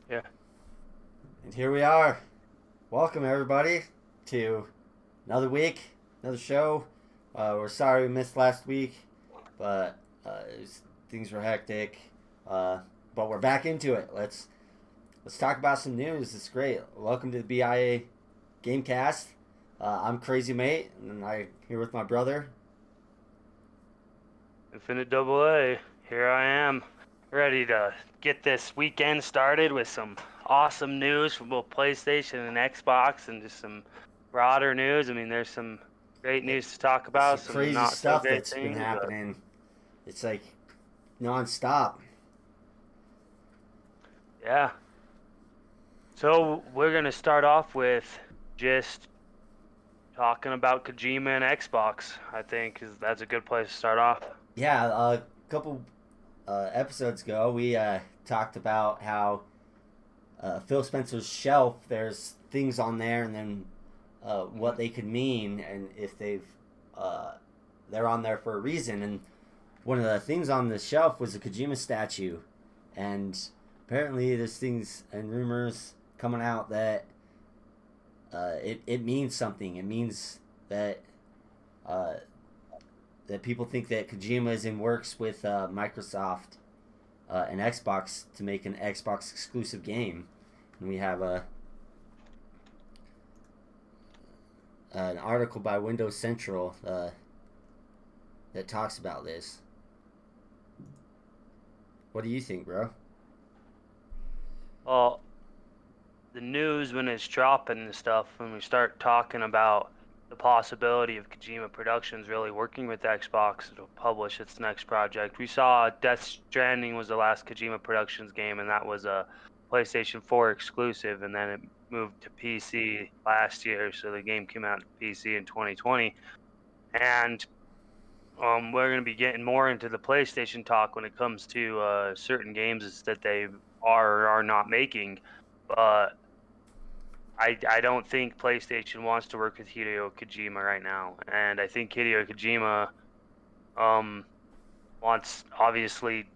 Yeah. And here we are. Welcome, everybody, to another week, another show. We're sorry we missed last week, but things were hectic. But we're back into it. Let's talk about some news. It's great. Welcome to the BIA Gamecast. I'm Crazy Mate, and I'm here with my brother. Infinite Double A. Here I am, ready to get this weekend started with some awesome news from both PlayStation and Xbox, and just some broader news. I mean, there's some great news to talk about. Some crazy not stuff so great that's been things, happening. It's like non-stop. Yeah. So we're gonna start off with just talking about Kojima and Xbox. I think that's a good place to start off. Yeah, a couple episodes ago, we talked about how Phil Spencer's shelf, there's things on there, and then what they could mean, and if they're on there for a reason. And one of the things on the shelf was a Kojima statue, and apparently there's things and rumors coming out that it means something. It means that that people think that Kojima is in works with Microsoft and Xbox to make an Xbox exclusive game. And we have an article by Windows Central that talks about this. What do you think, bro? Well, the news when it's dropping and stuff, when we start talking about the possibility of Kojima Productions really working with Xbox to publish its next project. We saw Death Stranding was the last Kojima Productions game, and that was a PlayStation 4 exclusive, and then it moved to PC last year, so the game came out to PC in 2020. And we're going to be getting more into the PlayStation talk when it comes to certain games that they are or are not making, but I don't think PlayStation wants to work with Hideo Kojima right now, and I think Hideo Kojima wants obviously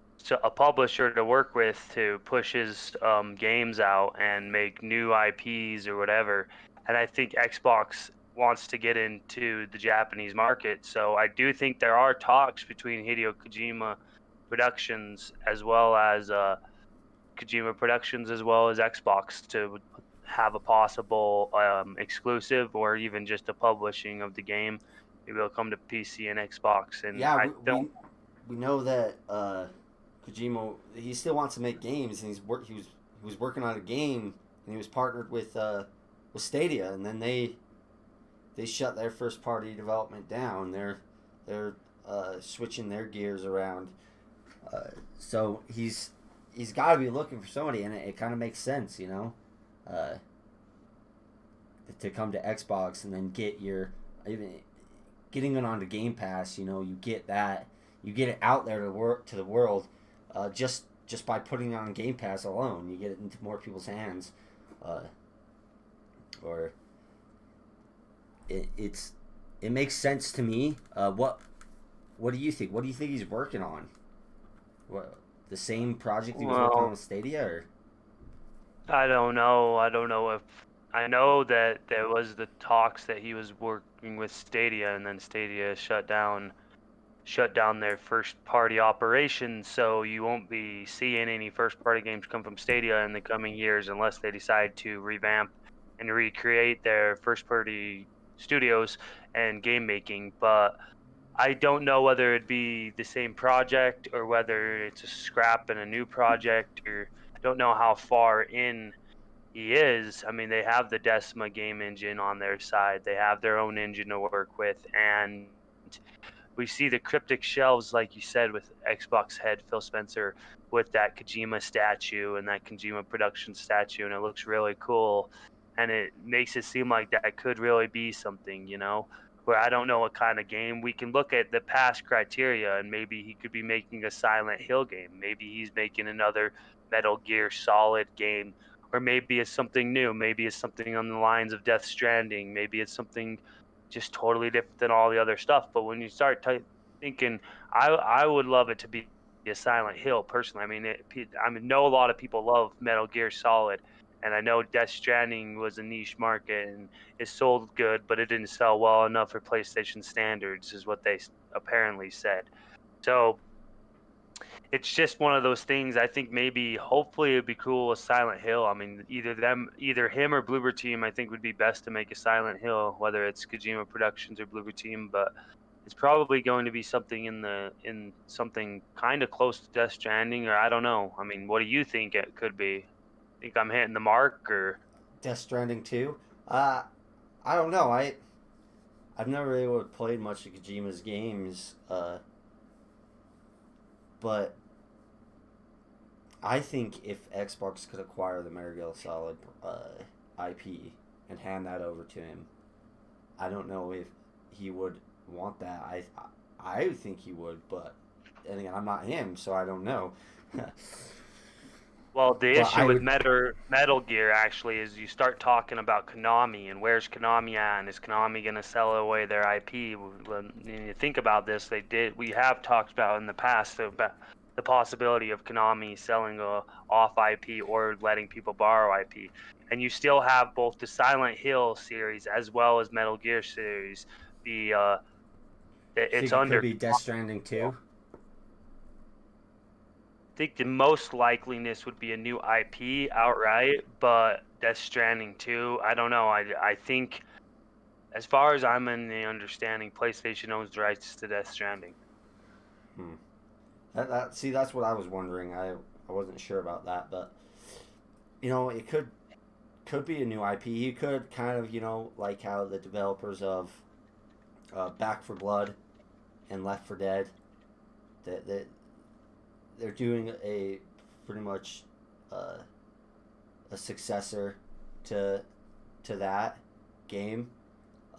a publisher to work with to push his games out and make new IPs or whatever, and I think Xbox wants to get into the Japanese market, so I do think there are talks between Hideo Kojima Productions as well as Xbox to have a possible exclusive or even just a publishing of the game. Maybe it'll come to PC and Xbox. And Yeah, we know that Kojima, he still wants to make games, and he was working on a game, and he was partnered with Stadia, and then they shut their first party development down. They're switching their gears around. So he's got to be looking for somebody, and it kind of makes sense, you know, to come to Xbox and then getting it onto Game Pass. You know, you get it out there to the world, just by putting it on Game Pass alone. You get it into more people's hands, or it makes sense to me. What do you think? What do you think he's working on? What, the same project he was working on with Stadia, or? I don't know. If I know that there was the talks that he was working with Stadia, and then Stadia shut down their first party operations, so you won't be seeing any first party games come from Stadia in the coming years unless they decide to revamp and recreate their first party studios and game making. But I don't know whether it'd be the same project or whether it's a scrap and a new project, or I don't know how far in he is. I mean, they have the Decima game engine on their side. They have their own engine to work with, and we see the cryptic shelves, like you said, with Xbox head Phil Spencer with that Kojima statue and that Kojima production statue, and it looks really cool. And it makes it seem like that could really be something, where I don't know what kind of game. We can look at the past criteria, and maybe he could be making a Silent Hill game. Maybe he's making another Metal Gear Solid game, or maybe it's something new. Maybe it's something on the lines of Death Stranding. Maybe it's something just totally different than all the other stuff. But when you start thinking, I would love it to be a Silent Hill personally. I mean, I know a lot of people love Metal Gear Solid, and I know Death Stranding was a niche market and it sold good, but it didn't sell well enough for PlayStation standards, is what they apparently said. So it's just one of those things. I think maybe, hopefully, it'd be cool with Silent Hill. I mean, either him or Bloober Team, I think would be best to make a Silent Hill, whether it's Kojima Productions or Bloober Team. But it's probably going to be something in something kind of close to Death Stranding, or I don't know. I mean, what do you think it could be? Think I'm hitting the mark, or Death Stranding 2. Uh, I don't know. I've never really played much of Kojima's games, but I think if Xbox could acquire the Metal Gear Solid IP and hand that over to him, I don't know if he would want that. I think he would, but and again, I'm not him, so I don't know. well, the But issue I with would. Metal Gear actually is you start talking about Konami and where's Konami at, and is Konami going to sell away their IP? When you think about this, we have talked about in the past about the possibility of Konami selling off IP or letting people borrow IP. And you still have both the Silent Hill series as well as Metal Gear series. The You it's think it could under be Death Stranding 2? think the most likeliness would be a new IP outright, but Death Stranding 2, I don't know. I think, as far as I'm in the understanding, PlayStation owns the rights to Death Stranding. Hmm. See, that's what I was wondering. I wasn't sure about that, but it could be a new IP. You could kind of like how the developers of Back for Blood and Left for Dead, that they're doing a pretty much uh, a successor to that game.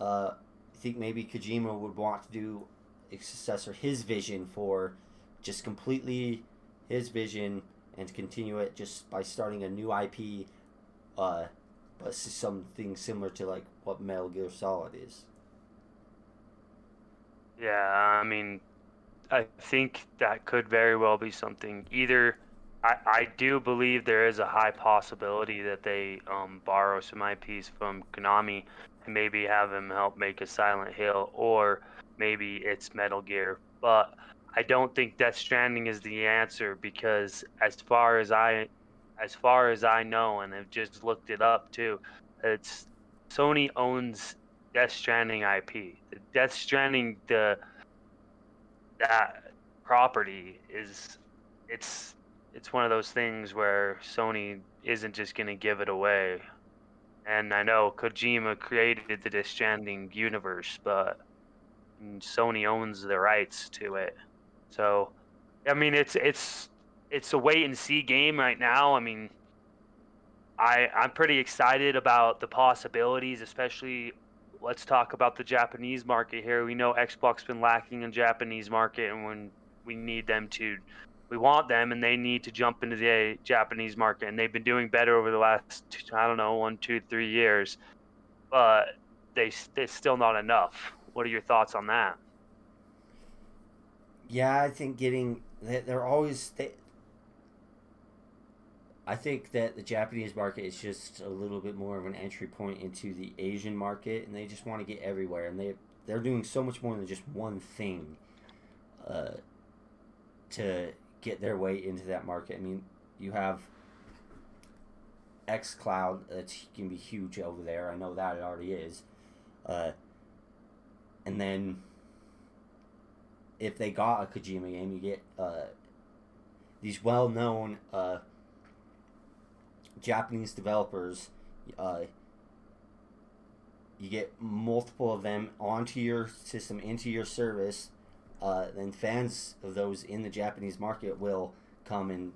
I think maybe Kojima would want to do a successor, his vision for just completely his vision, and to continue it just by starting a new IP, but something similar to like what Metal Gear Solid is. Yeah, I mean, I think that could very well be something. Either I do believe there is a high possibility that they borrow some IPs from Konami and maybe have him help make a Silent Hill, or maybe it's Metal Gear. But I don't think Death Stranding is the answer, because as far as I know, and I've just looked it up too, it's Sony owns Death Stranding IP. The Death Stranding, that property is, it's one of those things where Sony isn't just going to give it away. And I know Kojima created the Death Stranding universe, but Sony owns the rights to it. So, I mean, it's a wait and see game right now. I mean, I'm pretty excited about the possibilities, especially, let's talk about the Japanese market here. We know Xbox been lacking in Japanese market, and when we need them to, we want them, and they need to jump into the Japanese market, and they've been doing better over the last, I don't know, 1, 2, 3 years, but it's still not enough. What are your thoughts on that? Yeah, I think they're always I think that the Japanese market is just a little bit more of an entry point into the Asian market, and they just want to get everywhere, and they're doing so much more than just one thing uh, to get their way into that market. I mean, you have xCloud that can be huge over there. I know that it already is, uh, and then if they got a Kojima game, you get these well-known Japanese developers. Uh, you get multiple of them onto your system, into your service. Then fans of those in the Japanese market will come and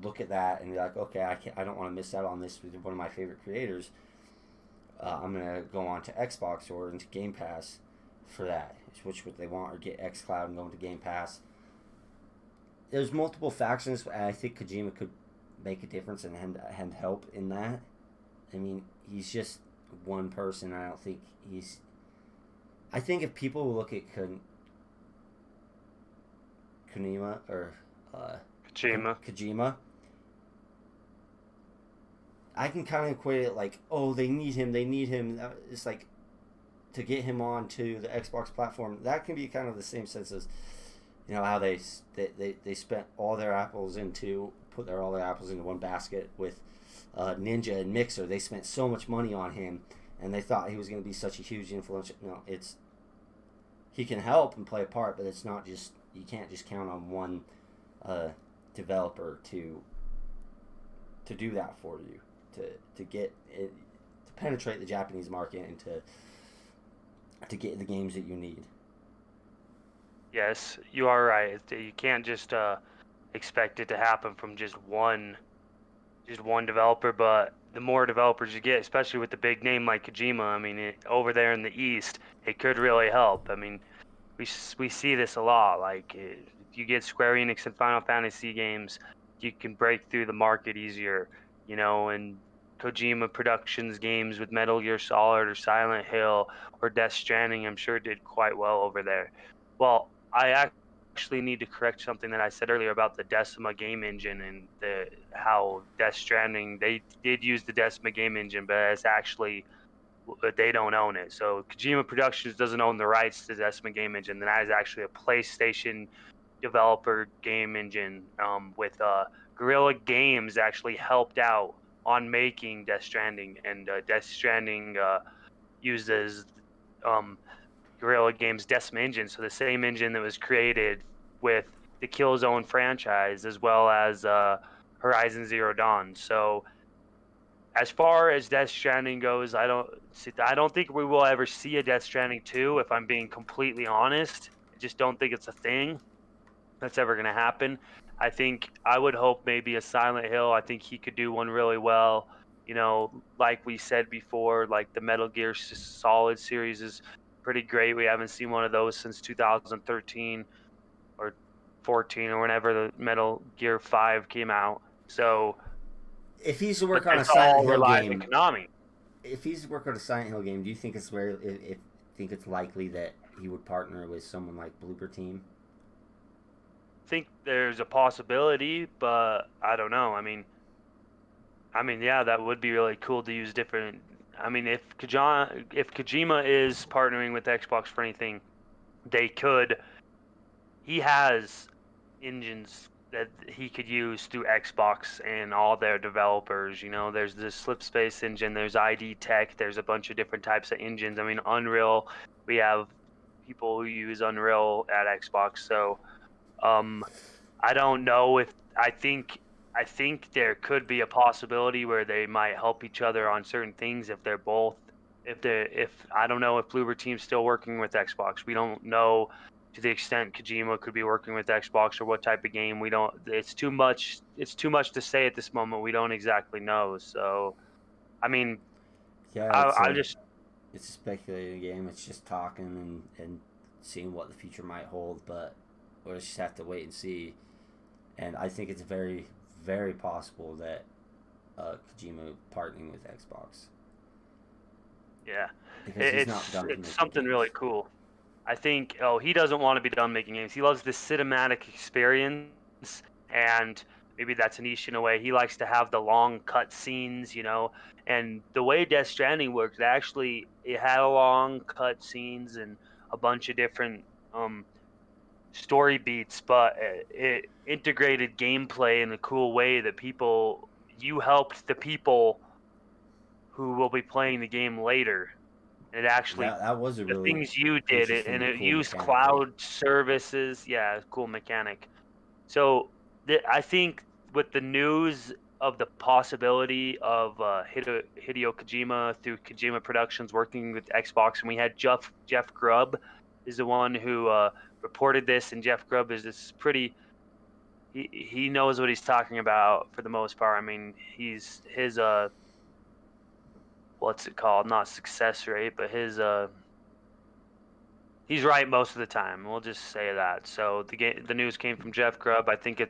look at that and be like, okay, I don't want to miss out on this with one of my favorite creators. I'm gonna go on to Xbox or into Game Pass for that. Switch what they want or get XCloud and go into Game Pass. There's multiple factions, and I think Kojima could make a difference and help in that. I mean, he's just one person. I don't think he's. I think if people look at Kojima or Kojima, I can kind of equate it like, oh, they need him. It's like to get him onto the Xbox platform. That can be kind of the same sense as, how they spent all their apples into one basket with Ninja and Mixer. They spent so much money on him, and they thought he was going to be such a huge influence. No, he can help and play a part, but it's not just, you can't just count on one developer to do that for you, to get it, to penetrate the Japanese market and to get the games that you need. Yes, you are right. You can't just expect it to happen from just one developer, but the more developers you get, especially with the big name like Kojima, I mean, over there in the East, it could really help. I mean, we see this a lot. Like, if you get Square Enix and Final Fantasy games, you can break through the market easier, and Kojima Productions games with Metal Gear Solid or Silent Hill or Death Stranding, I'm sure did quite well over there. Well, I actually need to correct something that I said earlier about the Decima game engine and how Death Stranding, they did use the Decima game engine, but it's actually, they don't own it. So Kojima Productions doesn't own the rights to the Decima game engine. That is actually a PlayStation developer game engine, with Guerrilla Games actually helped out on making Death Stranding, and Death Stranding uses Guerrilla Games' Decima engine, so the same engine that was created with the Killzone franchise as well as Horizon Zero Dawn. So as far as Death Stranding goes, I don't think we will ever see a Death Stranding 2, if I'm being completely honest. I just don't think it's a thing that's ever going to happen. I think I would hope maybe a Silent Hill. I think he could do one really well. Like we said before, like the Metal Gear Solid series is pretty great. We haven't seen one of those since 2013 or 14 or whenever the Metal Gear 5 came out. So If he's to but work on a that's Silent all Hill relies on game, Konami. do you think think it's likely that he would partner with someone like Bloober Team? I think there's a possibility, but I don't know. I mean, yeah, that would be really cool to use different. I mean, if Kojima is partnering with Xbox for anything, they could. He has engines that he could use through Xbox and all their developers. There's the Slipspace engine, there's ID Tech, there's a bunch of different types of engines. I mean, Unreal, we have people who use Unreal at Xbox. So, I don't know if I think there could be a possibility where they might help each other on certain things if they're both if I don't know if Bloober Team's still working with Xbox. We don't know to the extent Kojima could be working with Xbox or what type of game. We don't. It's too much to say at this moment. We don't exactly know. So, I mean, Yeah, I just it's a speculating game. It's just talking and seeing what the future might hold, but we'll just have to wait and see. And I think it's very, very possible that Kojima partnering with Xbox. yeah, Because he's not done it's making something really games. cool. I think he doesn't want to be done making games. He loves the cinematic experience, and maybe that's a niche in a way. He likes to have the long cut scenes, and the way Death Stranding worked, it had a long cut scenes and a bunch of different story beats, but it integrated gameplay in a cool way that you helped the people who will be playing the game later And it actually, That was a the really things you did, and interesting, it cool used mechanic, right? cloud services. Yeah, cool mechanic. So I think with the news of the possibility of Hideo Kojima through Kojima Productions working with Xbox, and we had Jeff Grubb is the one who reported this, and Jeff Grubb is this pretty. He knows what he's talking about for the most part. I mean, he's his what's it called? Not success rate, but his he's right most of the time. We'll just say that. So the news came from Jeff Grubb. I think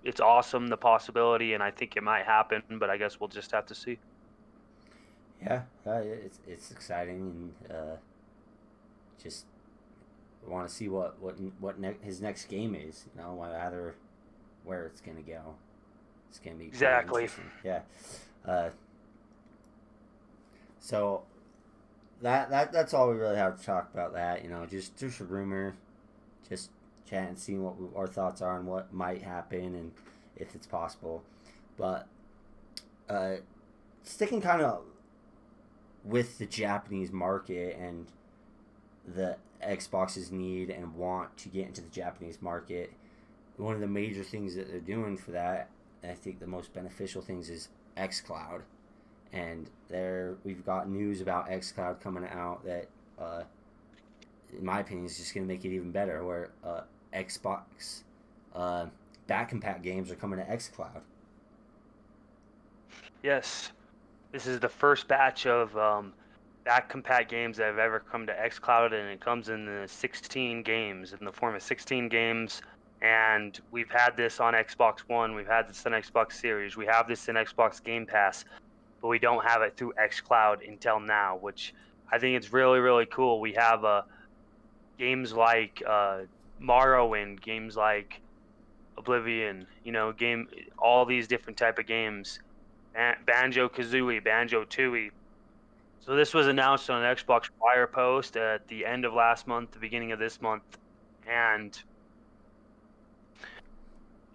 it's awesome, the possibility, and I think it might happen. But I guess we'll just have to see. Yeah, it's exciting, and just want to see his next game is. You know, either where it's gonna go. It's gonna be pretty Exactly. interesting. Yeah. Uh, so that's all we really have to talk about. That, you know, just a rumor, just chatting, seeing what our thoughts are on what might happen and if it's possible. But uh, sticking kind of with the Japanese market and the Xbox's need and want to get into the Japanese market, one of the major things that they're doing for that, and I think the most beneficial things, is xCloud. And we've got news about xCloud coming out that, in my opinion, is just going to make it even better. Where Xbox back compat games are coming to xCloud. Yes, this is the first batch of back compat games that have ever come to xCloud, and it comes in the 16 games, in the form of 16 games. And we've had this on Xbox One, we've had this on Xbox Series, we have this in Xbox Game Pass, but we don't have it through xCloud until now, which I think it's really, really cool. We have games like Morrowind, games like Oblivion, all these different type of games, Banjo Kazooie, Banjo Tooie. So this was announced on an Xbox Wire post at the end of last month, the beginning of this month, and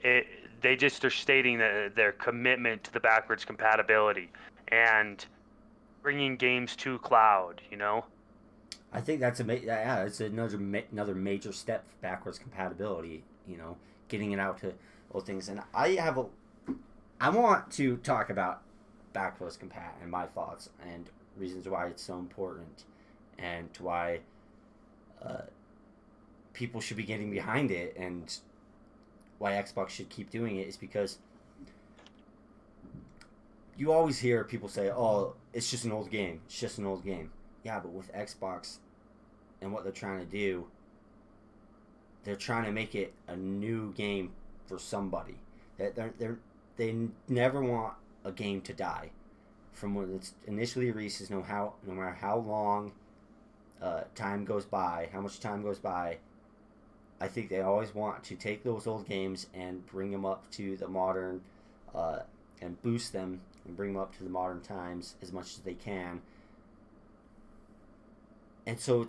it, they just are stating that their commitment to the backwards compatibility and bringing games to cloud. I think that's it's another major step for backwards compatibility. You know, getting it out to all things. And I want to talk about backwards compat and my thoughts and reasons why it's so important, and why uh, people should be getting behind it, and why Xbox should keep doing it, is because you always hear people say, "Oh, it's just an old game. It's just an old game." Yeah, but with Xbox and what they're trying to do, they're trying to make it a new game for somebody. They never want a game to die. From when it's initially released, no matter how long time goes by, how much time goes by, I think they always want to take those old games and bring them up to the modern, and boost them and bring them up to the modern times as much as they can. And so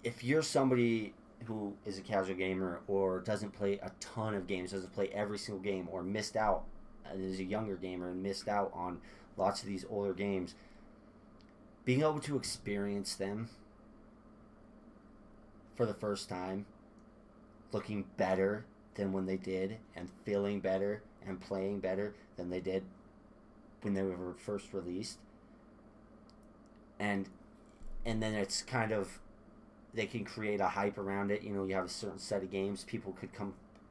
if you're somebody who is a casual gamer or doesn't play a ton of games, doesn't play every single game, or missed out, and is a younger gamer and missed out on lots of these older games, being able to experience them for the first time, looking better than when they did, and feeling better and playing better than they did when they were first released, and then it's kind of, they can create a hype around it. You have a certain set of games, people could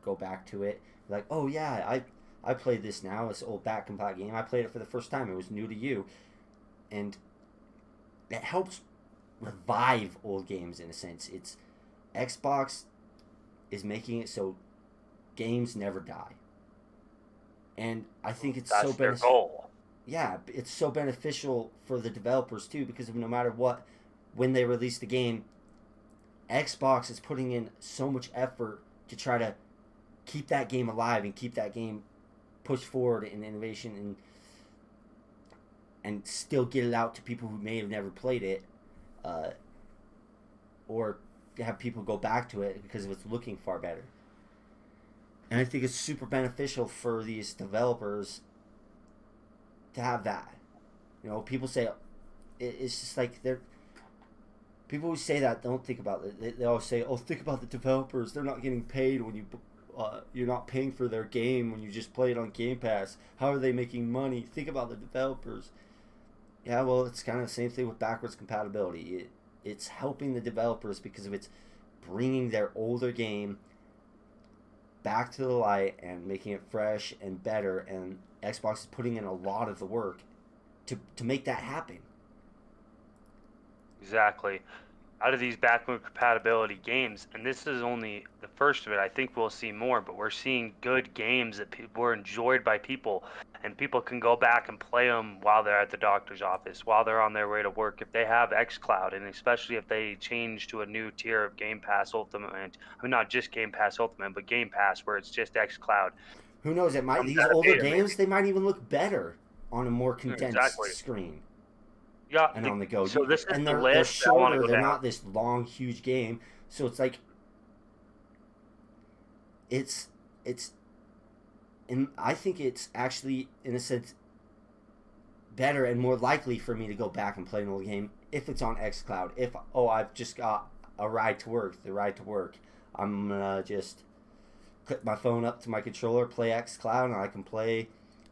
go back to it, like, oh yeah, I played this now, this old back compat game. I played it for the first time. It was new to you. And it helps revive old games in a sense. It's Xbox is making it so games never die. And I think it's That's their goal. Yeah, it's so beneficial for the developers too, because no matter what, when they release the game, Xbox is putting in so much effort to try to keep that game alive and keep that game push forward in innovation, and still get it out to people who may have never played it, or have people go back to it because it's looking far better. And I think it's super beneficial for these developers to have that. People say it's just like People who say that don't think about it. They always say, "Oh, think about the developers. They're not getting paid when you're not paying for their game when you just play it on Game Pass. How are they making money? Think about the developers." Yeah, well, it's kind of the same thing with backwards compatibility. It's helping the developers because of it's bringing their older game back to the light and making it fresh and better. And Xbox is putting in a lot of the work to make that happen. Exactly. Out of these backward compatibility games, and this is only the first of it. I think we'll see more, but we're seeing good games that were enjoyed by people, and people can go back and play them while they're at the doctor's office, while they're on their way to work. If they have xCloud, and especially if they change to a new tier of Game Pass Ultimate, I mean not just Game Pass Ultimate, but Game Pass where it's just xCloud. Who knows? It might Comes these out of older beta, games maybe. they might even look better on a more condensed Exactly. screen Yeah. and on the go. So this is And the they're list that I want to shorter. go They're down. not this long, huge game. So it's like it's and I think it's actually in a sense better and more likely for me to go back and play an old game if it's on xCloud. If I've just got a ride to work, I'm gonna just clip my phone up to my controller, play xCloud, and I can play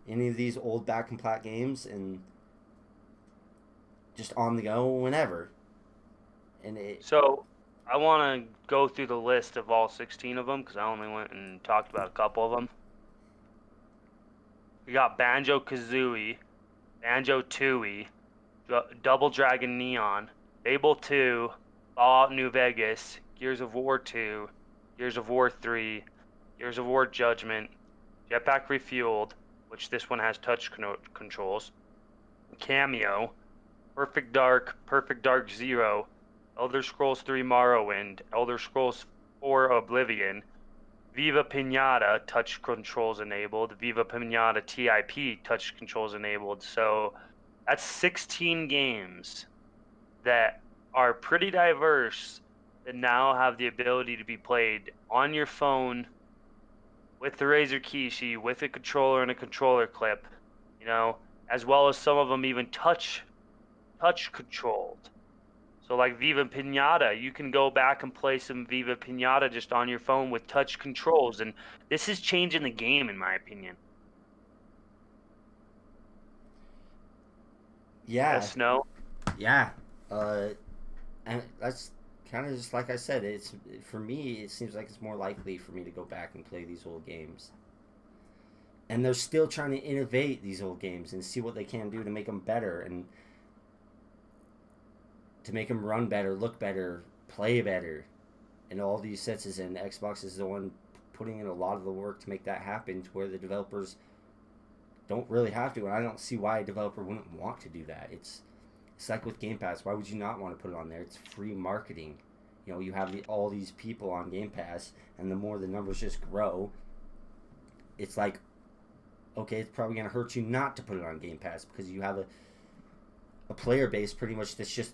any of these old back complat games and just on the go whenever. And So I want to go through the list of all 16 of them because I only went and talked about a couple of them. We got Banjo-Kazooie, Banjo-Tooie, Double Dragon Neon, Fable 2, Fallout New Vegas, Gears of War 2, Gears of War 3, Gears of War Judgment, Jetpack Refueled, which this one has touch controls, Cameo, Perfect Dark Zero, Elder Scrolls 3 Morrowind, Elder Scrolls 4 Oblivion, Viva Pinata touch controls enabled, Viva Pinata TIP touch controls enabled. So that's 16 games that are pretty diverse that now have the ability to be played on your phone with the Razer Kishi, with a controller and a controller clip, as well as some of them even touch controlled. So like Viva Pinata, you can go back and play some Viva Pinata just on your phone with touch controls, and this is changing the game in my opinion. yeah, Yes, no? yeah, and that's kind of just like I said. It's for me. It seems like it's more likely for me to go back and play these old games. And they're still trying to innovate these old games and see what they can do to make them better and to make them run better, look better, play better, in all these senses. And Xbox is the one putting in a lot of the work to make that happen, to where the developers don't really have to. And I don't see why a developer wouldn't want to do that. It's like with Game Pass. Why would you not want to put it on there? It's free marketing. You have all these people on Game Pass, and the more the numbers just grow, it's like, okay, it's probably going to hurt you not to put it on Game Pass because you have a player base pretty much that's just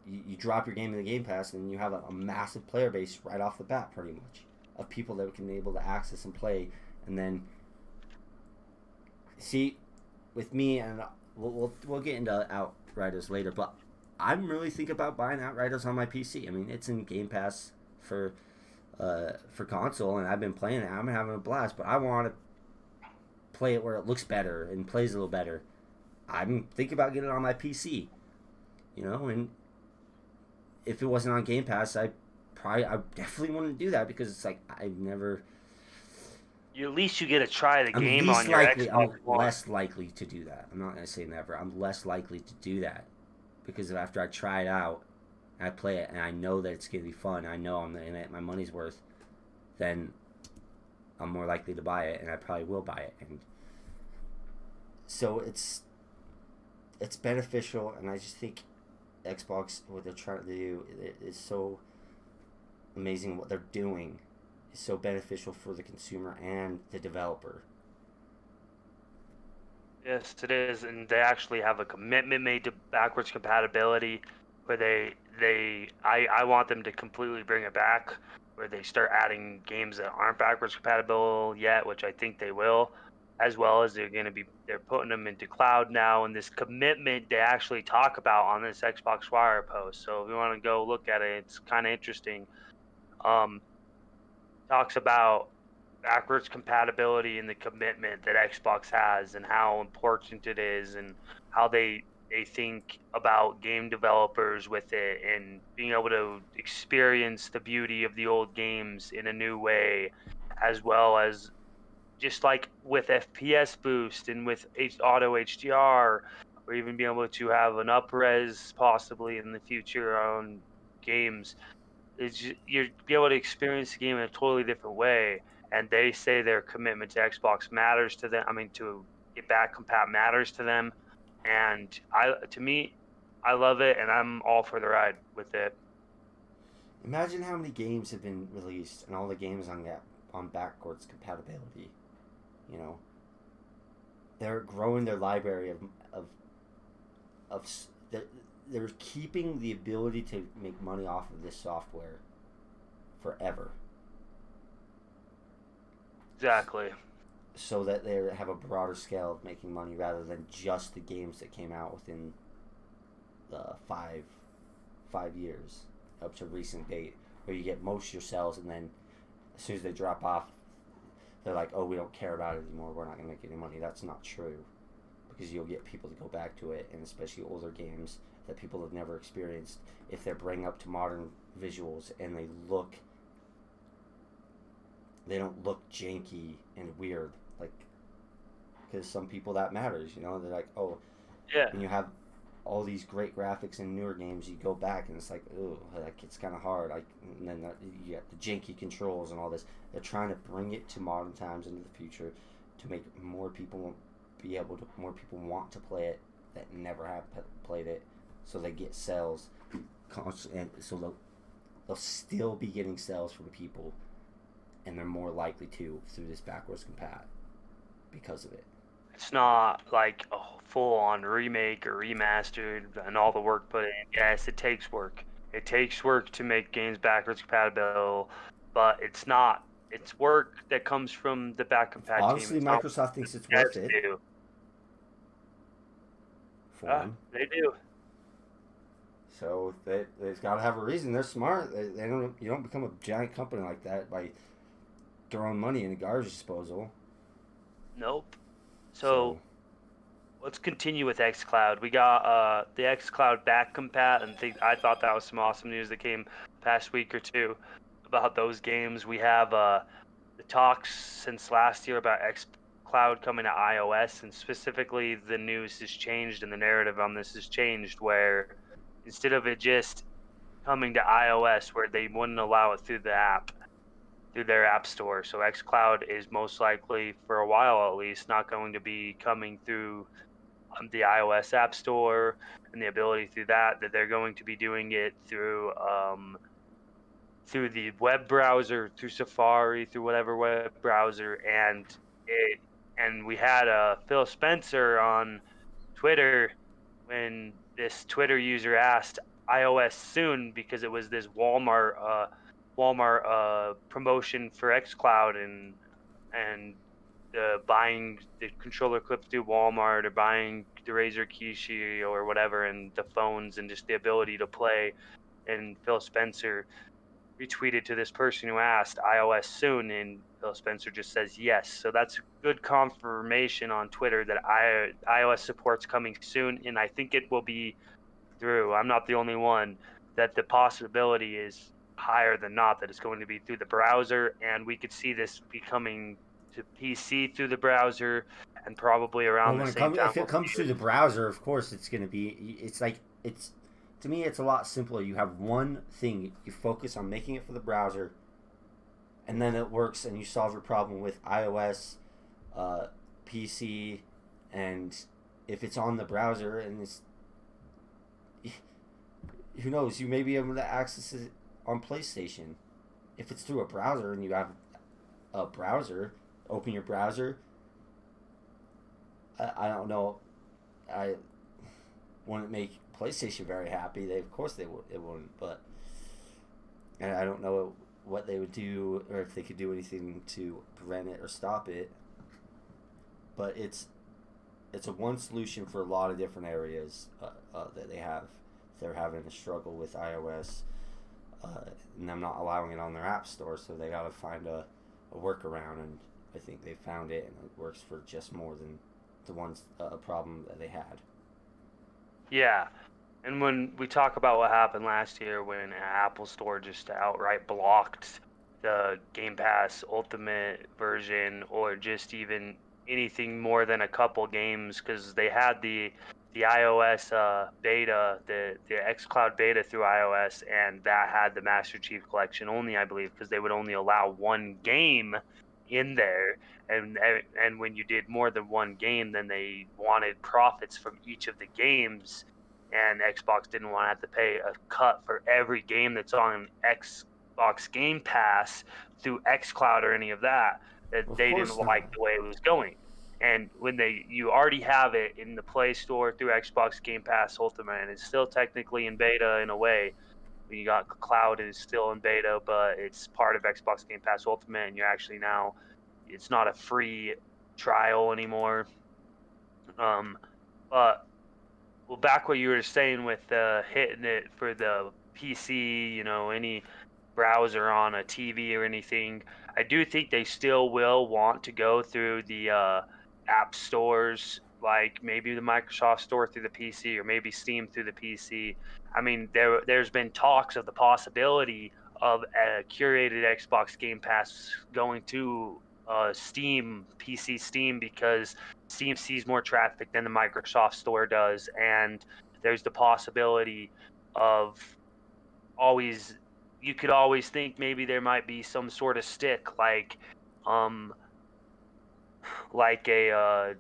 you drop your game in the Game Pass and you have a massive player base right off the bat, pretty much, of people that can be able to access and play. And then see, with me, and we'll get into Outriders later, but I'm really thinking about buying Outriders on my PC. I mean, it's in Game Pass for console, and I've been playing it. I'm having a blast, but I want to play it where it looks better and plays a little better. I'm thinking about getting it on my PC, and if it wasn't on Game Pass, I definitely wouldn't do that, because it's like I've never. At least you get to try the I'm game least on your likely. I'm Xbox One. less likely to do that. I'm not gonna say never. I'm less likely to do that because after I try it out, I play it, and I know that it's gonna be fun. I know I'm gonna get my money's worth. Then I'm more likely to buy it, and I probably will buy it. And so it's beneficial, and I just think Xbox, what they're trying to do, is so amazing. What they're doing is so beneficial for the consumer and the developer. Yes, it is, and they actually have a commitment made to backwards compatibility, where I want them to completely bring it back, where they start adding games that aren't backwards compatible yet, which I think they will. as well as they're putting them into cloud now, and this commitment they actually talk about on this Xbox Wire post. So if you want to go look at it, it's kind of interesting. Um, Talks about backwards compatibility and the commitment that Xbox has and how important it is and how they think about game developers with it and being able to experience the beauty of the old games in a new way, as well as just like with FPS boost and with auto HDR, or even being able to have an upres possibly in the future on games. You're be able to experience the game in a totally different way. And they say their commitment to Xbox matters to them. I mean, to get back compat matters to them. And to me, I love it, and I'm all for the ride with it. Imagine how many games have been released and all the games on backwards compatibility. You know, they're growing their library of of they're keeping the ability to make money off of this software forever, Exactly. so that they have a broader scale of making money rather than just the games that came out within the five years up to recent date, where you get most of your sales and then as soon as they drop off, they're like, oh, we don't care about it anymore. We're not going to make any money. That's not true, because you'll get people to go back to it, and especially older games that people have never experienced. If they're bringing up to modern visuals and they don't look janky and weird, like, because some people that matters. You know, they're like, oh, Yeah. when you have all these great graphics in newer games, you go back and it's like, oh, like it's kind of hard. Like, and then you get the janky controls and all this. They're trying to bring it to modern times into the future to make more people more people want to play it that never have played it, so they get sales, and so they'll still be getting sales from people, and they're more likely to through this backwards compat because of it. It's not like a full on remake or remastered and all the work put in. Yes, it takes work. It takes work to make games backwards compatible, but it's not. It's work that comes from the back compat team. Obviously, It's not Microsoft thinks it's what worth devs it do. for them. They do. So they've got to have a reason. They're smart. They don't. You don't become a giant company like that by throwing money in a garbage disposal. Nope. So So let's continue with xCloud. We got the xCloud back compat, and I thought that was some awesome news that came past week or two about those games. We have the talks since last year about xCloud coming to iOS, and specifically the news has changed and the narrative on this has changed, where instead of it just coming to iOS, where they wouldn't allow it through the app, through their app store. So xCloud is most likely, for a while at least, not going to be coming through the iOS app store and the ability through that they're going to be doing it through the web browser, through Safari, through whatever web browser. And we had Phil Spencer on Twitter when this Twitter user asked iOS soon, because it was this Walmart promotion for xCloud, and buying the controller clips through Walmart, or buying the Razer Kishi or whatever, and the phones, and just the ability to play. And Phil Spencer retweeted to this person who asked iOS soon, and Phil Spencer just says yes. So that's good confirmation on Twitter that iOS support's coming soon, and I think it will be through. I'm not the only one, that the possibility is higher than not that it's going to be through the browser, and we could see this becoming to PC through the browser, and probably well, around the same time if it we'll comes see through it. the browser, of course it's going to be. It's like it's to me, it's a lot simpler. You have one thing. You focus on making it for the browser, and then it works, and you solve your problem with iOS, PC, and if it's on the browser and it's who knows, you may be able to access it on PlayStation. If it's through a browser and you have a browser, open your browser. I don't know. I wouldn't make PlayStation very happy. Of course they would. It wouldn't. But and I don't know what they would do, or if they could do anything to prevent it or stop it. but it's a one solution for a lot of different areas that they have. They're having a struggle with iOS, and them not allowing it on their app store, so they got to find a workaround, and I think they found it, and it works for just more than the one problem that they had. Yeah. And when we talk about what happened last year when Apple Store just outright blocked the Game Pass Ultimate version, or just even anything more than a couple games, because they had the iOS beta, the xCloud beta through iOS, and that had the Master Chief Collection only, I believe, because they would only allow one game in there. And when you did more than one game, then they wanted profits from each of the games, and Xbox didn't want to have to pay a cut for every game that's on Xbox Game Pass through xCloud or any of that. That Of they course didn't like not. the way it was going. And when you already have it in the Play Store through Xbox Game Pass Ultimate, and it's still technically in beta in a way. You got Cloud is still in beta, but it's part of Xbox Game Pass Ultimate, and you're actually now, it's not a free trial anymore. But well, back what you were saying with hitting it for the PC, any browser on a TV or anything, I do think they still will want to go through the app stores, like maybe the Microsoft Store through the PC, or maybe Steam through the PC. I mean, there's been talks of the possibility of a curated Xbox Game Pass going to Steam, PC Steam, because Steam sees more traffic than the Microsoft Store does, and there's the possibility of always, you could always think maybe there might be some sort of stick, um like a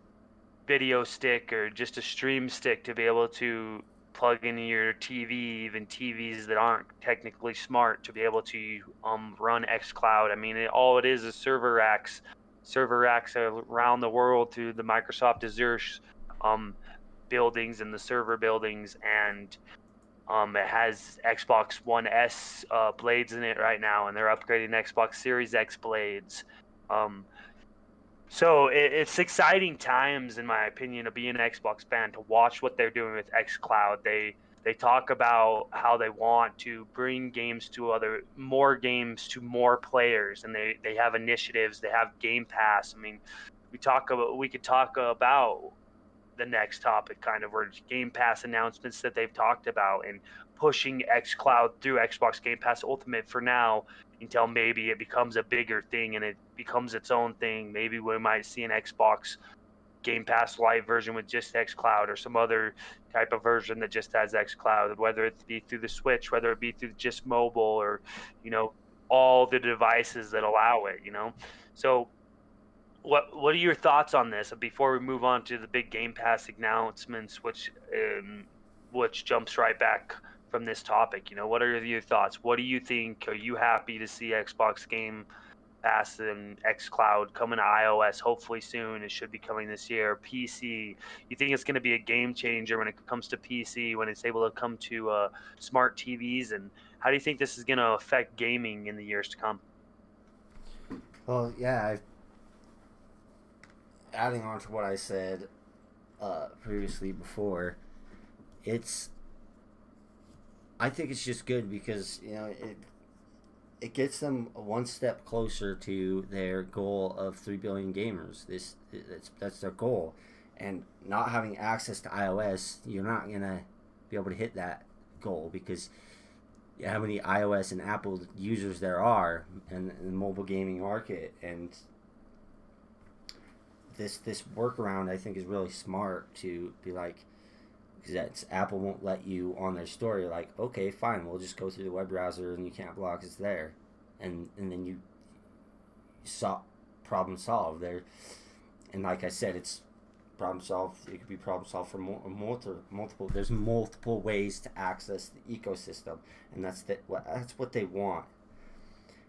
video stick or just a stream stick, to be able to plug into your TV, even TVs that aren't technically smart, to be able to run xCloud. I mean, all it is server racks around the world through the Microsoft Azure um, buildings and the server buildings, and it has Xbox One S blades in it right now, and they're upgrading Xbox Series X blades. Um, so it's exciting times, in my opinion, to be an Xbox fan, to watch what they're doing with xCloud. They talk about how they want to bring more games to more players, and they have initiatives. They have Game Pass. I mean, we could talk about the next topic, kind of, where Game Pass announcements that they've talked about, and pushing xCloud through Xbox Game Pass Ultimate for now, until maybe it becomes a bigger thing and it becomes its own thing. Maybe we might see an Xbox Game Pass Lite version with just xCloud, or some other type of version that just has xCloud, whether it be through the Switch, whether it be through just mobile, or all the devices that allow it. So what are your thoughts on this before we move on to the big Game Pass announcements, which jumps right back from this topic? What are your thoughts? What do you think? Are you happy to see Xbox Game Pass and xCloud coming to iOS hopefully soon? It should be coming this year. PC, you think it's going to be a game changer when it comes to PC, when it's able to come to smart TVs? And how do you think this is going to affect gaming in the years to come? Well, yeah, adding on to what I said previously before, it's I think it's just good because it gets them one step closer to their goal of 3 billion gamers. That's their goal, and not having access to iOS, you're not gonna be able to hit that goal, because how many iOS and Apple users there are in the mobile gaming market. And this workaround, I think, is really smart, to be like, because Apple won't let you on their store. You're like, okay, fine, we'll just go through the web browser and you can't block us there, and then you problem solved there. And like I said, it's problem solved. It could be problem solved for multiple. There's multiple ways to access the ecosystem, and that's what they want.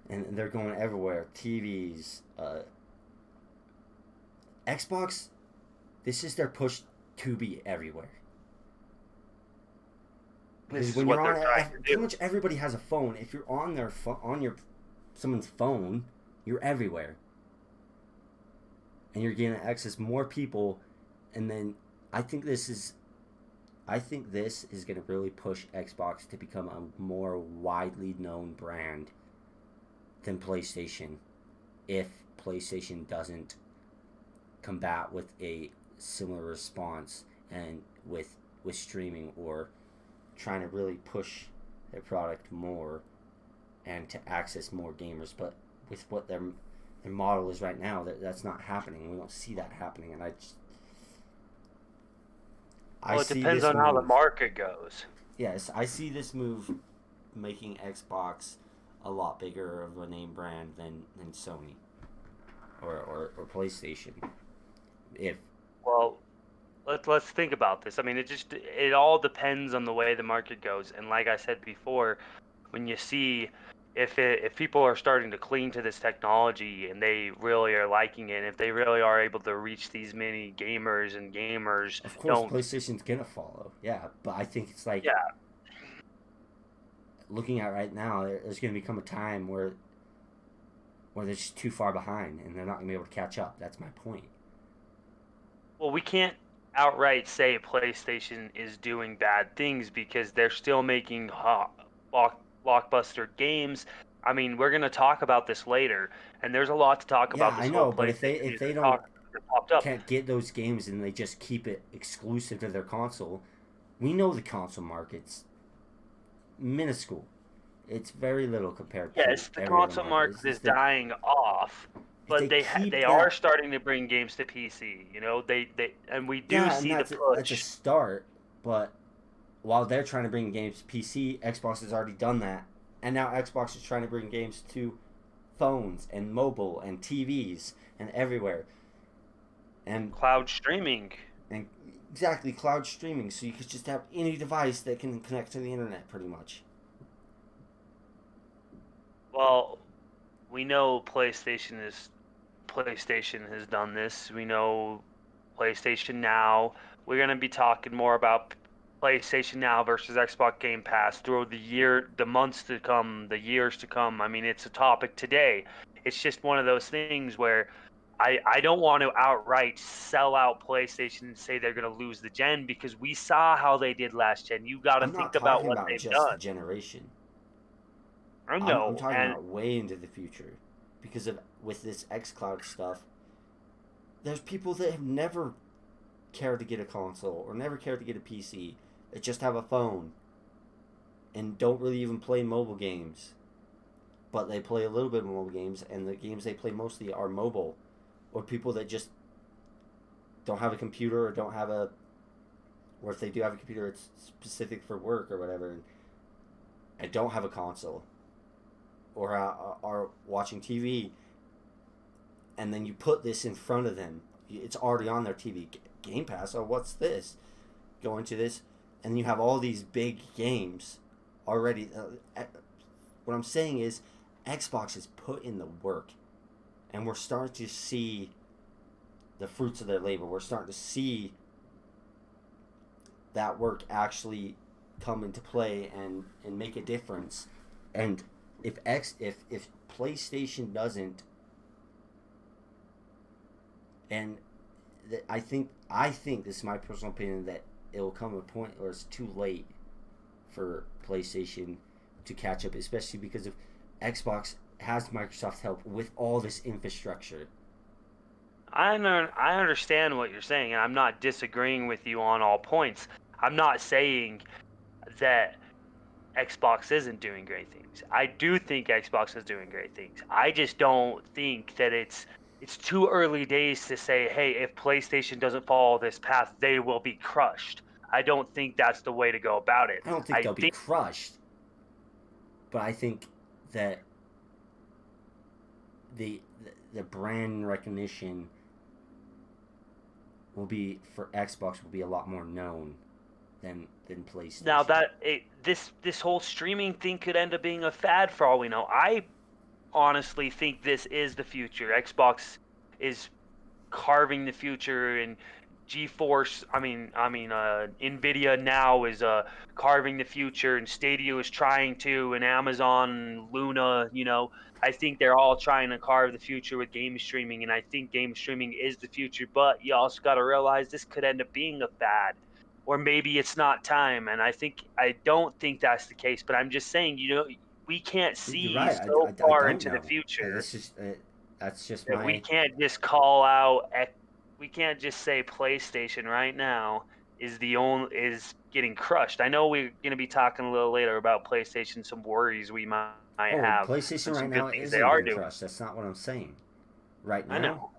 And they're going everywhere. TVs, Xbox. This is their push to be everywhere. This Because is when what you're they're on, trying to pretty do. much everybody has a phone. If you're on someone's phone, you're everywhere. and you're going to access more people, and then I think this is I think this is going to really push Xbox to become a more widely known brand than PlayStation if PlayStation doesn't combat with a similar response and with streaming or trying to really push their product more and to access more gamers. But with what their model is right now, that's not happening. We don't see that happening, and I Well, it see depends this on how the move. market goes. Yes, I see this move making Xbox a lot bigger of a name brand than Sony or PlayStation. If Well, let's think about this. I mean, it all depends on the way the market goes. And like I said before, when you see if people are starting to cling to this technology and they really are liking it, if they really are able to reach these many gamers and gamers of course don't, PlayStation's gonna follow, yeah, but I think it's like yeah. looking at right now, there's gonna become a time where they're just too far behind and they're not gonna be able to catch up. That's my point. Well, we can't outright say PlayStation is doing bad things because they're still making blockbuster games. I mean, we're going to talk about this later, and there's a lot to talk Yeah, about I this whole know, but PlayStation if news they that don't popped up. can't get those games and they just keep it exclusive to their console, we know the console market's minuscule. It's very little compared to Yes, the every other console market. market It's is just that dying off, if but they keep they are that, starting to bring games to PC. They and we do yeah, and see the that's a push. start. But while they're trying to bring games to PC, Xbox has already done that, and now Xbox is trying to bring games to phones and mobile and TVs and everywhere. And Cloud streaming. and exactly cloud streaming, so you could just have any device that can connect to the internet, pretty much. Well, we know PlayStation has done this. We know PlayStation Now. We're going to be talking more about PlayStation Now versus Xbox Game Pass through the months to come, the years to come. I mean, it's a topic today. It's just one of those things where I don't want to outright sell out PlayStation and say they're going to lose the gen because we saw how they did last gen. You got to I'm not think about talking what about they've just the done. generation. I I'm know, talking and about way into the future, because of with this xCloud stuff. There's people that have never cared to get a console or never cared to get a PC. That just have a phone and don't really even play mobile games, but they play a little bit of mobile games, and the games they play mostly are mobile, or people that just don't have a computer or don't have a, or if they do have a computer, it's specific for work or whatever, and don't have a console or are watching TV, and then you put this in front of them. It's already on their TV. Game Pass. Oh, what's this? Go into this, and you have all these big games already. What I'm saying is, Xbox has put in the work, and we're starting to see the fruits of their labor. We're starting to see that work actually come into play and make a difference. And if PlayStation doesn't, and I think this is my personal opinion, that it will come a point where it's too late for PlayStation to catch up, especially because of Xbox has Microsoft's help with all this infrastructure. I understand what you're saying, and I'm not disagreeing with you on all points. I'm not saying that Xbox isn't doing great things. I do think Xbox is doing great things. I just don't think that it's too early days to say, hey, if PlayStation doesn't follow this path, they will be crushed. I don't think that's the way to go about it. I don't think I they'll be think crushed, but I think that the the brand recognition will be for Xbox will be a lot more known than now PlayStation. that this whole streaming thing could end up being a fad for all we know. I honestly think this is the future. Xbox is carving the future and GeForce, Nvidia now is carving the future, and Stadia is trying to, and Amazon, Luna, I think they're all trying to carve the future with game streaming, and I think game streaming is the future. But you also got to realize this could end up being a fad, or maybe it's not time. And I don't think that's the case. But I'm just saying, we can't You're see right. so I far don't into the know. future This is that's just that we my. can't just call out. We can't just say PlayStation right now is getting crushed. I know we're going to be talking a little later about PlayStation, some worries we might Oh, have, PlayStation and right some now good things they isn't are getting doing. crushed. That's not what I'm saying. Right I now, know.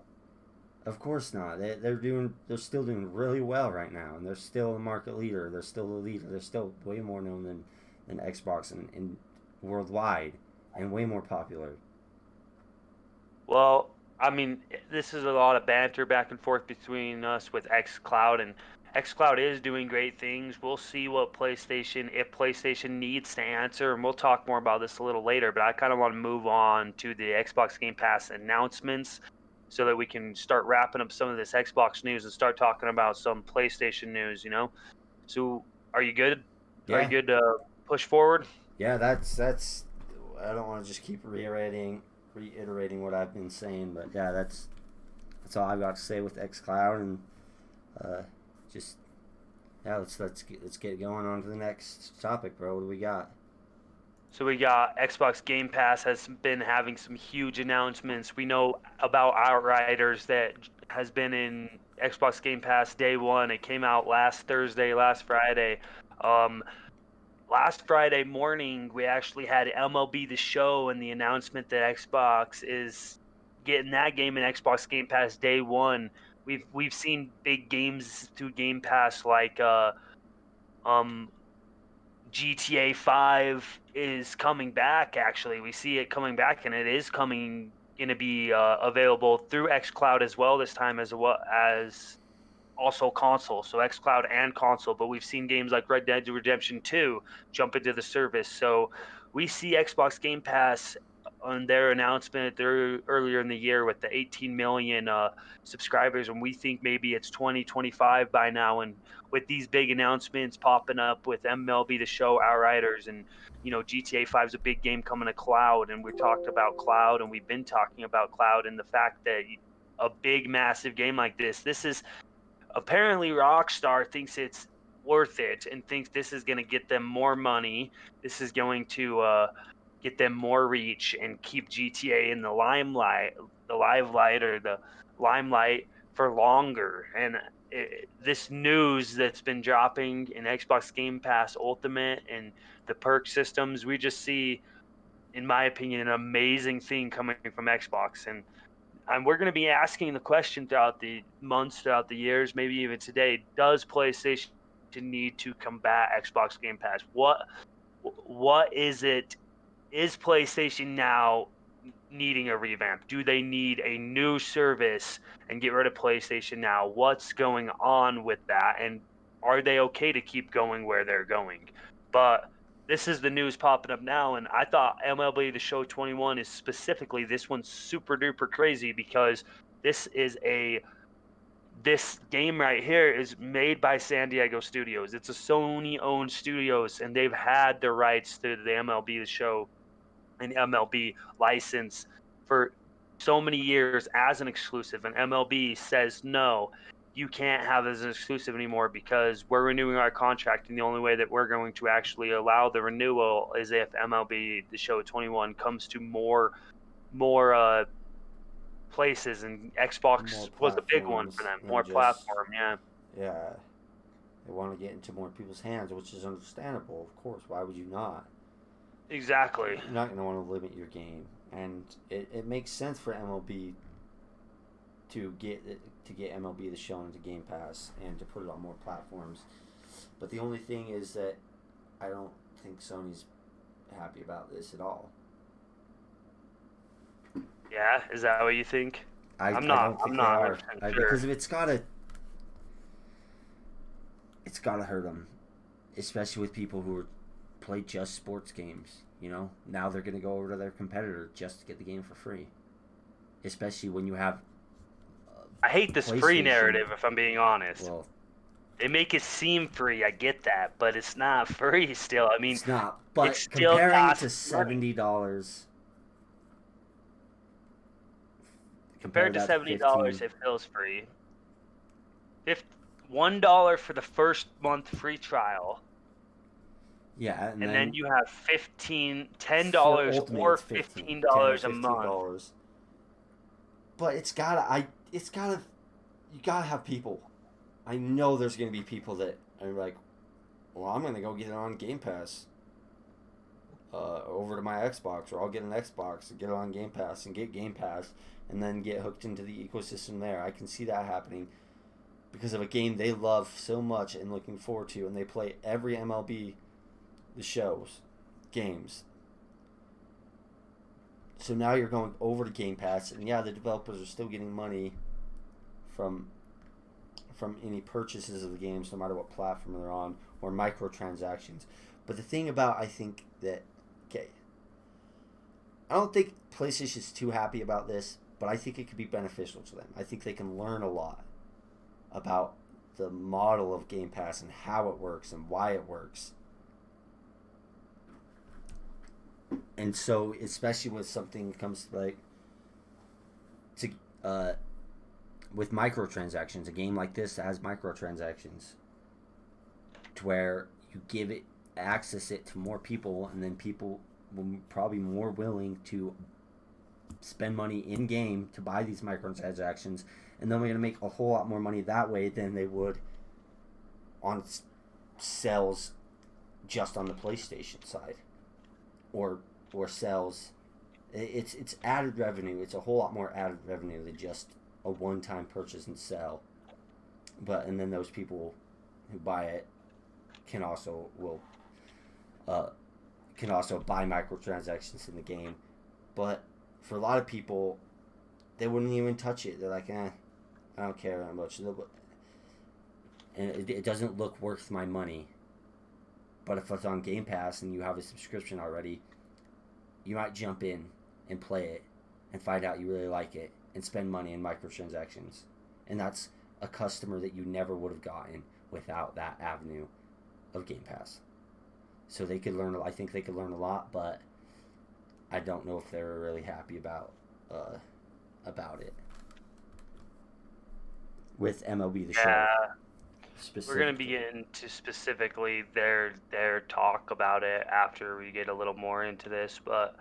of course not. They're still doing really well right now, and they're still the market leader. They're still the leader. They're still way more known than Xbox and worldwide, and way more popular. Well, this is a lot of banter back and forth between us with xCloud, and xCloud is doing great things. We'll see what if PlayStation needs to answer, and we'll talk more about this a little later, but I kind of want to move on to the Xbox Game Pass announcements so that we can start wrapping up some of this Xbox news and start talking about some PlayStation news. So, are you good? Are you Yeah, good to push forward? yeah. That's. I don't want to just keep reiterating what I've been saying, but yeah, that's all I've got to say with XCloud, and uh, just yeah, let's get going on to the next topic, bro. What do we got? So we got Xbox Game Pass has been having some huge announcements. We know about Outriders that has been in Xbox Game Pass day one. It came out last Thursday, last Friday. Um, Last Friday morning, we actually had MLB The Show and the announcement that Xbox is getting that game in Xbox Game Pass day one. We've seen big games through Game Pass like um GTA 5 is coming back. Actually, we see it coming back, and it is coming going to be available through xCloud as well this time, as well as also console. So xCloud and console. But we've seen games like Red Dead Redemption 2 jump into the service. So we see Xbox Game Pass on their announcement earlier in the year with the 18 million subscribers, and we think maybe it's 2025 by now. And with these big announcements popping up with MLB The Show, Outriders, and GTA 5 is a big game coming to cloud, and we talked about cloud, and we've been talking about cloud, and the fact that a big massive game like this is apparently Rockstar thinks it's worth it and thinks this is going to get them more money. This is going to get them more reach and keep GTA in the limelight for longer. And this news that's been dropping in Xbox Game Pass Ultimate and the perk systems, we just see, in my opinion, an amazing thing coming from Xbox. And we're going to be asking the question throughout the months, throughout the years, maybe even today: does PlayStation need to combat Xbox Game Pass? What is it? Is PlayStation now needing a revamp? Do they need a new service and get rid of PlayStation Now? What's going on with that? And are they okay to keep going where they're going? But this is the news popping up now, and I thought MLB The Show 21 is specifically, this one's super duper crazy because this is this game right here is made by San Diego Studios. It's a Sony owned studios, and they've had the rights to the MLB The Show and MLB license for so many years as an exclusive, and MLB says no, you can't have it as an exclusive anymore because we're renewing our contract, and the only way that we're going to actually allow the renewal is if MLB The Show 21 comes to more places, and More Xbox was a big one for platforms them, than more just platform, yeah. yeah. They want to get into more people's hands, which is understandable, of course. Why would you not? Exactly. You're not going to want to limit your game, and it makes sense for MLB to get MLB The Show into Game Pass and to put it on more platforms. But the only thing is that I don't think Sony's happy about this at all. Yeah, is that what you think? I, I'm I not don't I'm think they not are 100% because sure. it's gotta hurt them, especially with people who play just sports games. Now they're gonna go over to their competitor just to get the game for free. Especially when you have I hate this free PlayStation, narrative, if I'm being honest. well, They make it seem free, I get that, but it's not free still. I mean, it's not. it But still comparing costs to money. $70, compare Compared to that to $70, 15. it feels free. $1 for the first month free trial, Yeah, and and then then you have $10 for Ultimate or it's 15, 10 or $15 a month. $15. But it's gotta, you gotta have people. I know there's gonna be people that are like, well, I'm gonna go get it on Game Pass. Over to my Xbox, or I'll get an Xbox and get it on Game Pass and get Game Pass, and then get hooked into the ecosystem there. I can see that happening because of a game they love so much and looking forward to, and they play every MLB, the shows, games. So now you're going over to Game Pass, and yeah, the developers are still getting money from any purchases of the games, no matter what platform they're on, or microtransactions. But the thing about, I think that, okay, I don't think PlayStation's too happy about this, but I think it could be beneficial to them. I think they can learn a lot about the model of Game Pass and how it works and why it works. And so, especially with something that comes to with microtransactions, a game like this that has microtransactions, to where you give it access it to more people, and then people will probably more willing to spend money in game to buy these microtransactions, and then we're gonna make a whole lot more money that way than they would on sales just on the PlayStation side, or sales. It's added revenue. It's a whole lot more added revenue than just a one-time purchase and sell. But and then those people who buy it can also uh, buy microtransactions in the game. But for a lot of people, they wouldn't even touch it. They're like, I don't care that much, and it doesn't look worth my money. But if it's on Game Pass and you have a subscription already, you might jump in and play it and find out you really like it and spend money in microtransactions. And that's a customer that you never would have gotten without that avenue of Game Pass. So they could learn. I think they could learn a lot, but I don't know if they're really happy about it with MLB the Show Yeah, we're gonna be specifically. getting to specifically their talk about it after we get a little more into this, but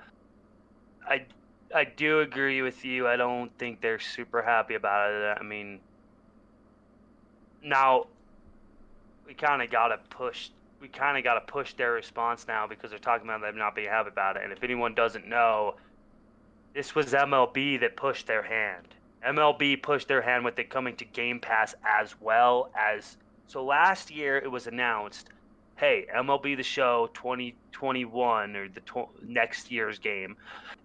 I I do agree with you. I don't think they're super happy about it. I mean, now we kind of got to push their response now, because they're talking about them not being happy about it. And if anyone doesn't know, this was MLB that pushed their hand. MLB pushed their hand with it coming to Game Pass as well as. So last year it was announced, hey, MLB The Show 2021, or the next year's game,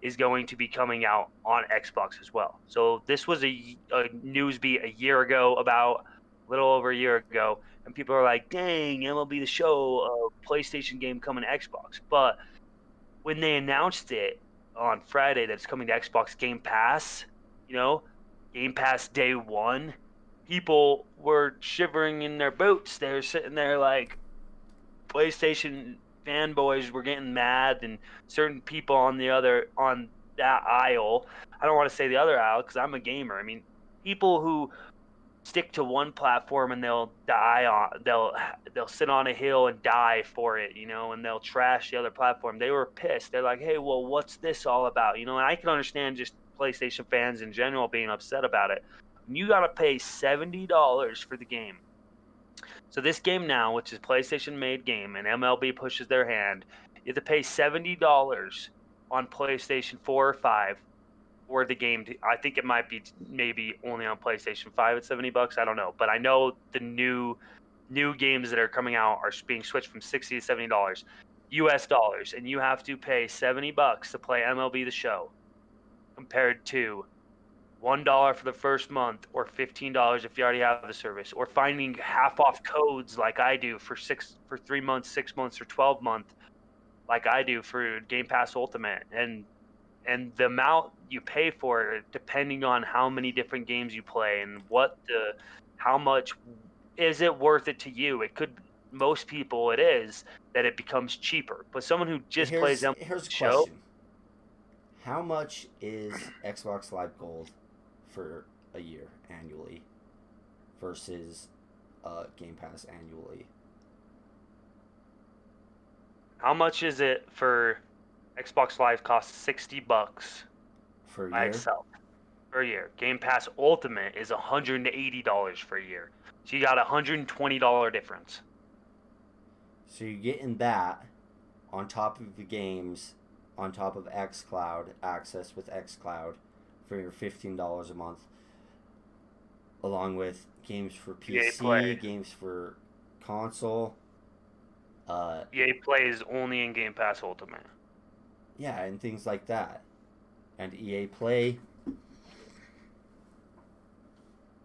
is going to be coming out on Xbox as well. So this was a news beat a year ago, about a little over a year ago, and people are like, dang, MLB The Show, PlayStation game coming to Xbox. But when they announced it on Friday that it's coming to Xbox Game Pass, you know, Game Pass day one, people were shivering in their boots. They were sitting there like, PlayStation fanboys were getting mad, and certain people on that aisle. I don't want to say the other aisle because I'm a gamer. I mean, people who stick to one platform and they'll sit on a hill and die for it, and they'll trash the other platform. They were pissed. They're like, hey, well, what's this all about? And I can understand just PlayStation fans in general being upset about it. You got to pay $70 for the game. So this game now, which is PlayStation made game, and MLB pushes their hand, you have to pay $70 on PlayStation 4 or 5 for the game. I think it might be maybe only on PlayStation 5 at $70. I don't know, but I know the new games that are coming out are being switched from $60 to $70 US dollars, and you have to pay $70 to play MLB The Show, compared to $1 for the first month, or $15 if you already have the service, or finding half off codes like I do for 3 months, 6 months, or 12 month, like I do for Game Pass Ultimate. And and the amount you pay for it, depending on how many different games you play and how much is it worth it to you. It could, most people it is, that it becomes cheaper, but someone who just plays them Here's a show. question: how much is Xbox Live Gold for a year annually versus Game Pass annually How much is it for Xbox Live? Costs $60 for a by year? itself per year. Game Pass Ultimate is $180 for a year. So you got $120 difference. So you're getting that on top of the games, on top of XCloud access with XCloud for your $15 a month, along with games for EA PC, Play. games for console. EA Play is only in Game Pass Ultimate. Yeah, and things like that, and EA Play.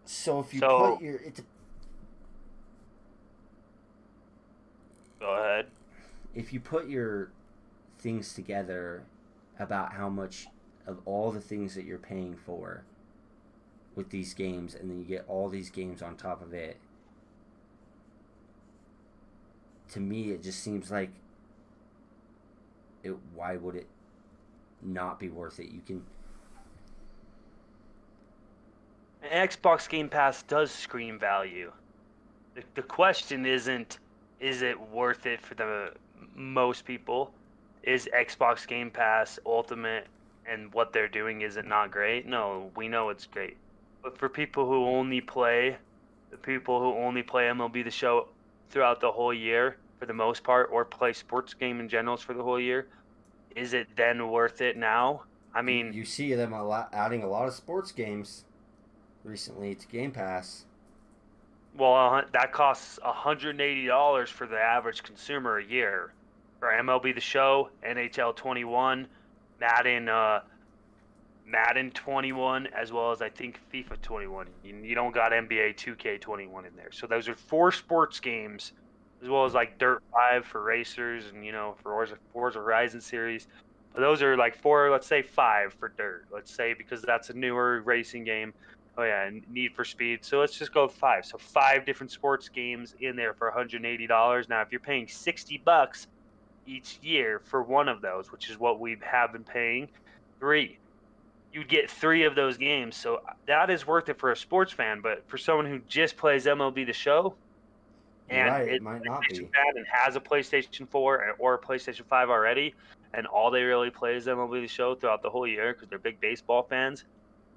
So if you put So your go ahead. if you put your things together about how much of all the things that you're paying for with these games, and then you get all these games on top of it, to me it just seems like why would it not be worth it? You can Xbox Game Pass does scream value. The question isn't, is it worth it for the most people? Is Xbox Game Pass Ultimate and what they're doing, is it not great? No, we know it's great. But for people who only play, the people who only play MLB The Show throughout the whole year for the most part, or play sports game in generals for the whole year, is it then worth it now? I mean, you see them adding a lot of sports games recently to Game Pass. well, that costs $180 for the average consumer a year for MLB The Show, NHL 21, Madden, Madden 21, as well as I think FIFA 21. You don't got NBA 2K 21 in there. So those are 4 sports games, as well as like Dirt 5 for racers, and for Forza Horizon series. But those are like 4, let's say 5 for Dirt. Let's say, because that's a newer racing game. Oh yeah, and Need for Speed. So let's just go with 5. So 5 different sports games in there for $180. Now, if you're paying $60 each year for one of those, which is what we have been paying, 3, you'd get 3 of those games. So that is worth it for a sports fan. But for someone who just plays MLB The Show You're and right, it is might a not PlayStation be. fan and has a PlayStation 4 or a PlayStation 5 already, and all they really play is MLB The Show throughout the whole year because they're big baseball fans,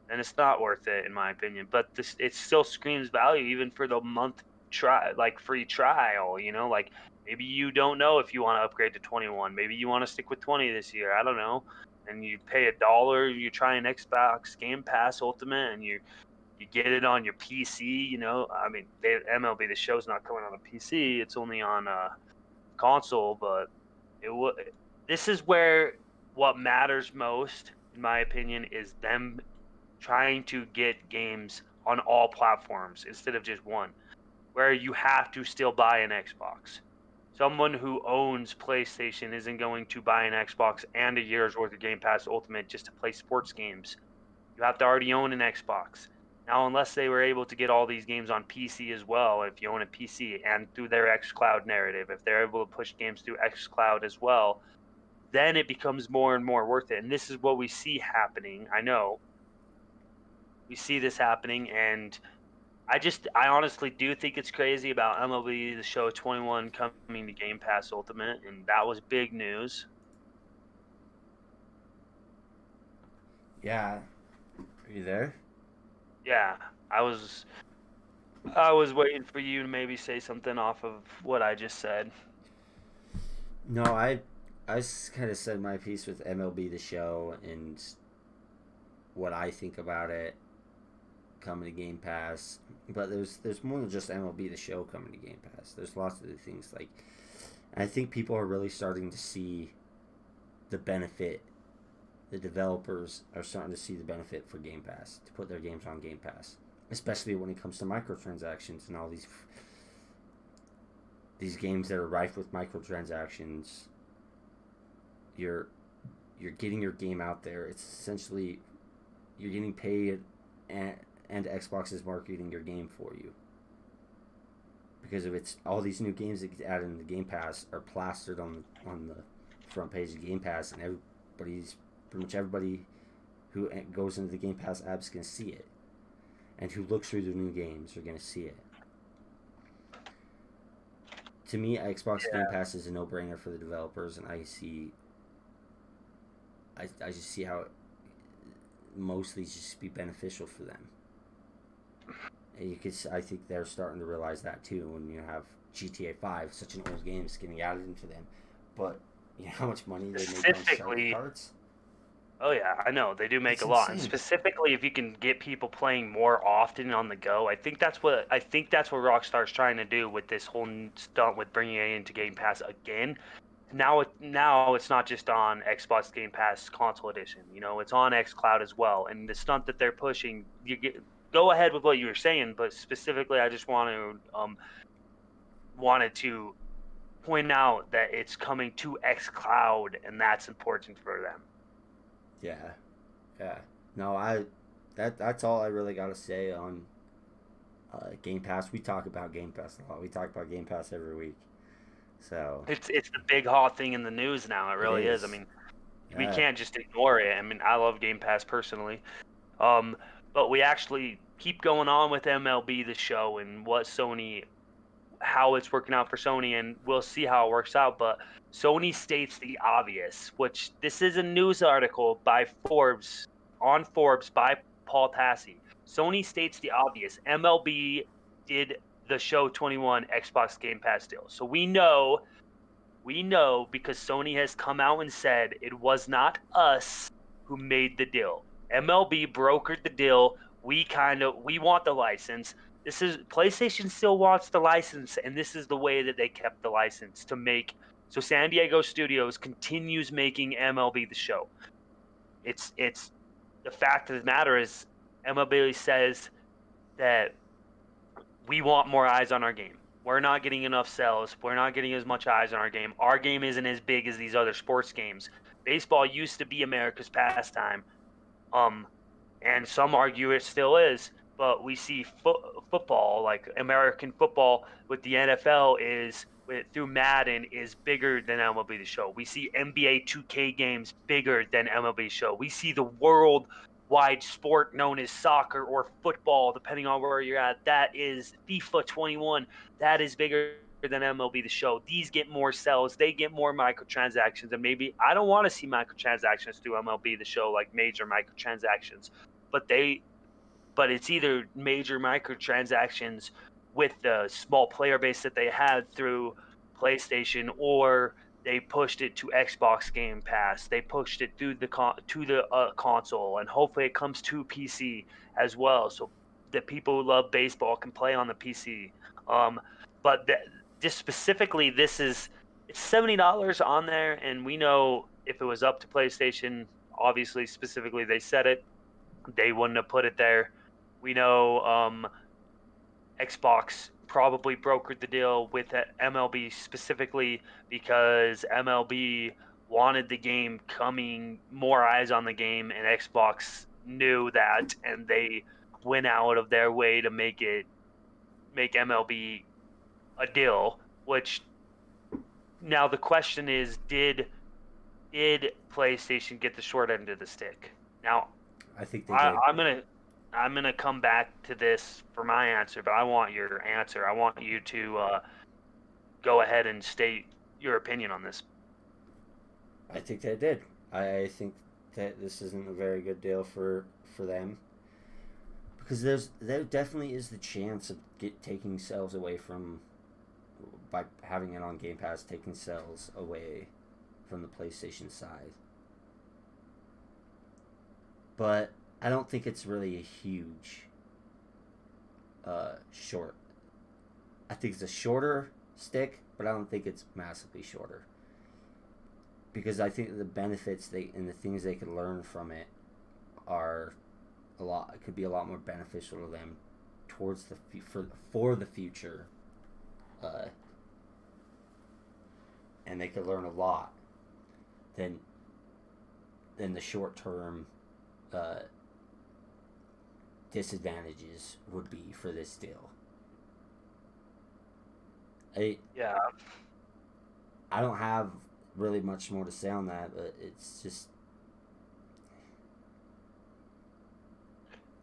and it's not worth it in my opinion. But it still screams value even for the month free trial. Like, maybe you don't know if you want to upgrade to 21. Maybe you want to stick with 20 this year. I don't know. And you pay $1, you try an Xbox Game Pass Ultimate, and you get it on your PC. I mean, MLB The Show's not coming on a PC; it's only on a console. But this is where what matters most, in my opinion, is them trying to get games on all platforms instead of just one, where you have to still buy an Xbox. Someone who owns PlayStation isn't going to buy an Xbox and a year's worth of Game Pass Ultimate just to play sports games. You have to already own an Xbox. Now, unless they were able to get all these games on PC as well, if you own a PC and through their xCloud narrative, if they're able to push games through xCloud as well, then it becomes more and more worth it. And this is what we see happening. I know we see this happening, and I honestly do think it's crazy about MLB The Show 21 coming to Game Pass Ultimate, and that was big news. Yeah, are you there? Yeah, I was waiting for you to maybe say something off of what I just said. No, I kind of said my piece with MLB The Show and what I think about it coming to Game Pass. But there's more than just MLB The Show coming to Game Pass. There's lots of other things like. I think people are really starting to see the benefit. The developers are starting to see the benefit for Game Pass to put their games on Game Pass, especially when it comes to microtransactions and all these games that are rife with microtransactions. You're you're getting your game out there. It's essentially you're getting paid, and Xbox is marketing your game for you. Because of its all these new games that get added in the Game Pass are plastered on the front page of Game Pass, and pretty much everybody who goes into the Game Pass app is going to see it, and who looks through the new games are going to see it. To me, Xbox Game Pass is a no-brainer for the developers, and I just see how it mostly just be beneficial for them. And I think they're starting to realize that too when you have GTA 5, such an old game, is getting added into them. But you know how much money they make on selling cards? Oh yeah, I know they do make It's a lot. And insane. specifically, if you can get people playing more often on the go, I think that's what Rockstar's trying to do with this whole stunt with bringing it into Game Pass again. Now it's not just on Xbox Game Pass console edition. You know, it's on xCloud as well. And the stunt that they're pushing, go ahead with what you were saying, but specifically, I just wanted to point out that it's coming to xCloud, and that's important for them. Yeah. No, that's all I really got to say on Game Pass. We talk about Game Pass a lot. We talk about Game Pass every week. So It's the big hot thing in the news now. It really is. I mean, we yeah, can't just ignore it. I mean, I love Game Pass personally, but we actually keep going on with MLB the Show and how it's working out for Sony, and we'll see how it works out. But Sony states the obvious, which this is a news article by Forbes by Paul Tassi. Sony states the obvious. MLB did the Show 21 Xbox Game Pass deal. So we know because Sony has come out and said it was not us who made the deal. MLB brokered the deal. We want the license. This is PlayStation still wants the license, and this is the way that they kept the license to make. So San Diego Studios continues making MLB the Show. It's the fact of the matter is MLB says that we want more eyes on our game. We're not getting enough sales. We're not getting as much eyes on our game. Our game isn't as big as these other sports games. Baseball used to be America's pastime, and some argue it still is. But we see football, like American football, with the NFL through Madden is bigger than MLB The Show. We see NBA 2K games bigger than MLB Show. We see the worldwide sport known as soccer or football, depending on where you're at. That is FIFA 21. That is bigger than MLB The Show. These get more sales. They get more microtransactions. And maybe I don't want to see microtransactions through MLB The Show, like major microtransactions. But it's either major microtransactions with the small player base that they had through PlayStation, or they pushed it to Xbox Game Pass. They pushed it through the console, and hopefully it comes to PC as well, so that people who love baseball can play on the PC. But just specifically, it's $70 on there, and we know if it was up to PlayStation, obviously specifically they said it, they wouldn't have put it there. We know Xbox probably brokered the deal with MLB specifically because MLB wanted the game coming, more eyes on the game, and Xbox knew that, and they went out of their way to make MLB a deal. Which now the question is, did PlayStation get the short end of the stick? Now, I think they did. I'm gonna come back to this for my answer, but I want your answer. I want you to go ahead and state your opinion on this. I think they did. I think that this isn't a very good deal for them, because there definitely is the chance of taking sales away by having it on Game Pass, taking sales away from the PlayStation side. But I don't think it's really a huge short. I think it's a shorter stick, but I don't think it's massively shorter. Because I think the benefits and the things they could learn from it are a lot. It could be a lot more beneficial to them towards for the future, and they could learn a lot than than the short term uh, disadvantages would be for this deal. I Yeah, I don't have really much more to say on that, but it's just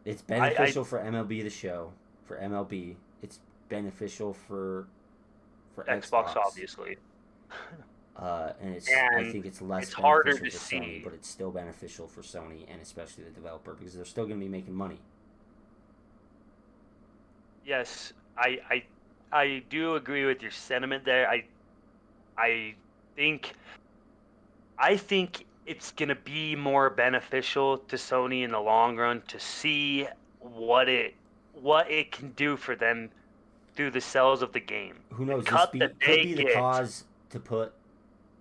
it's I beneficial for MLB the show, for MLB. It's beneficial for Xbox Xbox. obviously, And it's I and think it's less it's harder beneficial to for Sony, see. but it's still beneficial for Sony and especially the developer because they're still going to be making money. Yes, I do agree with your sentiment there. I think I think it's going to be more beneficial to Sony in the long run to see what it can do for them through the sales of the game. Who The knows? This cut be that could they be the get. cause to put.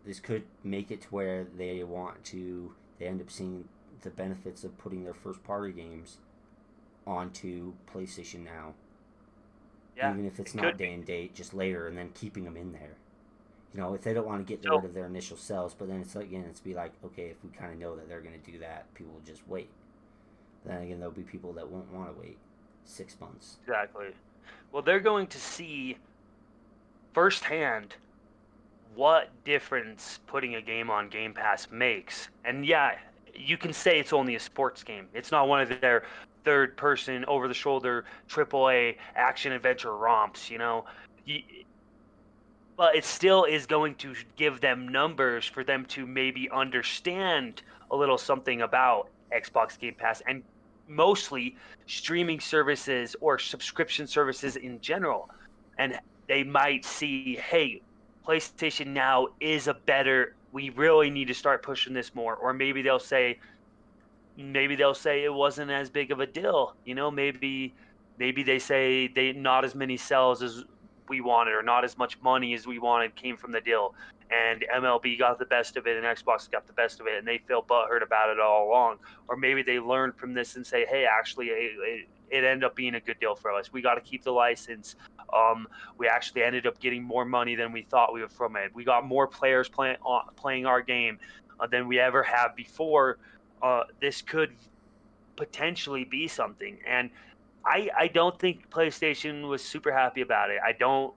This could make it to where they want to. They end up seeing the benefits of putting their first party games onto PlayStation Now, Yeah, even if it's it not could be. day and date, just later, and then keeping them in there. You know, if they don't want to get rid So of their initial sales, but then it's like, again, it's be like, okay, if we kind of know that they're going to do that, people will just wait. Then again, there'll be people that won't want to wait 6 months. exactly. Well, they're going to see firsthand what difference putting a game on Game Pass makes. And yeah, you can say it's only a sports game. It's not one of their third person over the shoulder AAA action adventure romps, you know. But it still is going to give them numbers for them to maybe understand a little something about Xbox Game Pass and mostly streaming services or subscription services in general. And they might see, hey, PlayStation Now is a better, we really need to start pushing this more. Or maybe they'll say it wasn't as big of a deal. You know, maybe they say they not as many sales as we wanted or not as much money as we wanted came from the deal. And MLB got the best of it and Xbox got the best of it and they feel butthurt about it all along. Or maybe they learned from this and say, hey, actually, it ended up being a good deal for us. We got to keep the license. Um, we actually ended up getting more money than we thought we would from it. We got more players playing our game than we ever have before. This could potentially be something. And I don't think PlayStation was super happy about it. I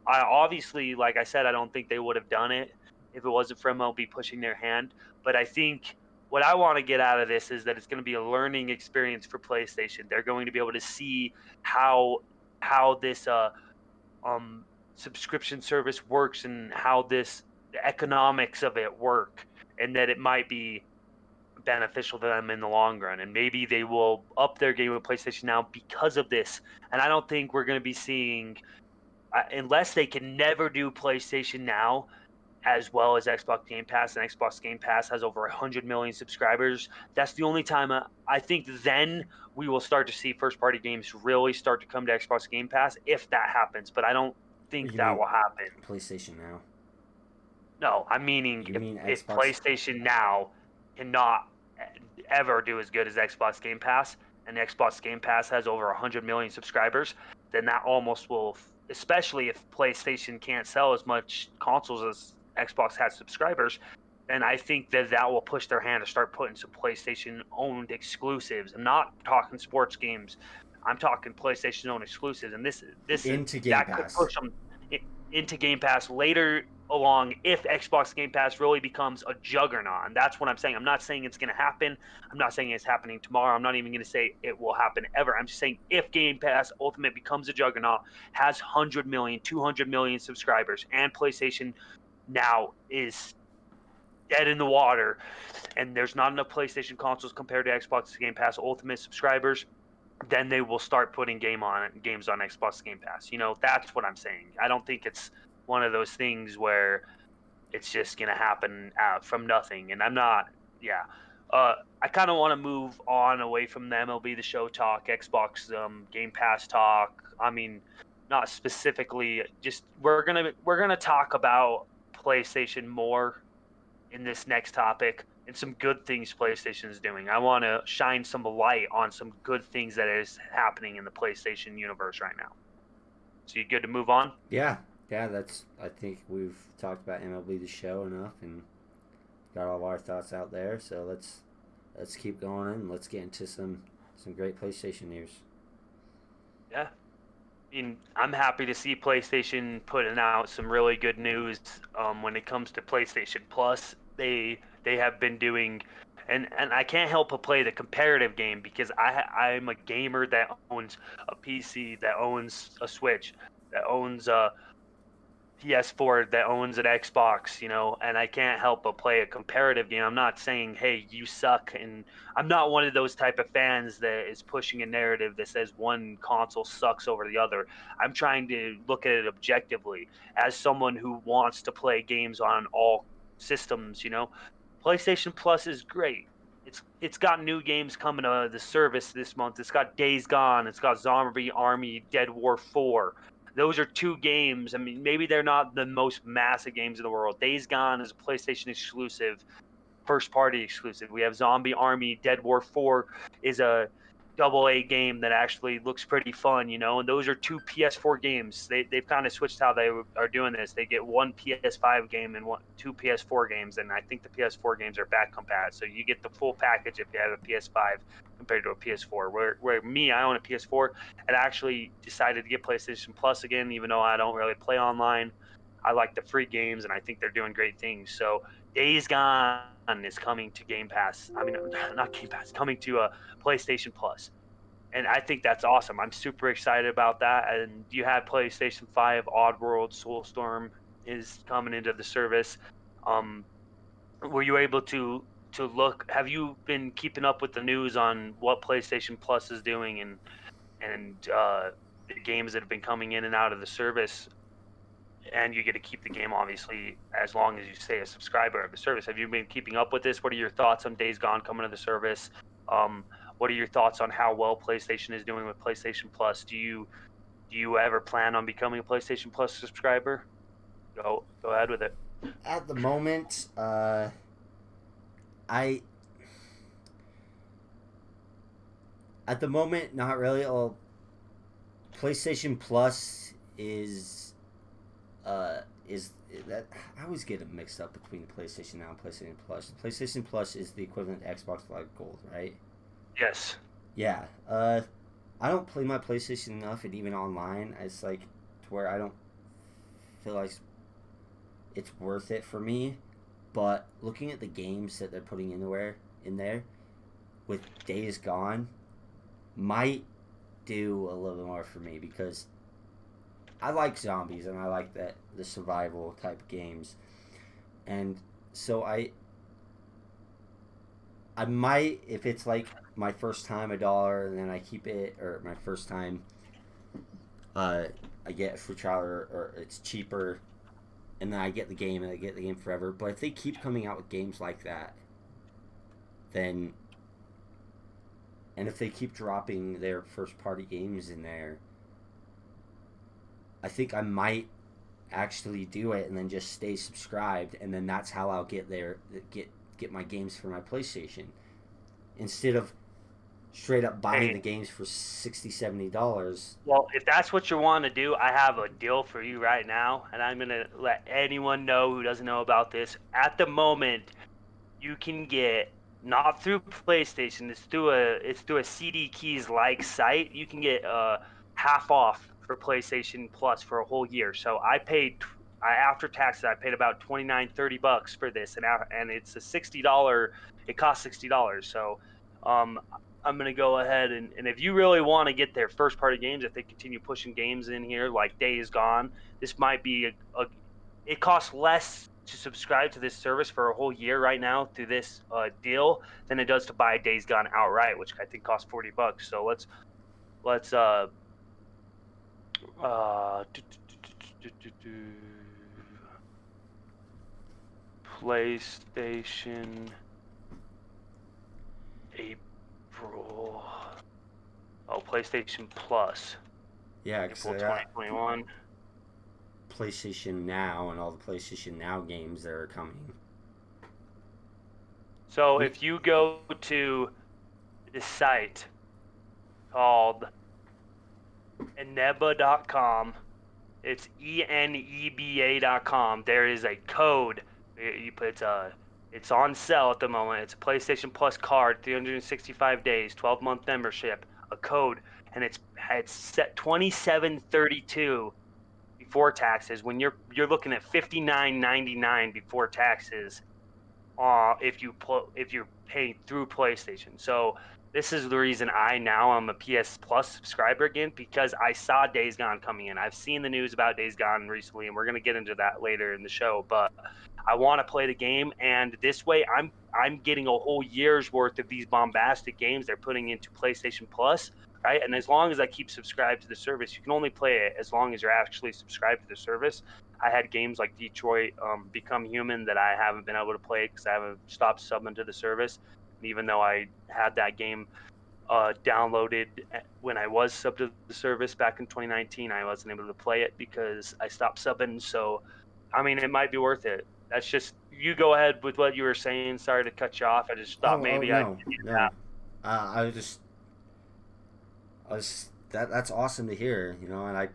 obviously, like I said, I don't think they would have done it if it wasn't for MLB pushing their hand. But I think what I want to get out of this is that it's going to be a learning experience for PlayStation. They're going to be able to see how this um subscription service works and how the economics of it work, and that it might be beneficial to them in the long run. And maybe they will up their game with PlayStation Now because of this. And I don't think we're going to be seeing, unless they can never do PlayStation Now as well as Xbox Game Pass, and Xbox Game Pass has over 100 million subscribers. That's the only time I think then we will start to see first party games really start to come to Xbox Game Pass if that happens. But I don't think You that mean will happen. PlayStation Now? No, I'm meaning You if mean if Xbox? PlayStation Now cannot ever do as good as Xbox Game Pass, and Xbox Game Pass has over 100 million subscribers, then that almost will, especially if PlayStation can't sell as much consoles as Xbox has subscribers, then I think that that will push their hand to start putting some PlayStation owned exclusives. I'm not talking sports games. I'm talking PlayStation owned exclusives, and this is Into Game that could Pass. push them into Game Pass later along if Xbox Game Pass really becomes a juggernaut. And that's what I'm saying. I'm not saying it's going to happen. I'm not saying it's happening tomorrow. I'm not even going to say it will happen ever. I'm just saying if Game Pass Ultimate becomes a juggernaut, has 100 million, 200 million subscribers, and PlayStation Now is dead in the water, and there's not enough PlayStation consoles compared to Xbox Game Pass Ultimate subscribers, then they will start putting games on Xbox Game Pass. You know, that's what I'm saying. I don't think it's one of those things where it's just gonna happen from nothing. And I'm not, yeah. I kind of want to move on away from the MLB the Show talk, Xbox Game Pass talk. I mean, not specifically. Just we're gonna talk about PlayStation more in this next topic and some good things PlayStation is doing. I want to shine some light on some good things that is happening in the PlayStation universe right now. So you good to move on? Yeah, yeah. That's. I think we've talked about MLB the Show enough and got all our thoughts out there. So let's let's keep going and let's get into some great PlayStation news. Yeah. I mean, I'm happy to see PlayStation putting out some really good news when it comes to PlayStation Plus. They have been doing, and I can't help but play the comparative game because I'm a gamer that owns a PC, that owns a Switch, that owns a PS4, that owns an Xbox, and I can't help but play a comparative game. I'm not saying, hey, you suck, and I'm not one of those type of fans that is pushing a narrative that says one console sucks over the other. I'm trying to look at it objectively as someone who wants to play games on all systems. PlayStation Plus is great. It's got new games coming to the service this month. It's got Days Gone. It's got Zombie Army Dead War 4. Those are two games. I mean, maybe they're not the most massive games in the world. Days Gone is a PlayStation exclusive, first party exclusive. We have Zombie Army Dead War 4 is a AA game that actually looks pretty fun. And those are two PS4 games. They've kind of switched how they are doing this. They get one PS5 game and two PS4 games, and I think the PS4 games are back compat, so you get the full package if you have a PS5 compared to a PS4. Where me, I own a PS4 and I actually decided to get PlayStation Plus again, even though I don't really play online. I like the free games, and I think they're doing great things. So Days Gone is coming to Game Pass. I mean, not Game Pass, coming to a PlayStation Plus, and I think that's awesome. I'm super excited about that. And you had PlayStation 5, Oddworld, Soulstorm is coming into the service. Um, were you able to look? Have you been keeping up with the news on what PlayStation Plus is doing and the games that have been coming in and out of the service? And you get to keep the game obviously as long as you stay a subscriber of the service. Have you been keeping up with this? What are your thoughts on Days Gone coming to the service? What are your thoughts on how well PlayStation is doing with PlayStation Plus? Do you ever plan on becoming a PlayStation Plus subscriber? Go ahead with it. At the moment, I at the moment not really. Well, PlayStation Plus is that I always get it mixed up between PlayStation Now and PlayStation Plus. PlayStation Plus is the equivalent to Xbox Live Gold, right? Yes. Yeah. I don't play my PlayStation enough, and even online, it's like to where I don't feel like it's worth it for me. But looking at the games that they're putting in there with Days Gone might do a little bit more for me because I like zombies and I like the survival type games, and so I might, if it's like my first time $1 and then I keep it, or my first time I get a free trial, or it's cheaper and then I get the game and I get the game forever. But if they keep coming out with games like that, then, and if they keep dropping their first party games in there, I think I might actually do it and then just stay subscribed, and then that's how I'll get my games for my PlayStation instead of straight up buying Hey, the games for $60-$70. well, if that's what you want to do, I have a deal for you right now, and I'm gonna let anyone know who doesn't know about this. At the moment, you can get, not through PlayStation, it's through a CD Keys like site. You can get half off for PlayStation Plus for a whole year. So after taxes I paid about 29-30 bucks for this, and it's a $60. It costs $60. So um I'm gonna go ahead and if you really want to get their first party games, if they continue pushing games in here like Days Gone, this might be a it costs less to subscribe to this service for a whole year right now through this deal than it does to buy Days Gone outright, which I think costs 40 bucks. So let's uh PlayStation April. Oh, PlayStation Plus Yeah, because April they got 2021. PlayStation Now and all the PlayStation Now games that are coming. So We, if you go to this site called eneba.com, it's eneba.com. There is a code. You put It's on sale at the moment. It's a PlayStation Plus card, 365 days, 12-month membership, a code, and it's set 27.32 before taxes. When you're looking at 59.99 before taxes, if you're paying through PlayStation. So this is the reason I now am a PS Plus subscriber again, because I saw Days Gone coming in. I've seen the news about Days Gone recently, and we're gonna get into that later in the show. But I want to play the game, and this way I'm getting a whole year's worth of these bombastic games they're putting into PlayStation Plus, right? And as long as I keep subscribed to the service, you can only play it as long as you're actually subscribed to the service. I had games like Detroit Become Human that I haven't been able to play because I haven't stopped subbing to the service. And even though I had that game downloaded when I was subbed to the service back in 2019, I wasn't able to play it because I stopped subbing. So, I mean, it might be worth it. That's just, you go ahead with what you were saying. Sorry to cut you off. I just thought Oh maybe I'd no, give you no. I was that's awesome to hear. You know, and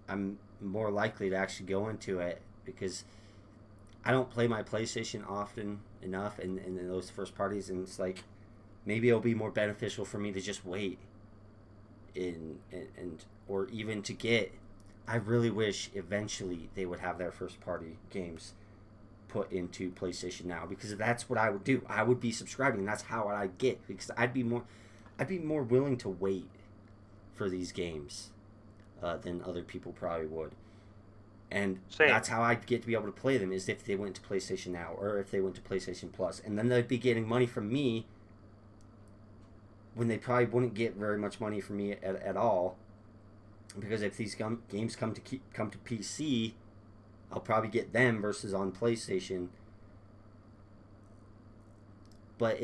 I'm more likely to actually go into it because I don't play my PlayStation often enough in those first parties, and it's like maybe it'll be more beneficial for me to just wait and or even to get. I really wish eventually they would have their first party games put into PlayStation Now, because that's what I would do. I would be subscribing, and that's how I'd get, because I'd be more willing to wait for these games than other people probably would. And same. that's how I'd get to be able to play them, is if they went to PlayStation Now or if they went to PlayStation Plus, and then they'd be getting money from me when they probably wouldn't get very much money from me at all, because if these games come to PC, I'll probably get them versus on PlayStation. But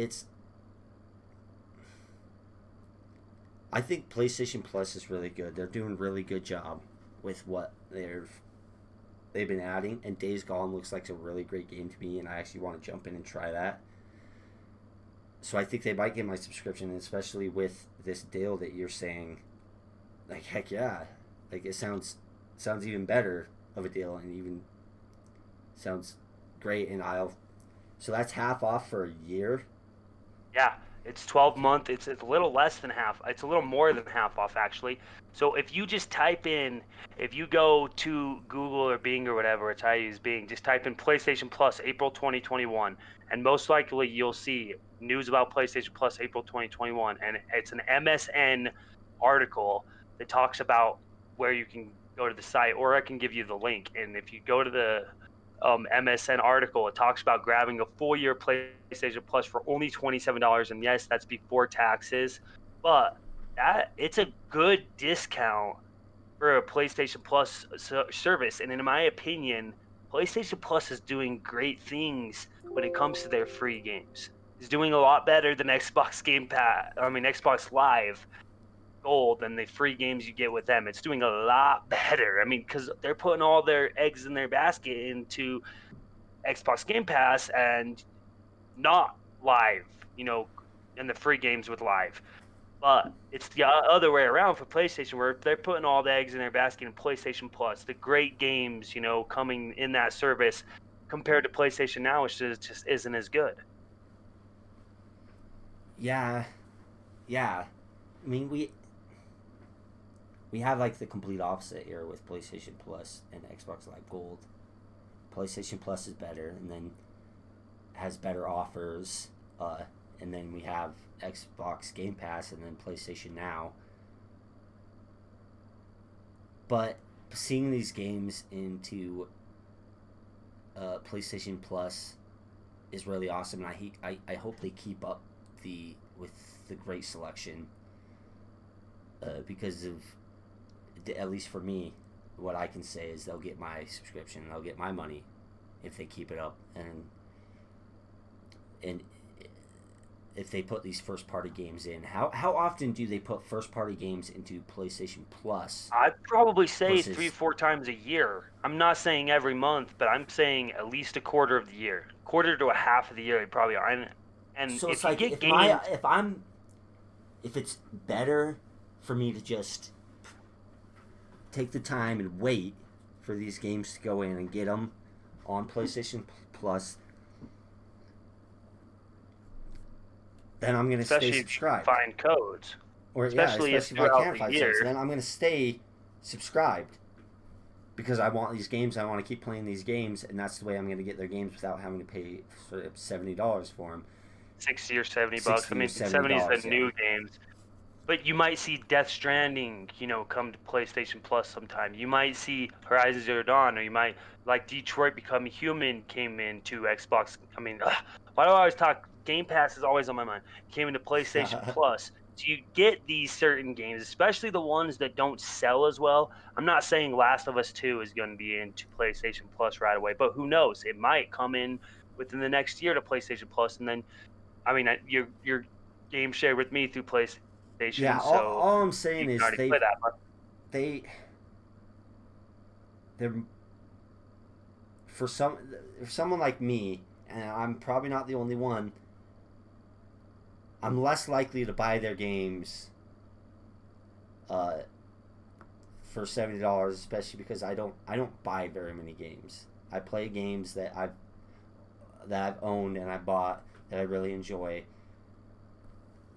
I think PlayStation Plus is really good. They're doing a really good job with what they've been adding, and Days Gone looks like a really great game to me, and I actually want to jump in and try that. So I think they might get my subscription, especially with this deal that you're saying. Like, heck yeah. Like, it sounds even better of a deal, and even sounds great. And so that's half off for a year. Yeah, it's 12-month. It's a little less than half. It's a little more than half off, actually. So if you just if you go to Google or Bing or whatever, it's how you use Bing, just type in PlayStation Plus April 2021, and most likely you'll see news about PlayStation Plus April 2021, and it's an MSN article that talks about where you can go to the site, or I can give you the link. And if you go to the MSN article, it talks about grabbing a full year PlayStation Plus for only $27, and yes, that's before taxes, but it's a good discount for a PlayStation Plus service. And in my opinion, PlayStation Plus is doing great things when it comes to their free games. It's doing a lot better than Xbox Game Pass. I mean, Xbox Live Gold and the free games you get with them. It's doing a lot better. I mean, because they're putting all their eggs in their basket into Xbox Game Pass and not Live, and the free games with Live. But it's the other way around for PlayStation, where they're putting all the eggs in their basket in PlayStation Plus, the great games, coming in that service, compared to PlayStation Now, which just isn't as good. Yeah, yeah. I mean, we have like the complete opposite here with PlayStation Plus and Xbox Live Gold. PlayStation Plus is better, and then has better offers, and then we have Xbox Game Pass, and then PlayStation Now. But seeing these games into PlayStation Plus is really awesome, and I hope they keep up with the great selection, because of, at least for me, what I can say is they'll get my subscription, they'll get my money if they keep it up, and if they put these first party games in. How often do they put first party games into PlayStation Plus? I'd probably say Versus 3-4 times a year. I'm not saying every month, but I'm saying at least a quarter of the year, quarter to a half of the year. They probably are. And so it's if you like, get games, if it's better for me to just take the time and wait for these games to go in and get them on PlayStation Plus, then I'm going to stay especially if you can subscribed. find codes, Or yeah, especially if especially if I throughout can't the find year. subs, then I'm going to stay subscribed because I want these games. I want to keep playing these games, and that's the way I'm going to get their games without having to pay $70 for them. 60 or 70 bucks. I 60 or mean, seventy 70 is the dollars. Yeah. new games. But you might see Death Stranding, come to PlayStation Plus sometime. You might see Horizon Zero Dawn, or you might like Detroit Become Human came into Xbox. I mean, why do I always talk? Game Pass is always on my mind. Came into PlayStation Plus. So you get these certain games, especially the ones that don't sell as well. I'm not saying Last of Us 2 is going to be into PlayStation Plus right away, but who knows? It might come in within the next year to PlayStation Plus, and then I mean, your game share with me through Yeah. PlayStation, All, so all I'm you saying can is already play that. But they they're for someone like me, and I'm probably not the only one. I'm less likely to buy their games uh, for $70, especially because I don't buy very many games. I play games that I've owned and I bought that I really enjoy,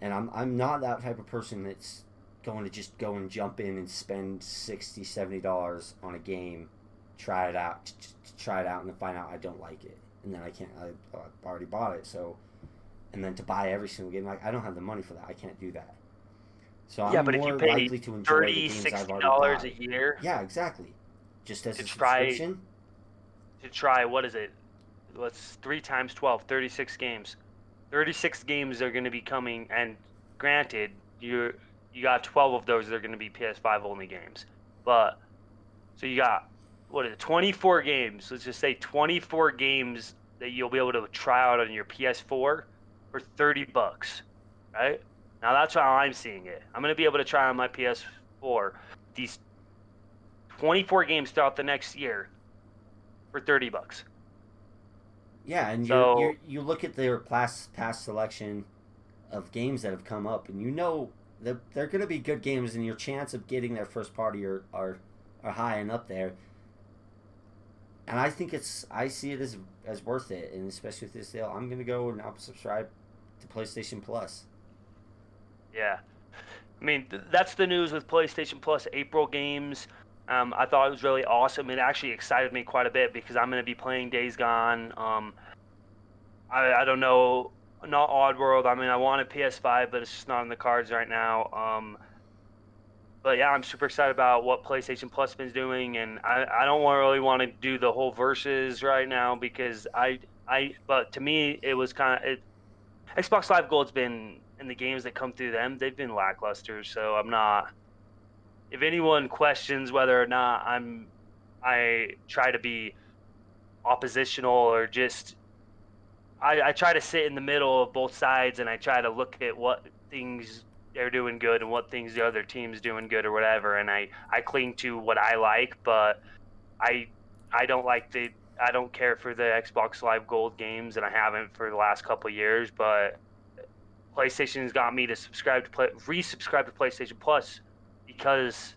and I'm not that type of person that's going to just go and jump in and spend $60-$70 on a game, try it out, and then find out I don't like it, and then I can't. I've already bought it, so and then to buy every single game, like I don't have the money for that. I can't do that. So yeah, I'm but if you more pay likely to enjoy the 30, games I've already $60 bought. a year Yeah, exactly. Just as to a try subscription. what is it? What's 3 times 12, 36 games. 36 games are going to be coming, and granted, you got 12 of those that are going to be PS5 only games. But so you got what is it? 24 games. Let's just say 24 games that you'll be able to try out on your PS4 for 30 bucks, right? Now that's how I'm seeing it. I'm going to be able to try on my PS4 these 24 games throughout the next year for 30 bucks. Yeah, and So, you look at their past selection of games that have come up, and you know that they're going to be good games, and your chance of getting their first party are high and up there. And I see it as worth it, and especially with this deal, I'm going to go and I'll subscribe to PlayStation Plus. yeah. I mean, that's the news with PlayStation Plus April games. I thought it was really awesome. It actually excited me quite a bit because I'm going to be playing Days Gone. I don't know, not Oddworld. I mean, I want a PS5, but it's just not in the cards right now. But yeah, I'm super excited about what PlayStation Plus has been doing, and I don't really want to do the whole verses right now because but to me it was Xbox Live Gold's been in the games that come through them, they've been lackluster. So I'm not. If anyone questions whether or not I try to be oppositional or just I try to sit in the middle of both sides, and I try to look at what things they're doing good and what things the other team's doing good or whatever, and I cling to what I like, but I I don't like I don't care for the Xbox Live Gold games, and I haven't for the last couple of years, but PlayStation's got me to resubscribe to PlayStation Plus because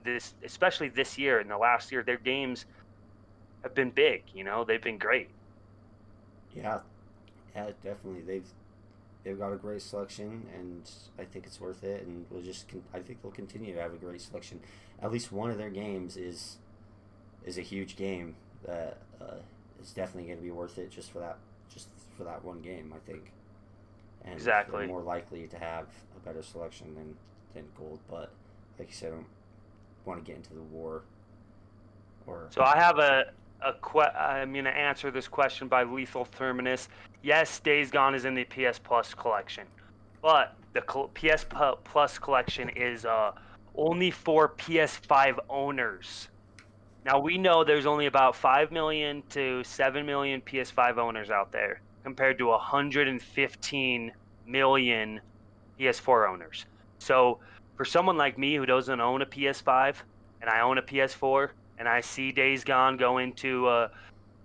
this especially this year and the last year their games have been big, they've been great. Yeah, yeah, definitely. They've got a great selection, and I think it's worth it. And I think they'll continue to have a great selection. At least one of their games is a huge game that is definitely going to be worth it just for that one game. I think, and they're Exactly. more likely to have a better selection than gold. But like you said, I don't want to get into the war or So I have I'm going to answer this question by Lethal Terminus. Yes, Days Gone is in the PS Plus collection, but the PS Plus collection is only for PS5 owners. Now we know there's only about 5 million to 7 million PS5 owners out there compared to 115 million PS4 owners. So for someone like me who doesn't own a PS5 and I own a PS4 and I see Days Gone go into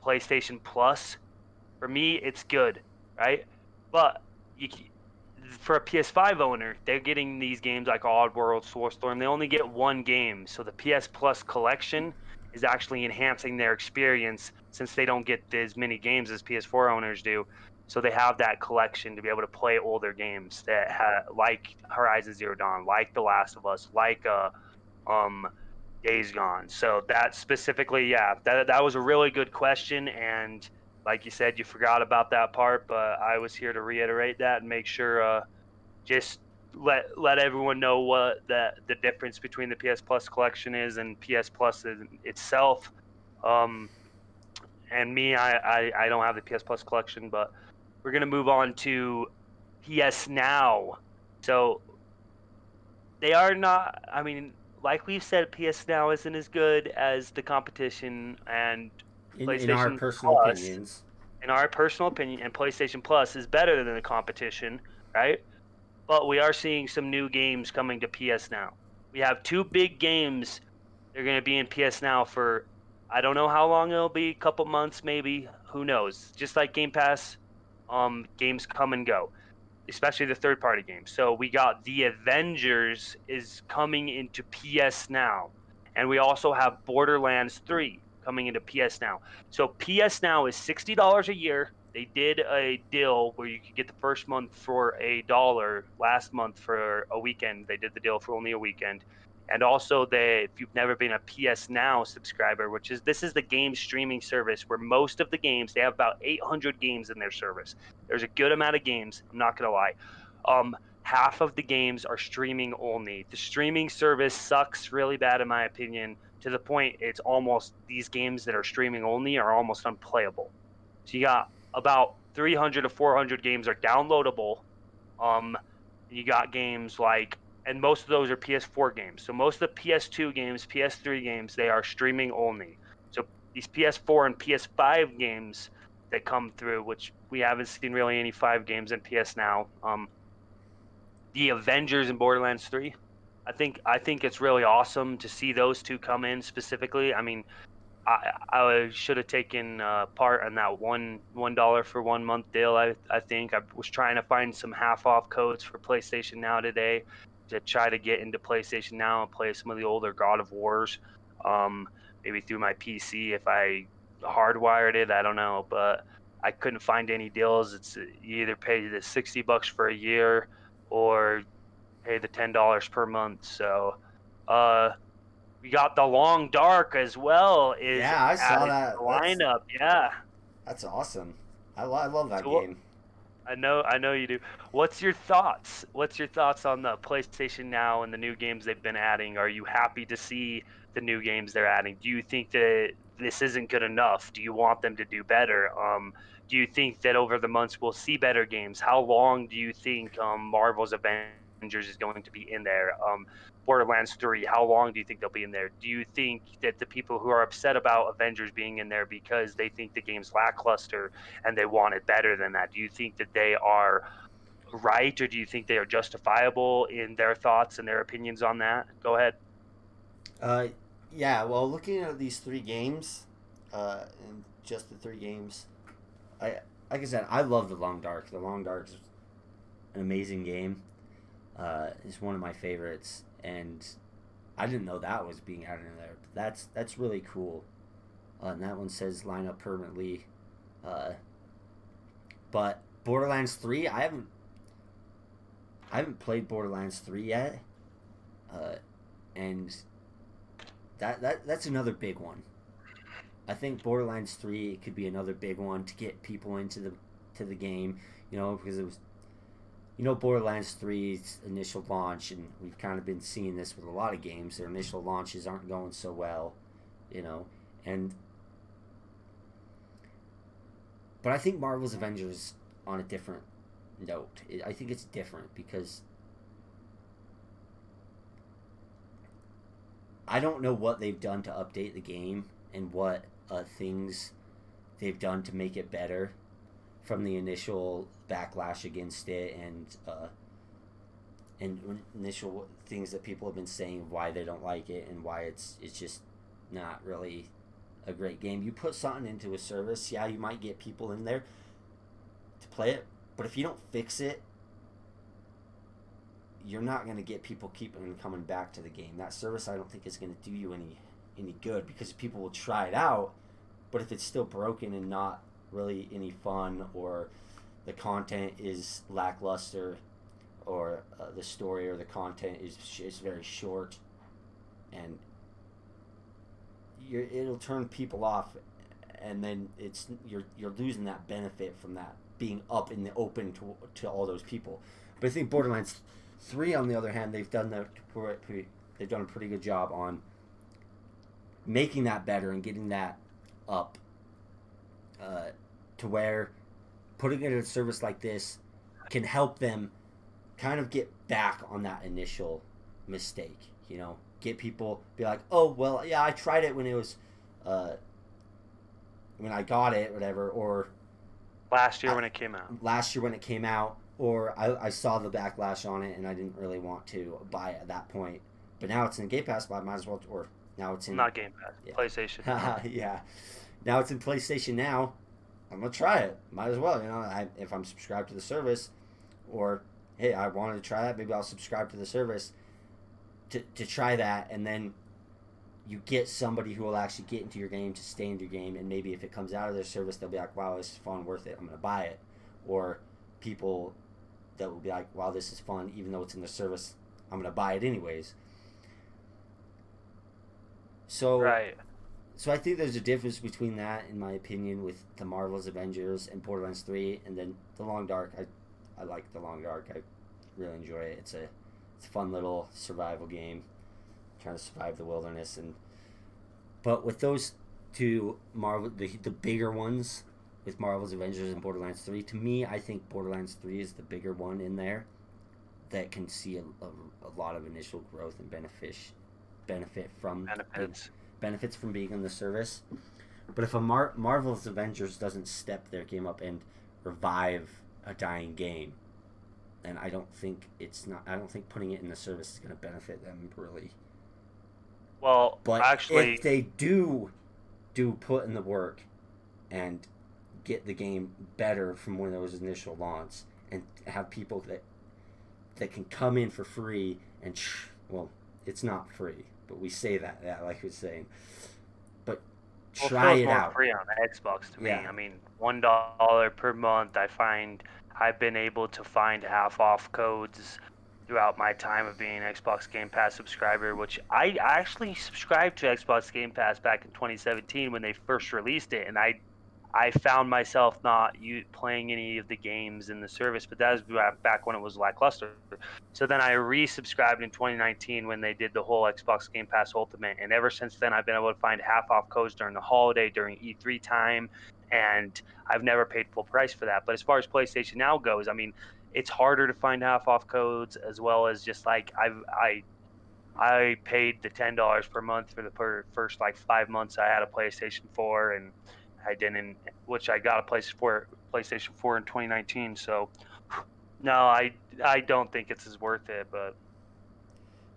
PlayStation Plus, for me it's good, right? But you, for a PS5 owner, they're getting these games like Oddworld, Soulstorm. They only get one game, so the PS Plus collection is actually enhancing their experience since they don't get as many games as PS4 owners do. so they have that collection to be able to play older games that like Horizon Zero Dawn, like The Last of Us, like um Days Gone. So that specifically, yeah, that was a really good question, and like you said, you forgot about that part, but I was here to reiterate that and make sure just let everyone know what the difference between the PS Plus collection is and PS Plus itself. Um, and me, I don't have the PS Plus collection, but we're gonna move on to PS Now. So they are not. I mean, like we've said, PS Now isn't as good as the competition, and In our PlayStation personal Plus, opinions. in our personal opinion, and PlayStation Plus is better than the competition, right? But we are seeing some new games coming to PS Now. We have two big games. They're going to be in PS Now for I don't know how long it'll be, a couple months maybe, who knows. Just like Game Pass, games come and go, especially the third party games. So we got The Avengers is coming into PS Now. And we also have Borderlands 3 coming into PS Now. So PS Now is $60 a year. They did a deal where you could get the first month for $1 last month for a weekend. They did the deal for only a weekend. And also if you've never been a PS Now subscriber, this is the game streaming service where most of the games, they have about 800 games in their service. There's a good amount of games. I'm not gonna lie. Half of the games are streaming only. The streaming service sucks really bad, in my opinion, to the point it's almost these games that are streaming only are almost unplayable. So you got about 300 to 400 games are downloadable. Um, you got games like, and most of those are PS4 games. So most of the PS2 games, PS3 games, they are streaming only. So these PS4 and PS5 games that come through, which we haven't seen really any 5 games in PS Now. The Avengers and Borderlands 3. I think it's really awesome to see those two come in specifically. I mean, I should have taken part in that $1 for 1 month deal. I think I was trying to find some half off codes for PlayStation Now today to try to get into PlayStation Now and play some of the older God of Wars. Um, Maybe through my PC if I hardwired it. I don't know, but I couldn't find any deals. It's you either pay the $60 for a year or pay the $10 per month. So, uh, we got the Long Dark as well is Yeah, I saw added to that. the lineup. Yeah. That's awesome. I love that So game. I know you do. What's your thoughts? What's your thoughts on the PlayStation Now and the new games they've been adding? Are you happy to see the new games they're adding? Do you think that this isn't good enough? Do you want them to do better? Do you think that over the months we'll see better games? How long do you think Marvel's Avengers is going to be in there? Borderlands 3, how long do you think they'll be in there? Do you think that the people who are upset about Avengers being in there because they think the game's lackluster and they want it better than that, do you think that they are right, or do you think they are justifiable in their thoughts and their opinions on that? Go ahead. Uh, yeah. Well, looking at these 3 games, and just the 3 games, I like I said, I love the Long Dark. The Long Dark is an amazing game. It's one of my favorites, and I didn't know that was being added in there. But that's really cool. And that one says line up permanently. Uh, but Borderlands 3, I haven't played Borderlands 3 yet. Uh, and that's another big one. I think Borderlands 3 could be another big one to get people into the game, because it was, Borderlands 3's initial launch, and we've kind of been seeing this with a lot of games. Their initial launches aren't going so well, and but I think Marvel's Avengers on a different note. I think it's different because I don't know what they've done to update the game and what things they've done to make it better from the initial backlash against it and initial things that people have been saying why they don't like it and why it's just not really a great game. You put something into a service, yeah, you might get people in there to play it, but if you don't fix it, you're not going to get people keeping coming back to the game. That service, I don't think, is going to do you any good because people will try it out, but if it's still broken and not really any fun, or the content is lackluster, or the story or the content is very short, and it'll turn people off, and then you're losing that benefit from that being up in the open to all those people. But I think Borderlands 3, on the other hand, they've done a pretty good job on making that better and getting that up, to where putting it in a service like this can help them kind of get back on that initial mistake. Get people be like, oh well, yeah, I tried it when it was, when I got it, whatever, or Last year when it came out. Or I saw the backlash on it and I didn't really want to buy it at that point. But now it's in Game Pass, but I might as well. Or now it's in Not Game Pass. Yeah. PlayStation. Yeah, now it's in PlayStation Now. I'm gonna try it. Might as well. If I'm subscribed to the service, or hey, I wanted to try that. Maybe I'll subscribe to the service to try that, and then you get somebody who will actually get into your game to stay in your game, and maybe if it comes out of their service, they'll be like, wow, this is fun, worth it, I'm going to buy it. Or people that will be like, wow, this is fun, even though it's in the service, I'm going to buy it anyways. So, right. So I think there's a difference between that, in my opinion, with the Marvel's Avengers and Borderlands 3, and then The Long Dark. I like The Long Dark. I really enjoy it. It's a fun little survival game, trying to survive the wilderness. But with those two Marvel, the bigger ones, with Marvel's Avengers and Borderlands 3, to me, I think Borderlands 3 is the bigger one in there that can see a lot of initial growth and benefits from being in the service. But if a Marvel's Avengers doesn't step their game up and revive a dying game, and I don't think putting it in the service is going to benefit them really. Well, but actually, if they do put in the work and get the game better from when it was initial launch, and have people that can come in for free and well, it's not free, but we say that like we're saying, but try it out. Free on the Xbox to me. Yeah. I mean, $1 per month. I've been able to find half off codes throughout my time of being an Xbox Game Pass subscriber, which I actually subscribed to Xbox Game Pass back in 2017 when they first released it, and I found myself not playing any of the games in the service, but that was back when it was lackluster. So then I resubscribed in 2019 when they did the whole Xbox Game Pass Ultimate, and ever since then I've been able to find half off codes during the holiday, during E3 time, and I've never paid full price for that. But as far as PlayStation Now goes, I mean, it's harder to find half off codes, as well as just like I paid the $10 per month for the first like 5 months I had a PlayStation 4, and I got a PlayStation 4 in 2019. So no, I don't think it's as worth it. But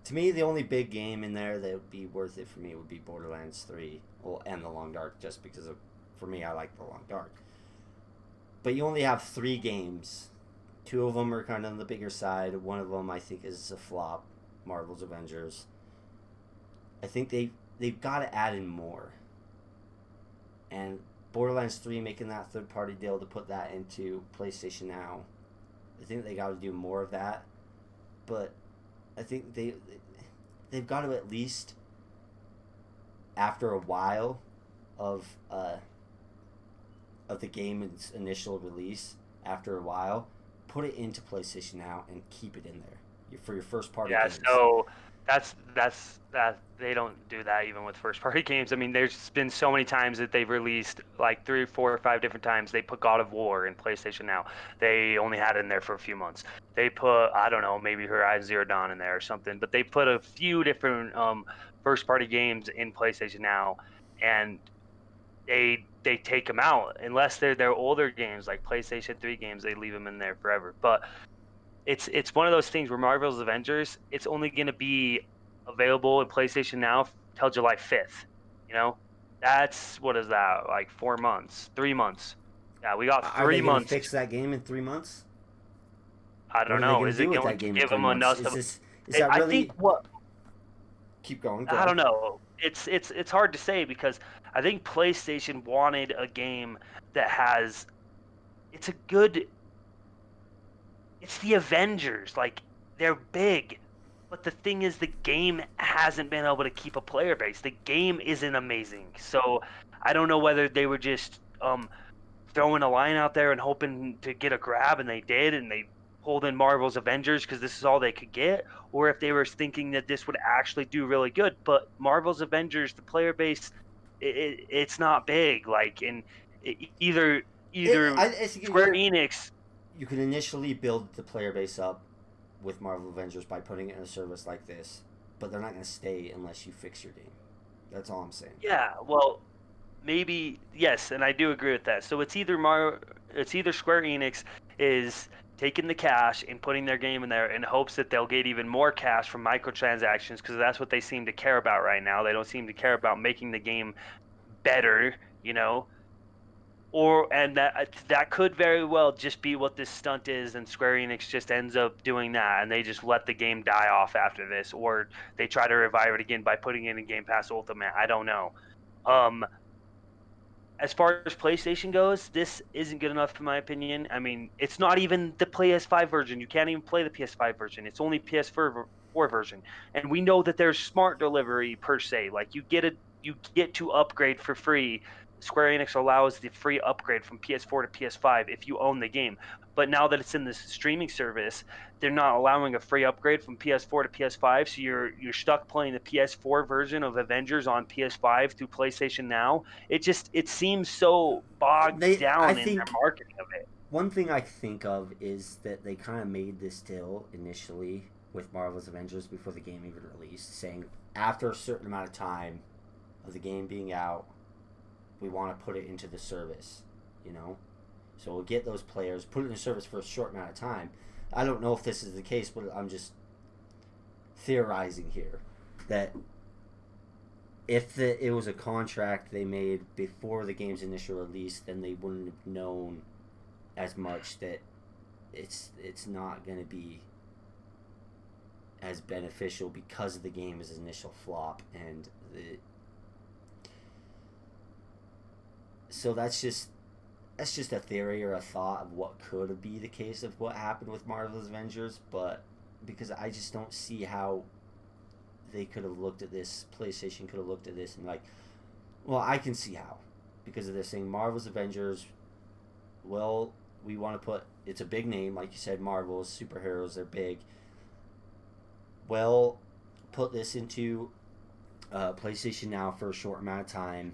to me, the only big game in there that would be worth it for me would be Borderlands 3, and The Long Dark, just because for me, I like The Long Dark. But you only have 3 games. 2 of them are kind of on the bigger side. One of them, I think, is a flop, Marvel's Avengers. I think they've got to add in more. And Borderlands 3, making that third-party deal to put that into PlayStation Now, I think they got to do more of that. But I think they've got to at least, after a while of the game's initial release, after a while, put it into PlayStation Now and keep it in there for your first-party games. Yeah, so that they don't do that even with first party games. I mean, there's been so many times that they've released, like 3 or 4 or 5 different times they put God of War in PlayStation Now. They only had it in there for a few months. They put, I don't know, maybe Horizon Zero Dawn in there or something, but they put a few different first party games in PlayStation Now, and they take them out unless they're older games like PlayStation 3 games. They leave them in there forever. But it's one of those things where Marvel's Avengers, it's only going to be available in PlayStation Now till July 5th. That's, what is that, like 4 months, 3 months? Yeah, we got 3 months. Fix that game in 3 months? I don't know. Is it going to give them enough? Is that really? I think what? Keep going. I don't know. It's hard to say, because I think PlayStation wanted a game that has. It's a good it's the Avengers. Like, they're big. But the thing is, the game hasn't been able to keep a player base. The game isn't amazing. So I don't know whether they were just throwing a line out there and hoping to get a grab, and they did, and they pulled in Marvel's Avengers because this is all they could get, or if they were thinking that this would actually do really good. But Marvel's Avengers, the player base, it's not big. Like, in either either I think Square Enix. you can initially build the player base up with Marvel Avengers by putting it in a service like this, but they're not going to stay unless you fix your game. That's all I'm saying. Yeah, well, maybe yes, and I do agree with that. So it's either Square Enix is taking the cash and putting their game in there in hopes that they'll get even more cash from microtransactions, because that's what they seem to care about right now. They don't seem to care about making the game better, you know. And that could very well just be what this stunt is, and Square Enix just ends up doing that, and they just let the game die off after this, or they try to revive it again by putting it in Game Pass Ultimate. I don't know. Um, as far as PlayStation goes, this isn't good enough in my opinion. I mean, it's not even the PS5 version. You can't even play the PS5 version. It's only PS4 version. And we know that there's smart delivery per se. Like, you get to upgrade for free. Square Enix allows the free upgrade from PS4 to PS5 if you own the game. But now that it's in this streaming service, they're not allowing a free upgrade from PS4 to PS5, so you're stuck playing the PS4 version of Avengers on PS5 through PlayStation Now. It seems so bogged I down in their think marketing of it. one thing I think of is that they kind of made this deal initially with Marvel's Avengers before the game even released, saying after a certain amount of time of the game being out, we want to put it into the service, you know? So we'll get those players, put it in the service for a short amount of time. I don't know if this is the case, but I'm just theorizing here that if it was a contract they made before the game's initial release, then they wouldn't have known as much that it's not going to be as beneficial because of the game's initial flop, and so that's just a theory or a thought of what could be the case of what happened with Marvel's Avengers, but because I just don't see how they could have looked at this, PlayStation could have looked at this and like, well, I can see how, because they're saying Marvel's Avengers, well, we want to put, it's a big name, like you said, Marvel's superheroes, they're big. Well, put this into PlayStation Now for a short amount of time,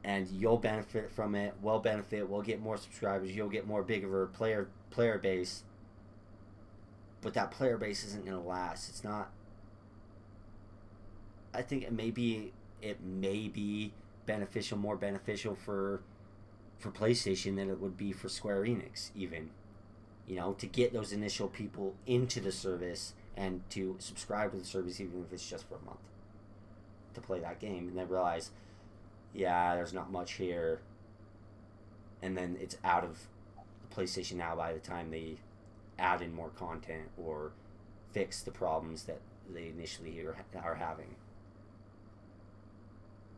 and you'll benefit from it. We'll benefit. We'll get more subscribers. You'll get more big of a player base. But that player base isn't going to last. It's not. I think it may be beneficial, more beneficial for PlayStation than it would be for Square Enix, even. You know, to get those initial people into the service and to subscribe to the service, even if it's just for a month, to play that game, and then realize, yeah, there's not much here, and then it's out of PlayStation Now by the time they add in more content or fix the problems that they initially are having.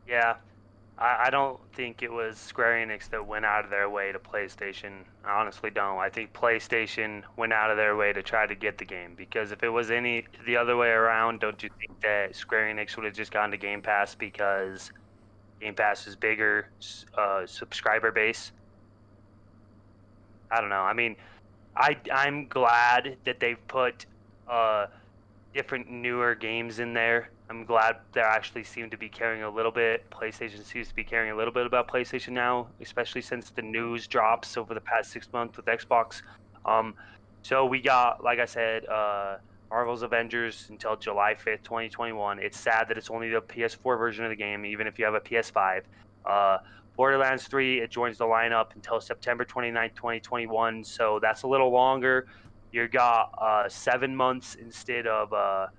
Yeah, I don't think it was Square Enix that went out of their way to PlayStation. I honestly don't. I think PlayStation went out of their way to try to get the game, because if it was any the other way around, don't you think that Square Enix would have just gone to Game Pass because Game Pass is bigger subscriber base? I don't know. I mean, I'm glad that they've put different newer games in there. I'm glad they actually seem to be caring a little bit. PlayStation seems to be caring a little bit about PlayStation Now, especially since the news drops over the past 6 months with Xbox. So we got, like I said, Marvel's Avengers until July 5th, 2021. It's sad that it's only the PS4 version of the game, even if you have a PS5. Borderlands 3, it joins the lineup until September 29th, 2021. So that's a little longer. You got 7 months instead of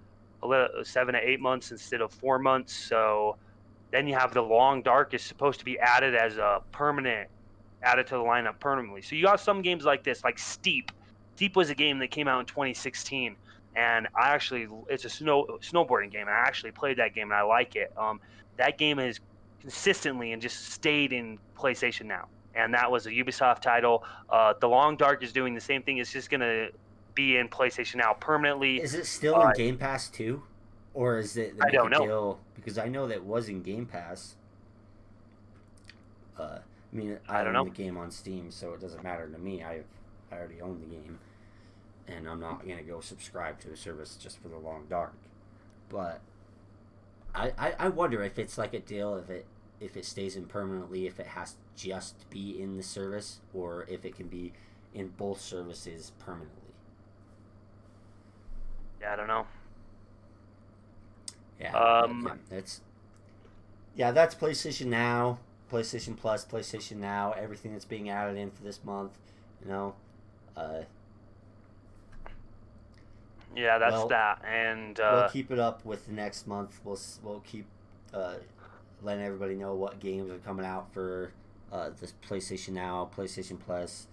7 to 8 months instead of 4 months. So then you have the Long Dark is supposed to be added as a added to the lineup permanently. So you got some games like this, like Steep. Steep was a game that came out in 2016, and it's a snowboarding game. And I actually played that game and I like it. That game has consistently and just stayed in PlayStation Now. and that was a Ubisoft title. The Long Dark is doing the same thing. It's just gonna be in PlayStation Now permanently. Is it still in Uh, Game Pass too, or is it they I make a don't know. deal? Because I know that it was in Game Pass. I mean, I I don't own know. the game on Steam, so it doesn't matter to me. I already own the game, and I'm not gonna go subscribe to a service just for the Long Dark. But I wonder if it's like a deal, if it stays in permanently, if it has to just be in the service, or if it can be in both services permanently. Yeah, I don't know. Yeah, Um, yeah, that's PlayStation Now, PlayStation Plus, PlayStation Now, everything that's being added in for this month. You know, uh, yeah, that's well, that. And we'll keep it up with the next month. We'll keep uh, letting everybody know what games are coming out for this PlayStation Now, PlayStation Plus,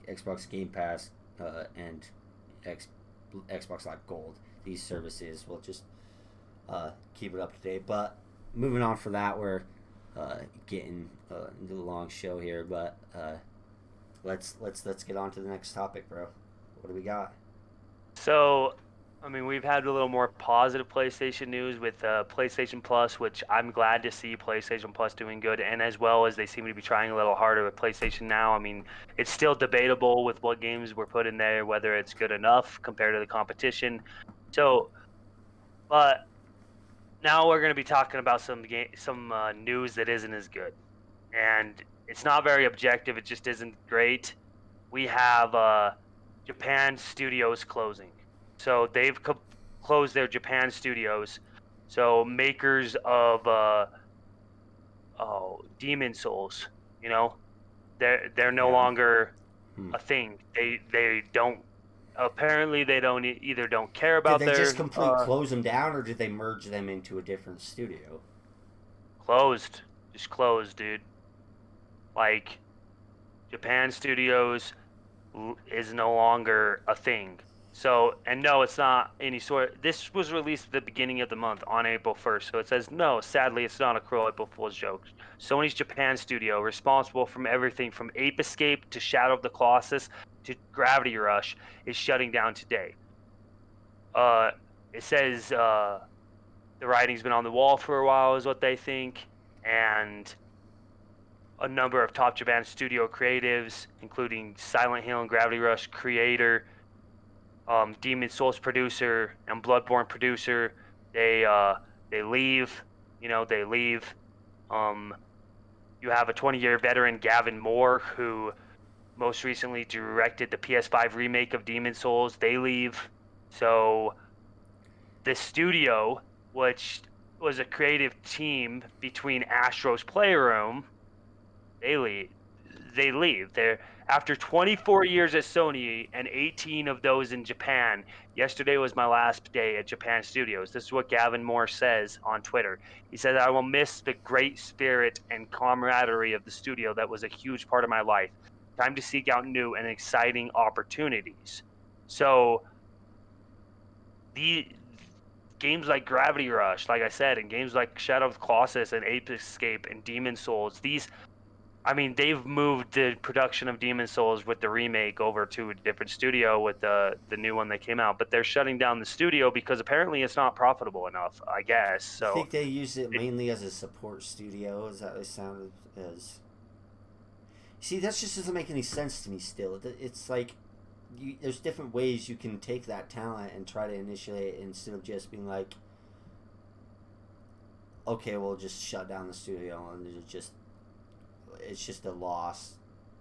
Xbox Game Pass, and X, Xbox Live Gold. These services will just keep it up to date. But moving on from that, we're getting into the long show here. But let's get on to the next topic, bro. What do we got? so, I mean, we've had a little more positive PlayStation news with PlayStation Plus, which I'm glad to see PlayStation Plus doing good, and as well as they seem to be trying a little harder with PlayStation Now. I mean, it's still debatable with what games were put in there, whether it's good enough compared to the competition. So, but now we're going to be talking about some news that isn't as good, and it's not very objective. It just isn't great. We have Japan studios closing. So they've closed their Japan studios. So makers of Demon Souls, you know, they're no Yeah. longer Hmm. a thing. They don't, apparently they don't either don't care Did about they just their completely close them down, or did they merge them into a different studio? closed, just closed, dude. Like Japan studios is no longer a thing. So, and no, it's not any sort. This was released at the beginning of the month on April 1st. So it says, no, sadly, it's not a cruel April Fool's joke. Sony's Japan studio, responsible from everything from Ape Escape to Shadow of the Colossus to Gravity Rush, is shutting down today. Uh, it says the writing's been on the wall for a while, is what they think. And a number of top Japan studio creatives, including Silent Hill and Gravity Rush creator, Demon Souls producer, and Bloodborne producer. They leave. They leave. Um, you have a 20-year veteran, Gavin Moore, who most recently directed the PS5 remake of Demon Souls. They leave. So the studio, which was a creative team between Astro's Playroom, they leave. They leave. They're after 24 years at Sony and 18 of those in Japan. Yesterday was my last day at Japan Studios. This is what Gavin Moore says on Twitter. He says, "I will miss the great spirit and camaraderie of the studio that was a huge part of my life. Time to seek out new and exciting opportunities." So the games like Gravity Rush, like I said, and games like Shadow of the Colossus and Ape Escape and Demon Souls, they've moved the production of Demon Souls with the remake over to a different studio with the new one that came out, but they're shutting down the studio because apparently it's not profitable enough, I guess. You So think they used it it, mainly as a support studio? Is that what it sounded as? See, that just doesn't make any sense to me. Still, it's like there's different ways you can take that talent and try to initiate it instead of just being like, okay, we'll just shut down the studio and it's just a loss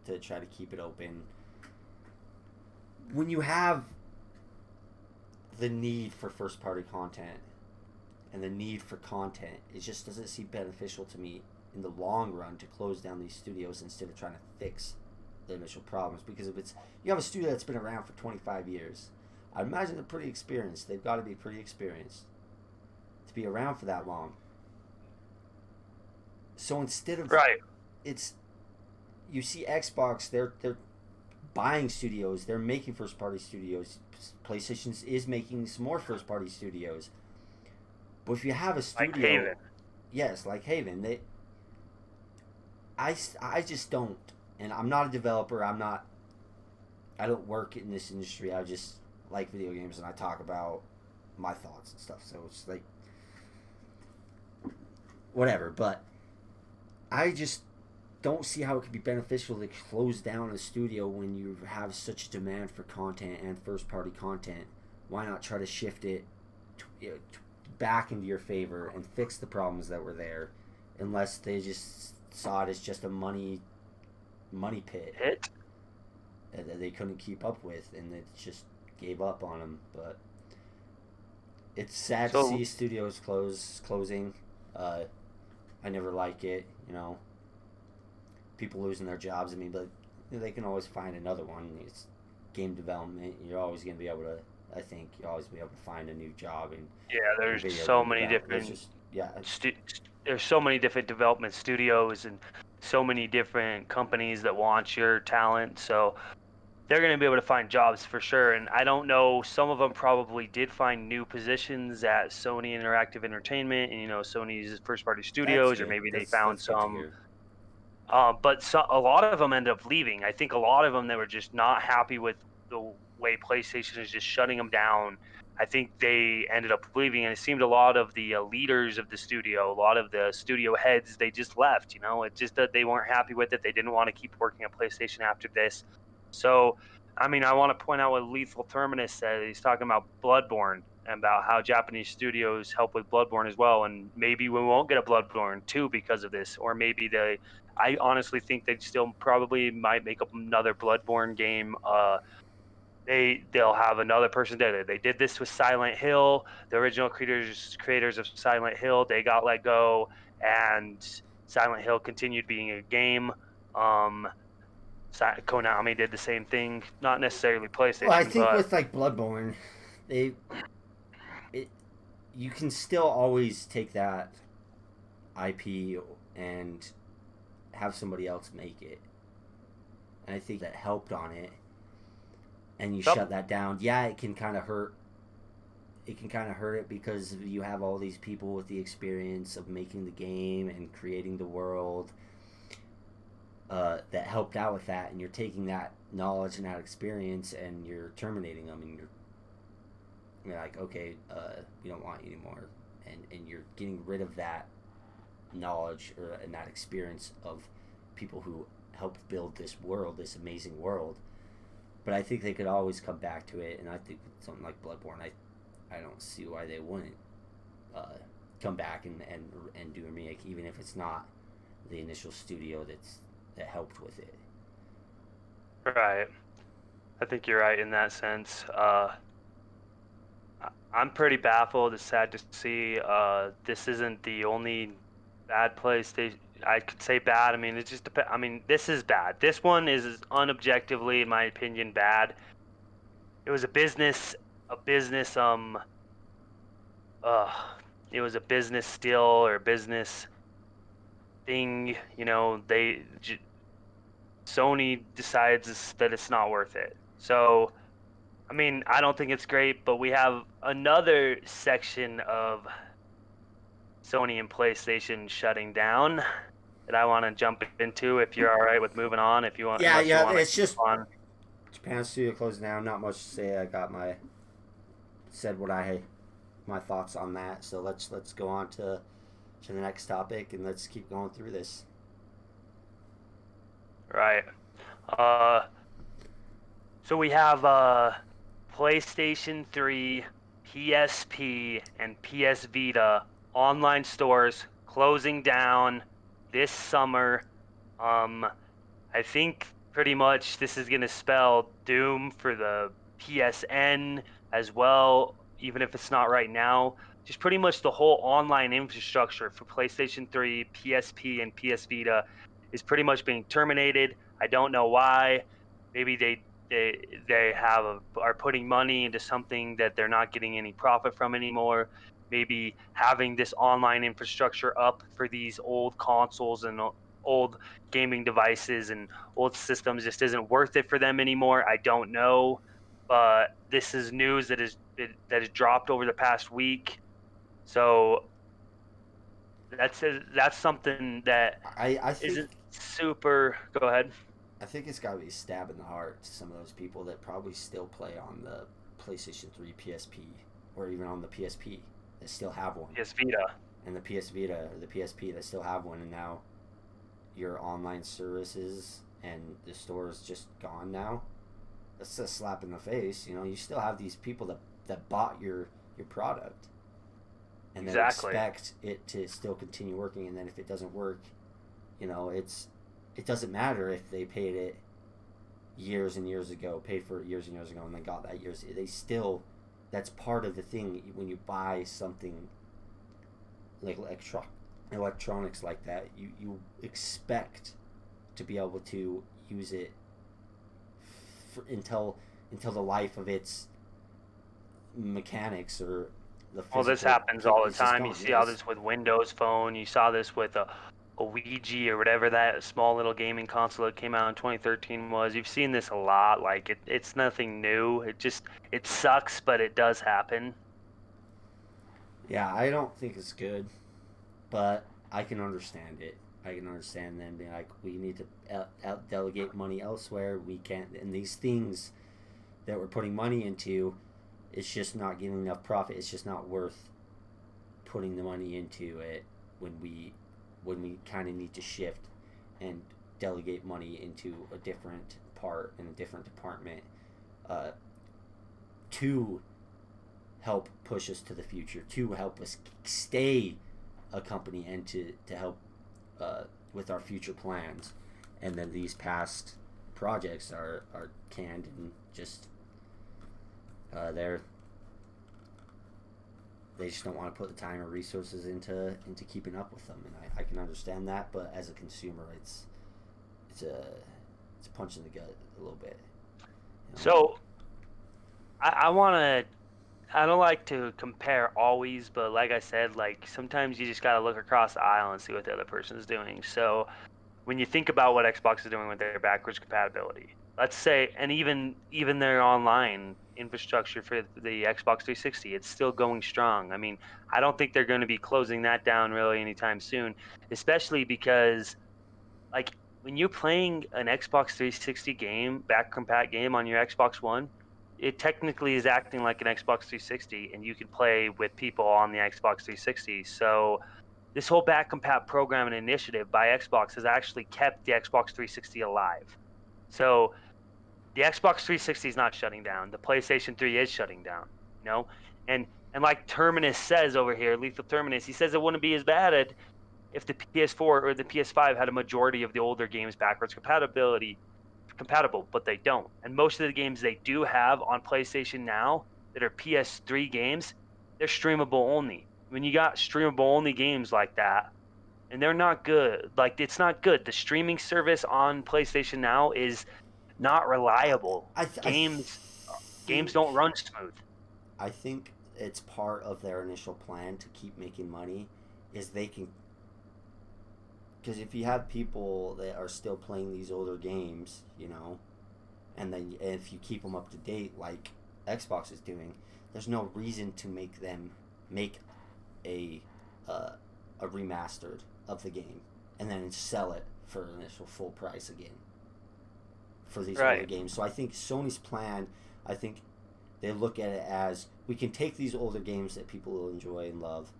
to try to keep it open. When you have the need for first party content and the need for content, it just doesn't seem beneficial to me in the long run to close down these studios instead of trying to fix the initial problems. Because if it's you have a studio that's been around for 25 years, I imagine they're pretty experienced. They've got to be pretty experienced to be around for that long. So instead of right. it's you see Xbox, they're buying studios, they're making first party studios. PlayStation is making some more first party studios. But if you have a Like studio, Haven. yes, like Haven, I just don't, and I'm not a developer. I don't work in this industry. I just like video games and I talk about my thoughts and stuff. So it's like whatever. But I just don't see how it could be beneficial to close down a studio when you have such a demand for content and first party content. Why not try to shift it back into your favor and fix the problems that were there, unless they just saw it as just a money pit Hit. that they couldn't keep up with, and it just gave up on them. But it's sad to So see studios closing. I never like it, people losing their jobs. I mean, but they can always find another one. It's game development. You're always going to be able to. I think you'll always be able to find a new job yeah, in there's video so game many development. different Yeah, there's so many different development studios and so many different companies that want your talent. So they're going to be able to find jobs for sure. And I don't know, some of them probably did find new positions at Sony Interactive Entertainment and Sony's first party that's studios, or good. maybe they found That's good to some. hear. But a lot of them ended up leaving. I think a lot of them, they were just not happy with the way PlayStation is just shutting them down. I think they ended up leaving, and it seemed a lot of the leaders of the studio, a lot of the studio heads, they just left. It's just that they weren't happy with it. They didn't want to keep working at PlayStation after this. So, I mean, I want to point out what Lethal Terminus said. He's talking about Bloodborne and about how Japanese studios help with Bloodborne as well, and maybe we won't get a Bloodborne 2 because of this, or maybe I honestly think they still probably might make up another Bloodborne game. They'll have another person did it. They did this with Silent Hill. The original creators of Silent Hill, they got let go, and Silent Hill continued being a game. Um, Konami did the same thing, not necessarily Well, I PlayStation, think but with like Bloodborne, they it you can still always take that IP and have somebody else make it. And I think that helped on it. And you shut that down. Yeah, it can kind of hurt. It can kind of hurt it because you have all these people with the experience of making the game and creating the world that helped out with that, and you're taking that knowledge and that experience and you're terminating them, and you're like, okay, we don't want you anymore, and you're getting rid of that knowledge and that experience of people who helped build this world, this amazing world. But I think they could always come back to it, and I think with something like Bloodborne, I don't see why they wouldn't come back and do a remake, even if it's not the initial studio that helped with it. right. I think you're right in that sense. I'm pretty baffled. It's sad to see. This isn't the only bad PlayStation. I could say bad. I mean, it just depends. I mean, this is bad. This one is unobjectively, in my opinion, bad. It was a business it was a business steal or business thing. Sony decides that it's not worth it. So, I mean, I don't think it's great, but we have another section of Sony and PlayStation shutting down that I want to jump into. If you're all right with moving on, if you want, Yeah, unless you yeah. want to It's keep just on. Japan studio closed down. Not much to say. I got my thoughts on that. So let's go on to the next topic, and let's keep going through this. Right. So we have PlayStation 3, PSP, and PS Vita online stores closing down this summer. I think pretty much this is going to spell doom for the PSN as well, even if it's not right now. Just pretty much the whole online infrastructure for PlayStation 3, PSP, and PS Vita is pretty much being terminated. I don't know why. Maybe they are putting money into something that they're not getting any profit from anymore. Maybe having this online infrastructure up for these old consoles and old gaming devices and old systems just isn't worth it for them anymore. I don't know, but this is news that is dropped over the past week. So that's something that I think isn't super. Go ahead. I think it's got to be a stab in the heart to some of those people that probably still play on the PlayStation 3 PSP or even on the PSP that still have one, PS Vita. and the PS Vita or the PSP that still have one, and now your online services and the store is just gone now. That's a slap in the face. You know, you still have these people that bought your product, and they Exactly. expect it to still continue working. And then if it doesn't work, you know, it doesn't matter if they paid it years and years ago, paid for it years and years ago, and they got that years. They still, that's part of the thing when you buy something like electronics like that. You expect to be able to use it until the life of its mechanics or the Well, this physical happens all the is just time. You gone. see all Yes. this with Windows Phone. You saw this with a Ouija or whatever that small little gaming console that came out in 2013 was. You've seen this a lot. Like it's nothing new. It sucks, but it does happen. Yeah, I don't think it's good, but I can understand it. I can understand them being like, we need to out delegate money elsewhere. We can't, and these things that we're putting money into, it's just not getting enough profit. It's just not worth putting the money into it when we kind of need to shift and delegate money into a different part in a different department uh, to help push us to the future, to help us stay a company, and to help with our future plans. And then these past projects are canned and just they're they just don't want to put the time or resources into keeping up with them, and I can understand that. But as a consumer, it's a it's a punch in the gut a little bit. You know? So I want to. I don't like to compare always, but like I said, like sometimes you just got to look across the aisle and see what the other person's doing. So when you think about what Xbox is doing with their backwards compatibility, let's say, and even their online infrastructure for the Xbox 360, it's still going strong. I mean, I don't think they're going to be closing that down really anytime soon, especially because like when you're playing an Xbox 360 game, back compat game on your Xbox One, it technically is acting like an Xbox 360, and you can play with people on the Xbox 360. So this whole back compat program and initiative by Xbox has actually kept the Xbox 360 alive. So the Xbox 360 is not shutting down. The PlayStation 3 is shutting down. You know, and like Terminus says over here, Lethal Terminus, he says it wouldn't be as bad if the PS4 or the PS5 had a majority of the older games backwards compatible, but they don't. And most of the games they do have on PlayStation now that are PS3 games, they're streamable only. When you got streamable only games like that, and they're not good, like it's not good. The streaming service on PlayStation now is not reliable. I, th- I Games think don't run smooth. I think it's part of their initial plan to keep making money, is they can, because if you have people that are still playing these older games, you know, and then if you keep them up to date like Xbox is doing, there's no reason to make them make a uh, a remastered of the game and then sell it for an initial full price again for these older Right. games. So I think Sony's plan, I think they look at it as, we can take these older games that people will enjoy and love,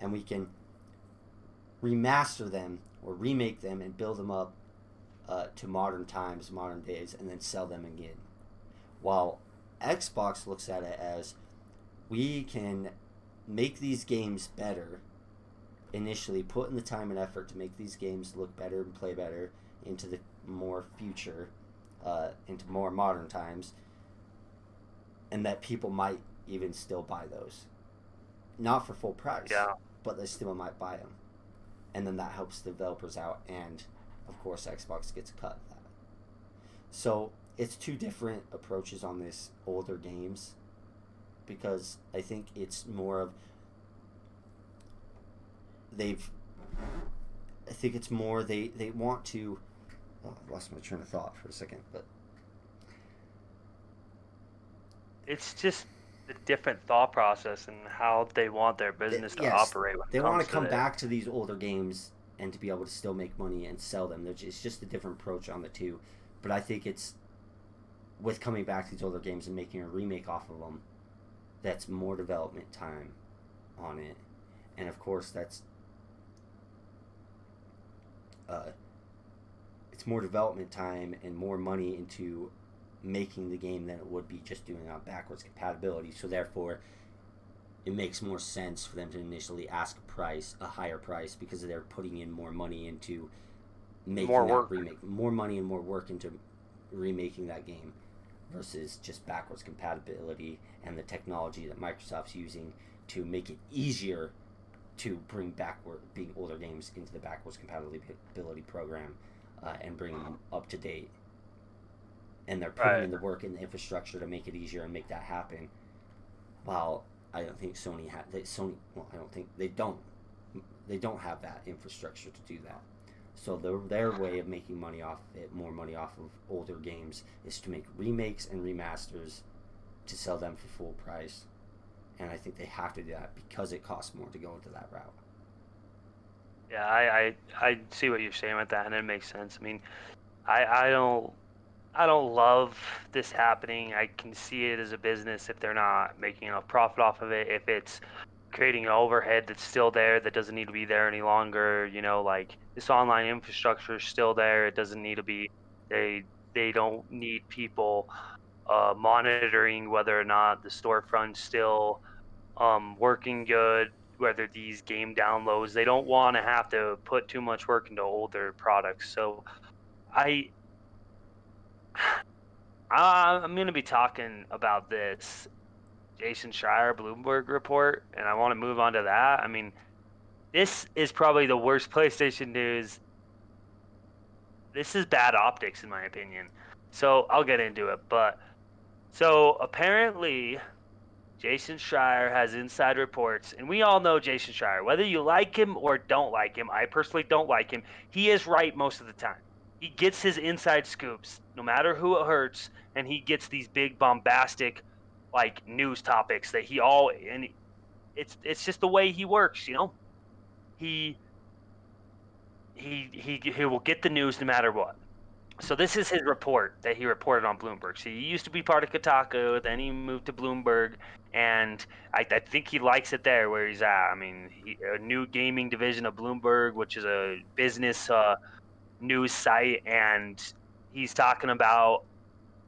and we can remaster them or remake them and build them up to modern times, modern days, and then sell them again. While Xbox looks at it as, we can make these games better initially, put in the time and effort to make these games look better and play better into the more future, into more modern times, and that people might even still buy those. Not for full price, Yeah. but they still might buy them. And then that helps developers out, and of course Xbox gets a cut of that. So it's two different approaches on this older games, because I think it's more of, they've I think it's more they want to, oh, I lost my train of thought for a second, but It's just a different thought process and how they want their business to yes, operate when it they want comes to to come this. back to these older games and to be able to still make money and sell them. It's just a different approach on the two. But I think it's with coming back to these older games and making a remake off of them, that's more development time on it. And of course, it's more development time and more money into making the game than it would be just doing on backwards compatibility. So therefore, it makes more sense for them to initially ask a higher price, because they're putting in more money into making that remake, more money and more work into remaking that game, versus just backwards compatibility and the technology that Microsoft's using to make it easier to bring being older games into the backwards compatibility program and bring them up to date. And they're putting in the work and the infrastructure to make it easier and make that happen. While I don't think Sony they don't have that infrastructure to do that. So their way of making money off it, more money off of older games, is to make remakes and remasters to sell them for full price. And I think they have to do that because it costs more to go into that route. Yeah, I see what you're saying with that, and it makes sense. I mean, I don't love this happening. I can see it as a business if they're not making enough profit off of it. If it's creating an overhead that's still there that doesn't need to be there any longer, like this online infrastructure is still there. It doesn't need to be. They don't need people monitoring whether or not the storefront's still working good, whether these game downloads. They don't want to have to put too much work into older products. So I'm going to be talking about this Jason Schreier Bloomberg report, and I want to move on to that. I mean, this is probably the worst PlayStation news. This is bad optics, in my opinion. So I'll get into it. But so apparently, Jason Schreier has inside reports, and we all know Jason Schreier. Whether you like him or don't like him, I personally don't like him. He is right most of the time. He gets his inside scoops, no matter who it hurts, and he gets these big bombastic, like, news topics that it's just the way he works, He will get the news no matter what. So this is his report that he reported on Bloomberg. So he used to be part of Kotaku, then he moved to Bloomberg, and I think he likes it there where he's at. I mean, a new gaming division of Bloomberg, which is a business news site, and he's talking about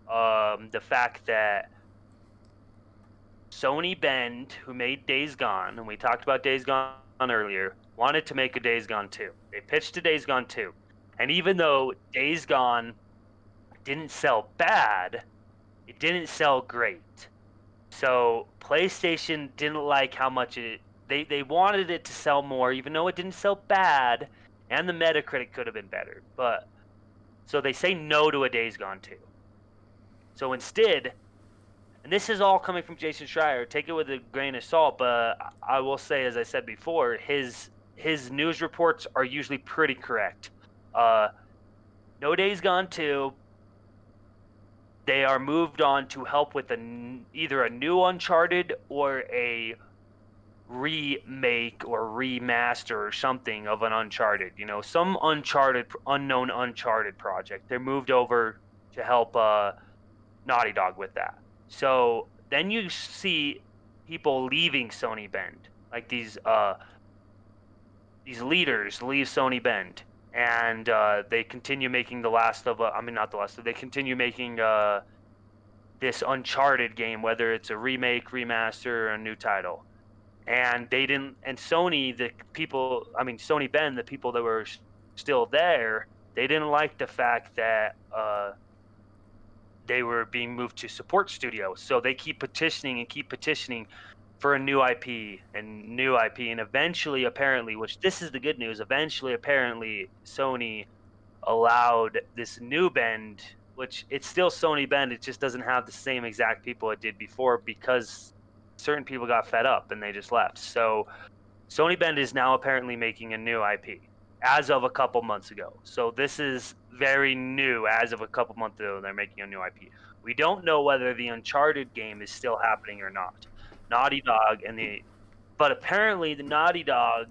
the fact that Sony Bend, who made Days Gone, and we talked about Days Gone earlier, wanted to make a Days Gone 2. They pitched a Days Gone 2. And even though Days Gone didn't sell bad, it didn't sell great. So PlayStation didn't like how much they wanted it to sell more, even though it didn't sell bad, and the Metacritic could have been better. But so they say no to a Days Gone 2. So instead, and this is all coming from Jason Schreier, take it with a grain of salt, but I will say, as I said before, his news reports are usually pretty correct. No Days Gone 2. They are moved on to help with either a new Uncharted or a remake or remaster or something of an Uncharted. Some unknown Uncharted project. They're moved over to help Naughty Dog with that. So then you see people leaving Sony Bend, like these leaders leave Sony Bend, and they continue making they continue making this Uncharted game, whether it's a remake, remaster, or a new title. And they didn't, and Sony Bend, the people that were still there, they didn't like the fact that they were being moved to support studios. So they keep petitioning for a new IP and eventually, apparently, which this is the good news, apparently Sony allowed this new Bend, which it's still Sony Bend, it just doesn't have the same exact people it did before, because certain people got fed up and they just left. So Sony Bend is now apparently making a new IP as of a couple months ago. So this is very new. As of a couple months ago, they're making a new IP. We don't know whether the Uncharted game is still happening or not. Naughty Dog but apparently the Naughty Dog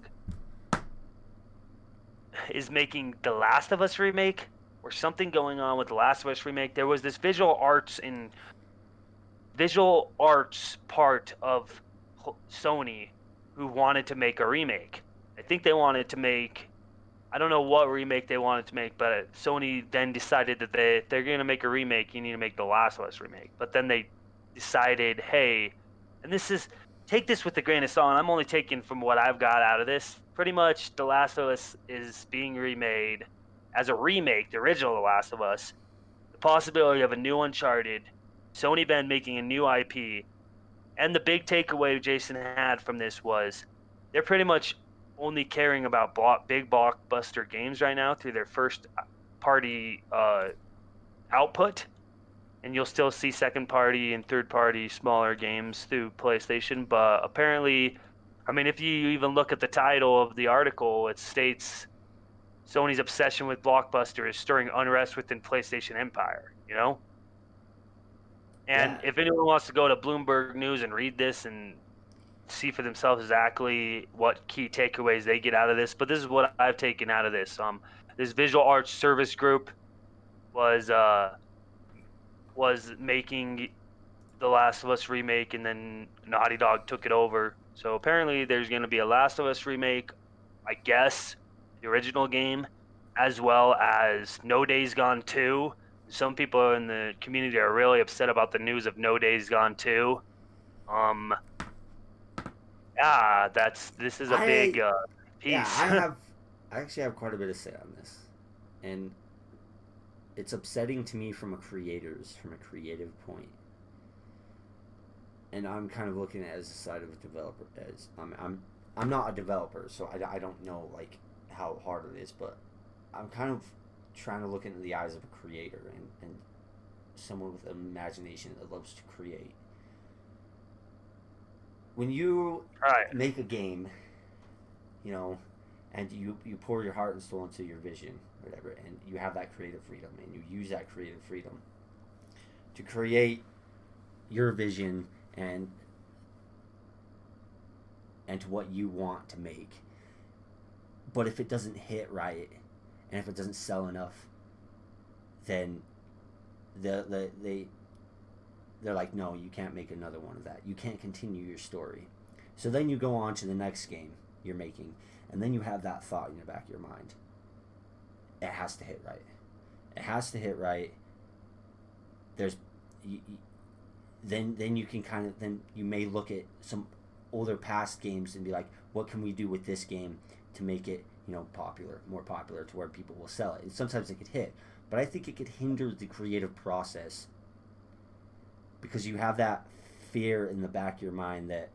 is making the Last of Us remake or something going on with the Last of Us remake. There was this visual arts part of Sony who wanted to make a remake. I think they wanted to make, I don't know what remake they wanted to make, but Sony then decided that if they're going to make a remake, you need to make the Last of Us remake. But then they decided, hey, and take this with a grain of salt. I'm only taking from what I've got out of this. Pretty much The Last of Us is being remade as a remake, the original The Last of Us. The possibility of a new Uncharted, Sony been making a new IP, and the big takeaway Jason had from this was they're pretty much only caring about big blockbuster games right now through their first party output, and you'll still see second party and third party smaller games through PlayStation. But apparently, I mean, if you even look at the title of the article, it states Sony's obsession with blockbuster is stirring unrest within PlayStation Empire, you know? And Yeah, if anyone wants to go to Bloomberg News and read this and see for themselves exactly what key takeaways they get out of this, but this is what I've taken out of this. This visual arts service group was making the Last of Us remake, and then Naughty Dog took it over. So apparently, there's going to be a Last of Us remake, I guess, the original game, as well as No Days Gone 2. Some people in the community are really upset about the news of No Days Gone 2. Um, yeah, this is a big I yeah, piece. I actually have quite a bit to say on this, and it's upsetting to me from a creative point. And I'm kind of looking at it as a side of a developer. As I'm not a developer, so I don't know like how hard it is, but I'm kind of trying to look into the eyes of a creator and someone with an imagination that loves to create. When you Right. make a game, you know, and you pour your heart and soul into your vision, whatever, and you have that creative freedom, and you use that creative freedom to create your vision and to what you want to make. But if it doesn't hit right, and if it doesn't sell enough, then they they're like, no, you can't make another one of that. You can't continue your story. So then you go on to the next game you're making, and then you have that thought in the back of your mind. It has to hit right. It has to hit right. There's, then you can then you may look at some older past games and be like, what can we do with this game to make it popular, more popular, to where people will sell it. And sometimes it could hit, but I think it could hinder the creative process because you have that fear in the back of your mind that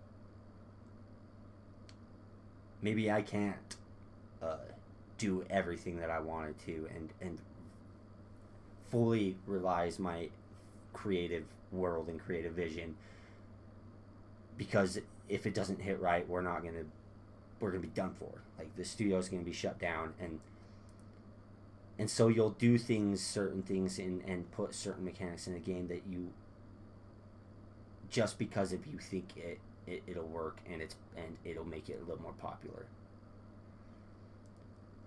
maybe I can't do everything that I wanted to and fully realize my creative world and creative vision, because if it doesn't hit right, we're gonna be done for. Like, the studio's gonna be shut down, and so you'll do certain things and put certain mechanics in a game that you, just because if you think it'll work and it'll make it a little more popular.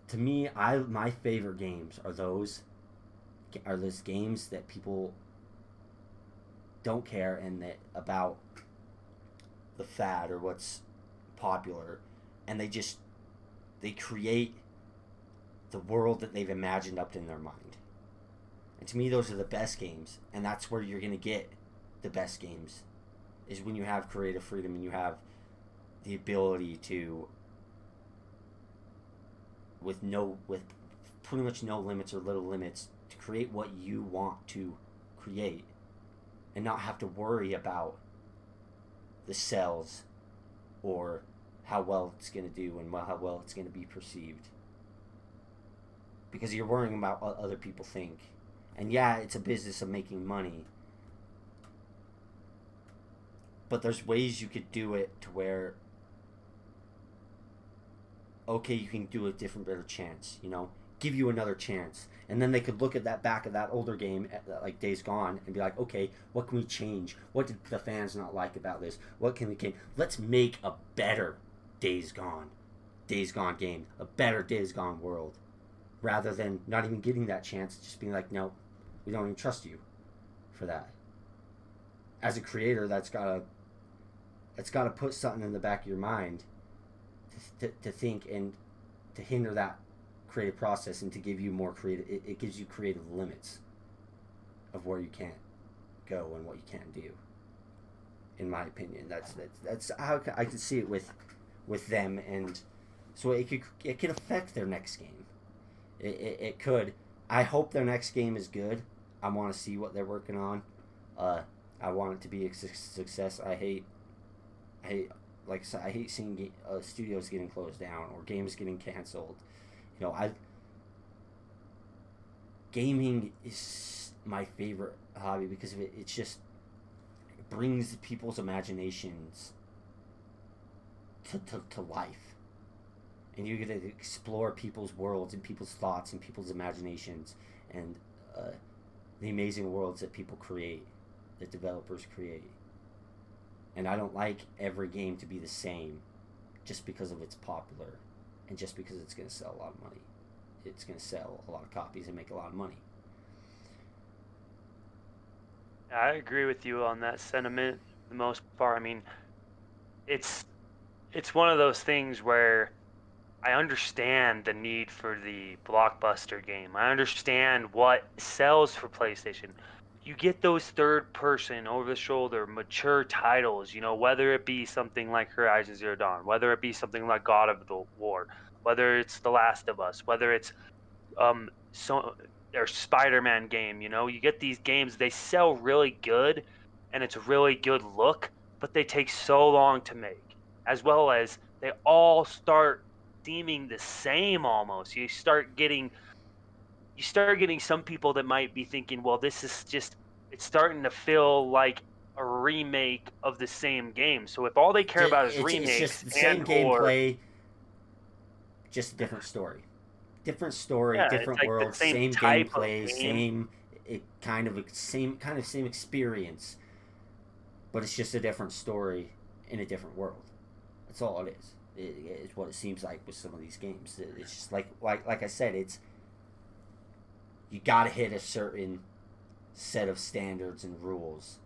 To me, my favorite games are those games that people don't care and that about the fad or what's popular, and they create the world that they've imagined up in their mind. And to me, those are the best games, and that's where you're gonna get the best games, is when you have creative freedom and you have the ability to, with pretty much no limits or little limits, to create what you want to create and not have to worry about the sales or how well it's going to do and how well it's going to be perceived, because you're worrying about what other people think. And yeah, it's a business of making money, but there's ways you could do it to where, okay, you can do a different, better chance, give you another chance. And then they could look at that back of that older game, like Days Gone, and be like, okay, what can we change? What did the fans not like about this? What can we change? Let's make a better Days Gone game, a better Days Gone world. rather than not even getting that chance, just being like, no, we don't even trust you for that. As a creator, that's gotta put something in the back of your mind to think and to hinder that creative process and to give you more creative. It gives you creative limits of where you can't go and what you can't do. In my opinion, that's how I could see it with them, and so it could affect their next game. It could. I hope their next game is good. I want to see what they're working on. I want it to be a success. I hate, like I said, I hate seeing studios getting closed down or games getting canceled. You know, gaming is my favorite hobby because of it. It's just it brings people's imaginations to life, and you get to explore people's worlds and people's thoughts and people's imaginations and the amazing worlds that people create, that developers create. And I don't like every game to be the same just because of it's popular and just because it's going to sell a lot of money. It's going to sell a lot of copies and make a lot of money. I agree with you on that sentiment for the most part. I mean, it's one of those things where I understand the need for the blockbuster game. I understand what sells for PlayStation. You get those third person, over the shoulder, mature titles, whether it be something like Horizon Zero Dawn, whether it be something like God of the War, whether it's The Last of Us, whether it's so their Spider-Man game, you get these games, they sell really good and it's a really good look, but they take so long to make. As well as they all start seeming the same almost. You start getting some people that might be thinking, well, this is just, it's starting to feel like a remake of the same game. So if all they care about is It's just remakes the and same or gameplay, just a different story. Different story, yeah, it's different like the world, same same type of gameplay, game. same same experience, but it's just a different story in a different world. That's all it is. It's what it seems like with some of these games. It's just like I said, it's you got to hit a certain set of standards and rules.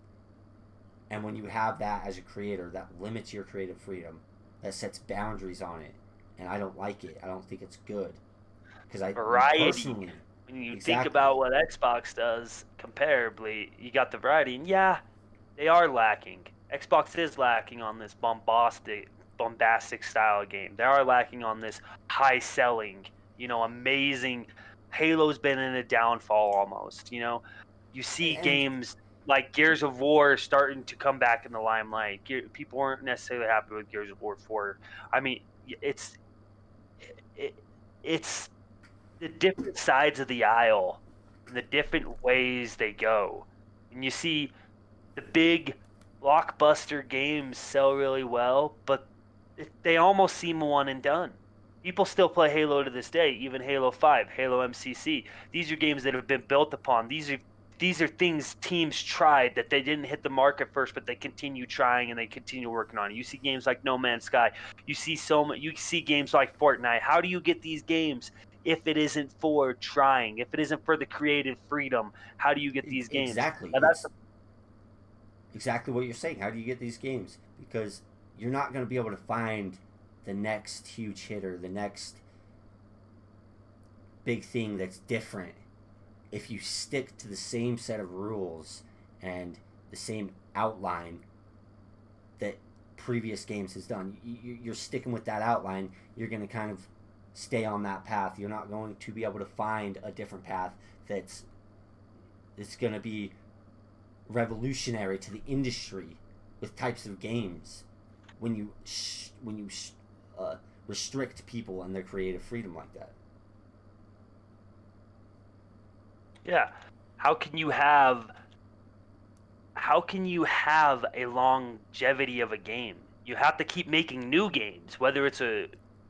And when you have that as a creator, that limits your creative freedom, that sets boundaries on it, and I don't like it. I don't think it's good because I Variety. personally, When you think exactly, about what Xbox does comparably, you got the variety, and yeah, they are lacking. Xbox is lacking on this bombastic style of game. They are lacking on this high selling, amazing. Halo's been in a downfall almost. You see and games like Gears of War starting to come back in the limelight. People weren't necessarily happy with Gears of War 4. I mean, it, it's the different sides of the aisle and the different ways they go. And you see the big blockbuster games sell really well, but they almost seem one and done. People still play Halo to this day, even Halo 5, Halo MCC. These are games that have been built upon. These are things teams tried that they didn't hit the mark at first, but they continue trying and they continue working on it. You see games like No Man's Sky. You see games like Fortnite. How do you get these games if it isn't for trying? If it isn't for the creative freedom, how do you get these games? exactly, Now that's it's exactly what you're saying. How do you get these games? Because you're not going to be able to find the next huge hitter, the next big thing that's different if you stick to the same set of rules and the same outline that previous games has done. You're sticking with that outline. You're going to kind of stay on that path. You're not going to be able to find a different path that's going to be revolutionary to the industry with types of games when you restrict people and their creative freedom like that. yeah. How can you have a longevity of a game? You have to keep making new games, whether it's a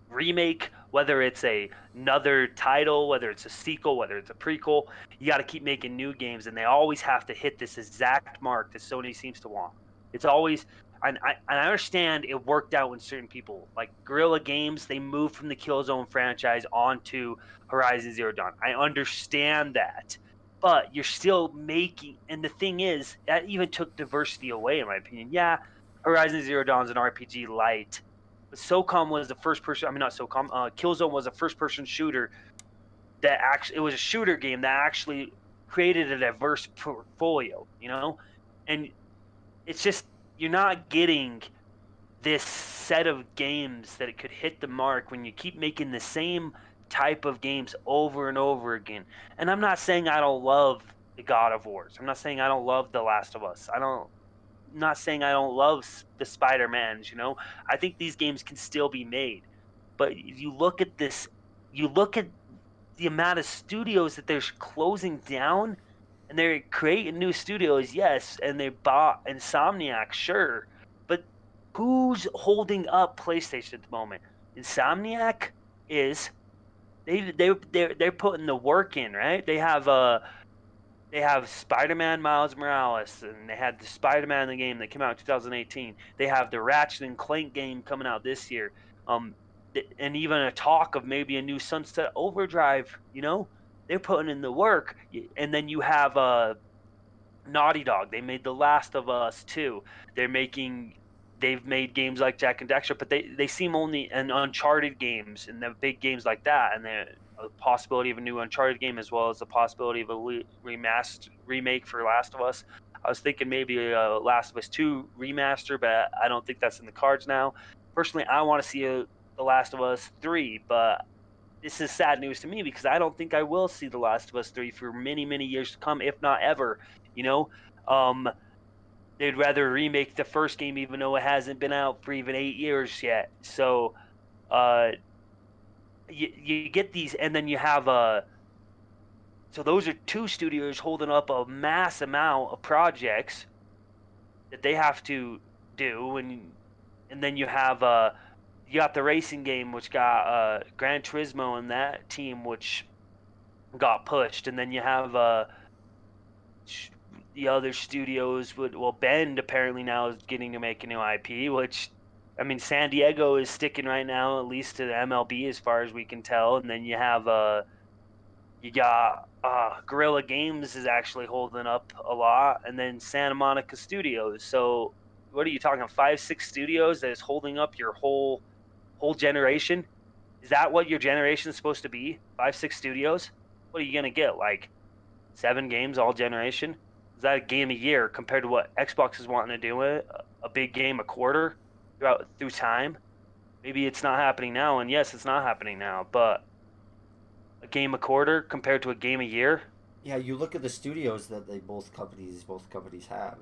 remake, whether it's another title, whether it's a sequel, whether it's a prequel. You got to keep making new games, and they always have to hit this exact mark that Sony seems to want. It's always, and I understand it worked out in certain people. Like Guerrilla Games, they moved from the Killzone franchise onto Horizon Zero Dawn. I understand that. But you're still making, and the thing is, that even took diversity away, in my opinion. Yeah, Horizon Zero Dawn is an RPG light, but SOCOM was the first person. I mean, not SOCOM. Killzone was a first person shooter that actually, it was a shooter game that actually created a diverse portfolio. And it's just, you're not getting this set of games that it could hit the mark when you keep making the same type of games over and over again. And I'm not saying I don't love the God of Wars. I'm not saying I don't love The Last of Us. I'm not saying I don't love the Spider-Mans. I think these games can still be made. But you look at this, you look at the amount of studios that they're closing down, and they're creating new studios, yes, and they bought Insomniac, sure, but who's holding up PlayStation at the moment? Insomniac is, they're putting the work in, right? They have Spider-Man Miles Morales, and they had the Spider-Man in the game that came out in 2018. They have the Ratchet and Clank game coming out this year. Um, and even a talk of maybe a new Sunset Overdrive. They're putting in the work, and then you have Naughty Dog. They made The Last of Us too. They've made games like Jack and Daxter, but they seem only, and Uncharted games and the big games like that, and the possibility of a new Uncharted game, as well as the possibility of a remake for Last of Us. I was thinking maybe a Last of Us 2 remaster, but I don't think that's in the cards now. Personally, I want to see The Last of Us 3, but this is sad news to me because I don't think I will see The Last of Us 3 for many, many years to come, if not ever. You know, um, they'd rather remake the first game, even though it hasn't been out for even 8 years yet. So, uh, you get these, and then you have so those are two studios holding up a mass amount of projects that they have to do, and then you got the racing game, which got Gran Turismo and that team, which got pushed, and then you have the other studios Bend apparently now is getting to make a new IP, which, I mean, San Diego is sticking right now, at least to the MLB as far as we can tell. And then you got Guerrilla Games is actually holding up a lot, and then Santa Monica Studios. So what are you talking, 5-6 studios that is holding up your whole generation? Is that what your generation is supposed to be? 5-6 studios? What are you gonna get, like 7 games all generation? Is that a game a year compared to what Xbox is wanting to do? A big game a quarter through time? Maybe it's not happening now, and yes, it's not happening now, but a game a quarter compared to a game a year? Yeah, you look at the studios that both companies have,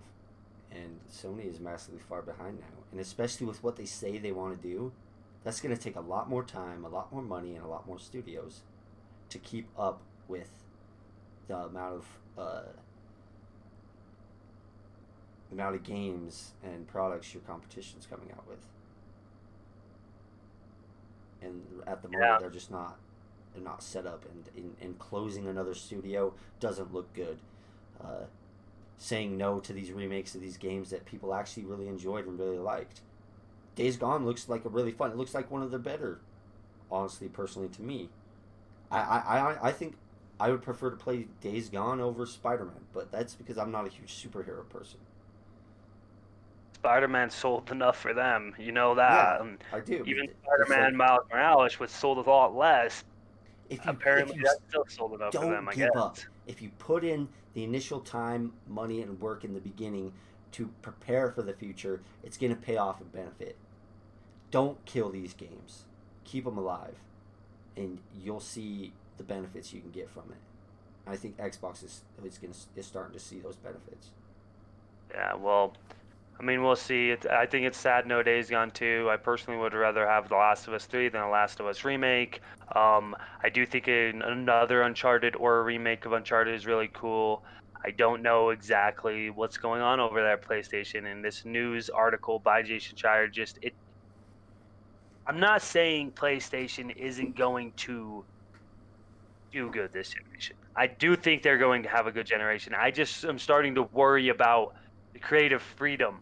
and Sony is massively far behind now. And especially with what they say they want to do, that's going to take a lot more time, a lot more money, and a lot more studios to keep up with the amount of games and products your competition's coming out with. And at the moment, Yeah. they're not set up, and closing another studio doesn't look good. Saying no to these remakes of these games that people actually really enjoyed and really liked. Days Gone looks like a really fun. It looks like one of the better, honestly, personally to me. I think I would prefer to play Days Gone over Spider-Man, but that's because I'm not a huge superhero person. Spider-Man sold enough for them, you know Yeah, that. And I do. even It's like Spider-Man Miles Morales, was sold a lot less. if Apparently, you that still sold enough for them, don't I give up, guess. if you put in the initial time, money, and work in the beginning to prepare for the future, it's going to pay off and benefit. Don't kill these games. Keep them alive, and you'll see the benefits you can get from it. I think Xbox is starting to see those benefits. Yeah, well, I mean, we'll see. I think it's sad no Days Gone 2. I personally would rather have The Last of Us 3 than The Last of Us remake. I do think another Uncharted or a remake of Uncharted is really cool. I don't know exactly what's going on over there at PlayStation. And this news article by Jason Schreier I'm not saying PlayStation isn't going to do good this generation. I do think they're going to have a good generation. I just am starting to worry about the creative freedom.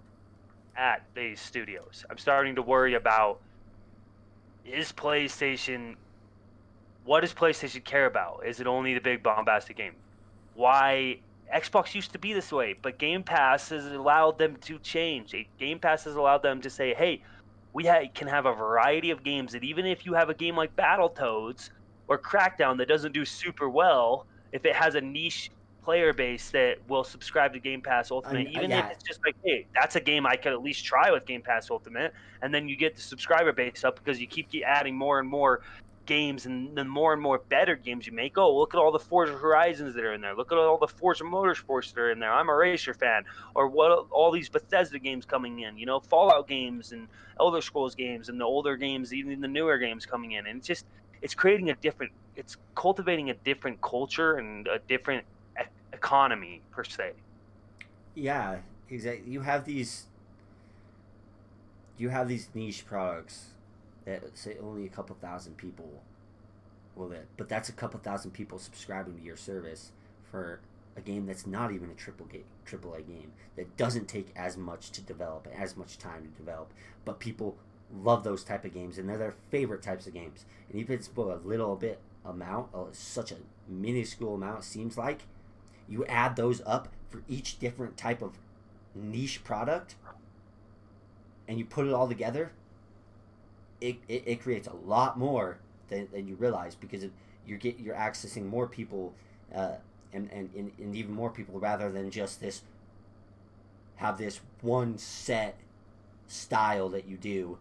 at these studios. I'm starting to worry about what does PlayStation care about? Is it only the big bombastic game? Why Xbox used to be this way, but Game Pass has allowed them to change. Game Pass has allowed them to say, hey, can have a variety of games that even if you have a game like Battletoads or Crackdown that doesn't do super well, if it has a niche player base that will subscribe to Game Pass Ultimate, even if Yeah, it's just like, hey, that's a game I could at least try with Game Pass Ultimate, and then you get the subscriber base up because you keep adding more and more games, and the more and more better games you make. Oh, look at all the Forza Horizons that are in there. Look at all the Forza Motorsports that are in there. I'm a racer fan. Or what all these Bethesda games coming in, Fallout games and Elder Scrolls games and the older games, even the newer games coming in. And it's creating it's cultivating a different culture and a different economy per se. yeah, exactly. You have these niche products that say only a couple thousand people will it, but that's a couple thousand people subscribing to your service for a game that's not even a triple A game, that doesn't take as much to develop, as much time to develop, but people love those type of games and they're their favorite types of games. And even if it's a little bit amount, such a minuscule amount seems like, you add those up for each different type of niche product and you put it all together, it creates a lot more than you realize, because you're accessing more people, and even more people, rather than just have this one set style that you do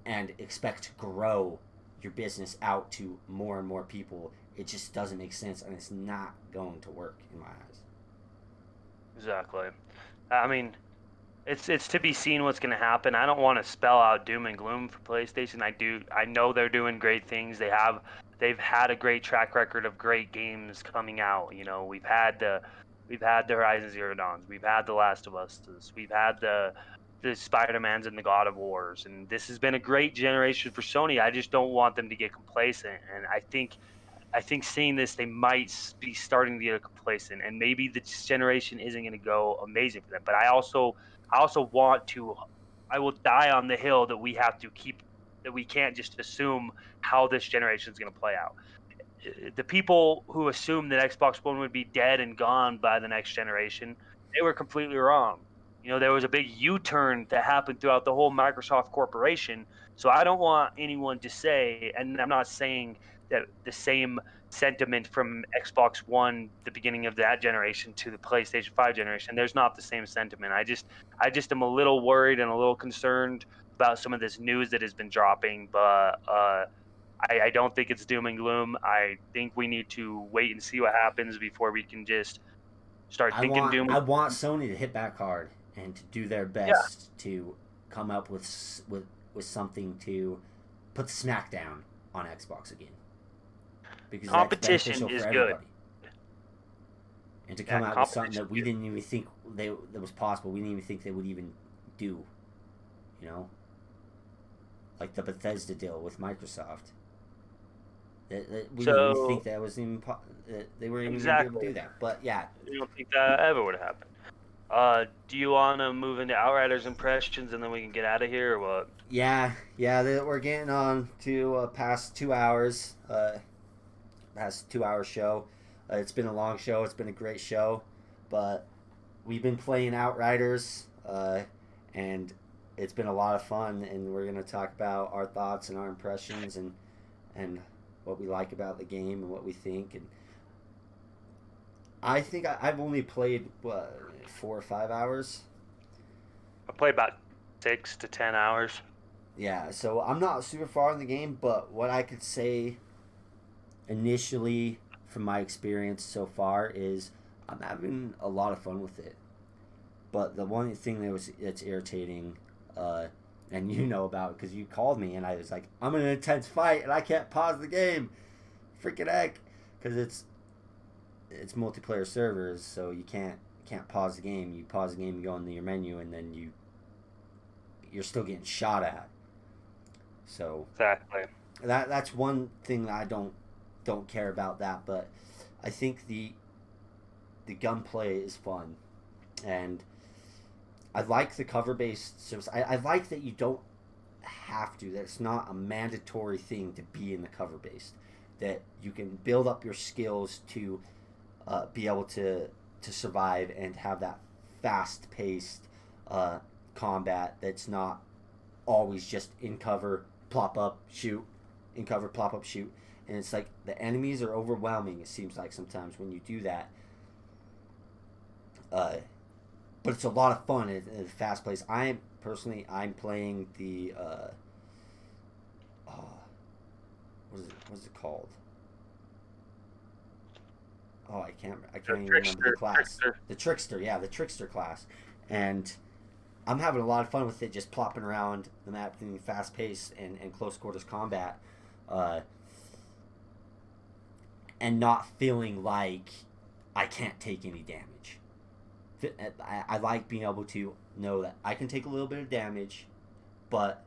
and expect to grow your business out to more and more people. It just doesn't make sense, and it's not going to work in my eyes. Exactly. I mean, it's to be seen what's going to happen. I don't want to spell out doom and gloom for PlayStation. I know they're doing great things. They've had a great track record of great games coming out. We've had the Horizon Zero Dawns. We've had the Last of Us. We've had the Spider-Mans and the God of Wars. And this has been a great generation for Sony. I just don't want them to get complacent. And I think seeing this, they might be starting to get complacent, and maybe this generation isn't going to go amazing for them. But I also I will die on the hill that we can't just assume how this generation is going to play out. The people who assumed that Xbox One would be dead and gone by the next generation, they were completely wrong. There was a big U-turn that happened throughout the whole Microsoft corporation. So I don't want anyone to say, and I'm not saying that the same sentiment from Xbox One, the beginning of that generation, to the PlayStation 5 generation, there's not the same sentiment. I just am a little worried and a little concerned about some of this news that has been dropping, but I don't think it's doom and gloom. I think we need to wait and see what happens before we can just start thinking doom I and want Sony to hit back hard and to do their yeah. best to come up with something to put the smack down on Xbox again, because that's Competition beneficial is for good. everybody. And to come out with something that we didn't even think that was possible, we didn't even think they would even do, like the Bethesda deal with Microsoft. We didn't even think that was even that they were even going to be able to do that. But yeah, You don't think that ever would happen? Do you want to move into Outriders impressions and then we can get out of here, or what? yeah. We're getting on to past 2 hours. Past 2 hour show. It's been a long show. It's been a great show, but we've been playing Outriders, and it's been a lot of fun. And we're gonna talk about our thoughts and our impressions and what we like about the game and what we think. And I think I've only played 4 or 5 hours. I play about 6 to 10 hours. Yeah, so I'm not super far in the game, but what I could say initially from my experience so far is I'm having a lot of fun with it. But the one thing that's irritating, and you know about, because you called me and I was like, I'm in an intense fight and I can't pause the game. Freaking heck, because it's multiplayer servers, so you can't pause the game. You pause the game, you go into your menu, and then you're still getting shot at. So Exactly. that's one thing that I don't care about that, but I think the gunplay is fun, and I like the cover based service. I like that you don't have to. That it's not a mandatory thing to be in the cover based. That you can build up your skills to be able to survive and have that fast paced combat. That's not always just in cover, plop up, shoot, in cover, plop up, shoot. And it's like the enemies are overwhelming. It seems like sometimes when you do that. But it's a lot of fun at a fast pace. I'm playing the what is it called? Oh, I can't even remember the class. Trickster. The Trickster, yeah, the Trickster class, and I'm having a lot of fun with it, just plopping around the map, doing fast pace and close quarters combat, and not feeling like I can't take any damage. I like being able to know that I can take a little bit of damage, but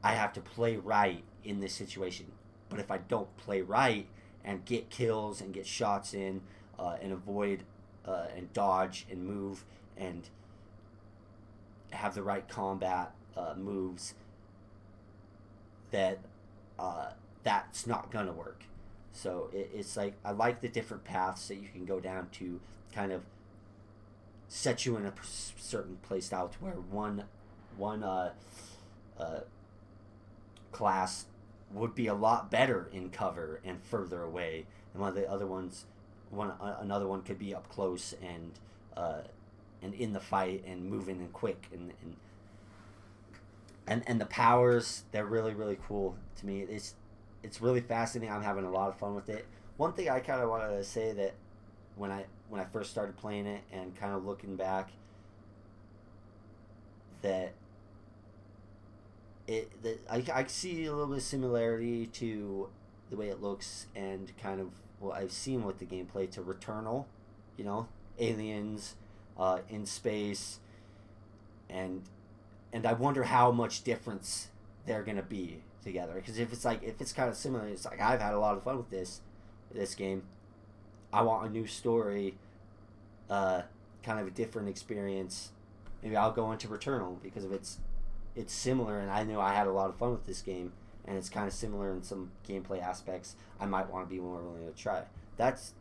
I have to play right in this situation. But if I don't play right and get kills and get shots in and avoid and dodge and move and have the right combat moves, that that's not gonna work. So it's like I like the different paths that you can go down to kind of set you in a certain play style to where one class would be a lot better in cover and further away, and one of the other ones, another one could be up close and in the fight and moving and quick and the powers, they're really cool to me. It's really fascinating. I'm having a lot of fun with it. One thing I kind of wanted to say that when I first started playing it and kind of looking back, that I see a little bit of similarity to the way it looks and kind of what I've seen with the gameplay to Returnal, aliens in space, and I wonder how much difference they're gonna be together. Because if it's kind of similar, it's like I've had a lot of fun with this game. I want a new story, kind of a different experience. Maybe I'll go into Returnal because of it's similar, and I knew I had a lot of fun with this game, and it's kind of similar in some gameplay aspects. I might want to be more willing to try. That's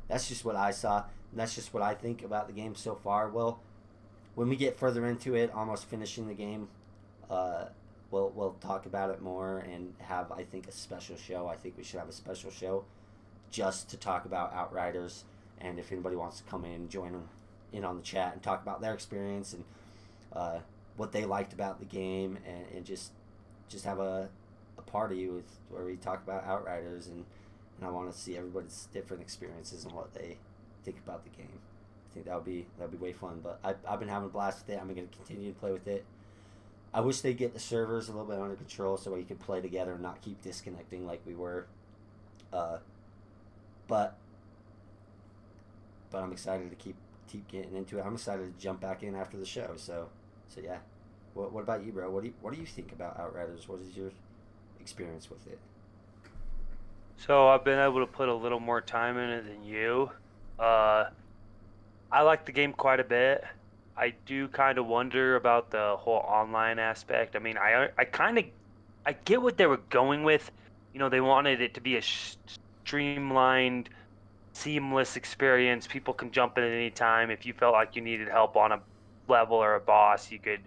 just what I saw. And that's just what I think about the game so far. Well, when we get further into it, almost finishing the game, we'll talk about it more and have, I think, a special show. I think we should have a special show just to talk about Outriders, and if anybody wants to come in and join them in on the chat and talk about their experience and what they liked about the game, and just have a party where we talk about Outriders, and I want to see everybody's different experiences and what they think about the game. I think that'd be way fun. But I've been having a blast with it. I'm going to continue to play with it. I wish they'd get the servers a little bit under control so we could play together and not keep disconnecting like we were. But I'm excited to keep getting into it. I'm excited to jump back in after the show. So yeah. What about you, bro? What do you think about Outriders? What is your experience with it? So I've been able to put a little more time in it than you. I like the game quite a bit. I do kind of wonder about the whole online aspect. I mean, I get what they were going with. They wanted it to be a streamlined, seamless experience. People can jump in at any time. If you felt like you needed help on a level or a boss, you could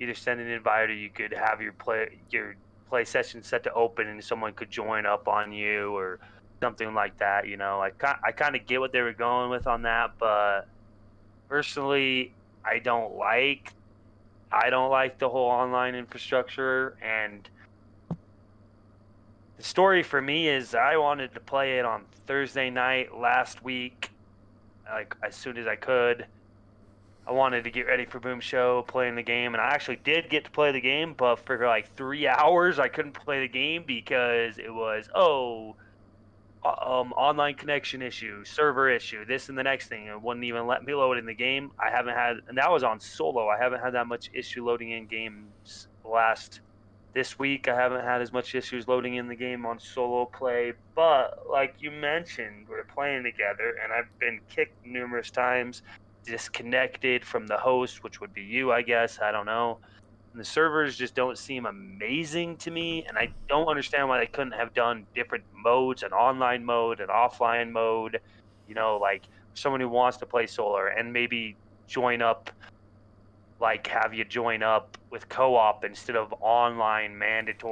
either send an invite or you could have your play session set to open and someone could join up on you or something like that. I kind of get what they were going with on that, but personally, I don't like the whole online infrastructure. And the story for me is I wanted to play it on Thursday night last week, like as soon as I could. I wanted to get ready for Boom Show, playing the game, and I actually did get to play the game, but for like 3 hours I couldn't play the game because it was online connection issue, server issue, this and the next thing. It wouldn't even let me load in the game. And that was on solo. I haven't had that much issue loading in games this week. I haven't had as much issues loading in the game on solo play, but like you mentioned, we're playing together, and I've been kicked numerous times. disconnected from the host, which would be you, I guess. I don't know. And the servers just don't seem amazing to me, and I don't understand why they couldn't have done different modes, an online mode, an offline mode, like someone who wants to play solar and maybe join up, like have you join up with co-op instead of online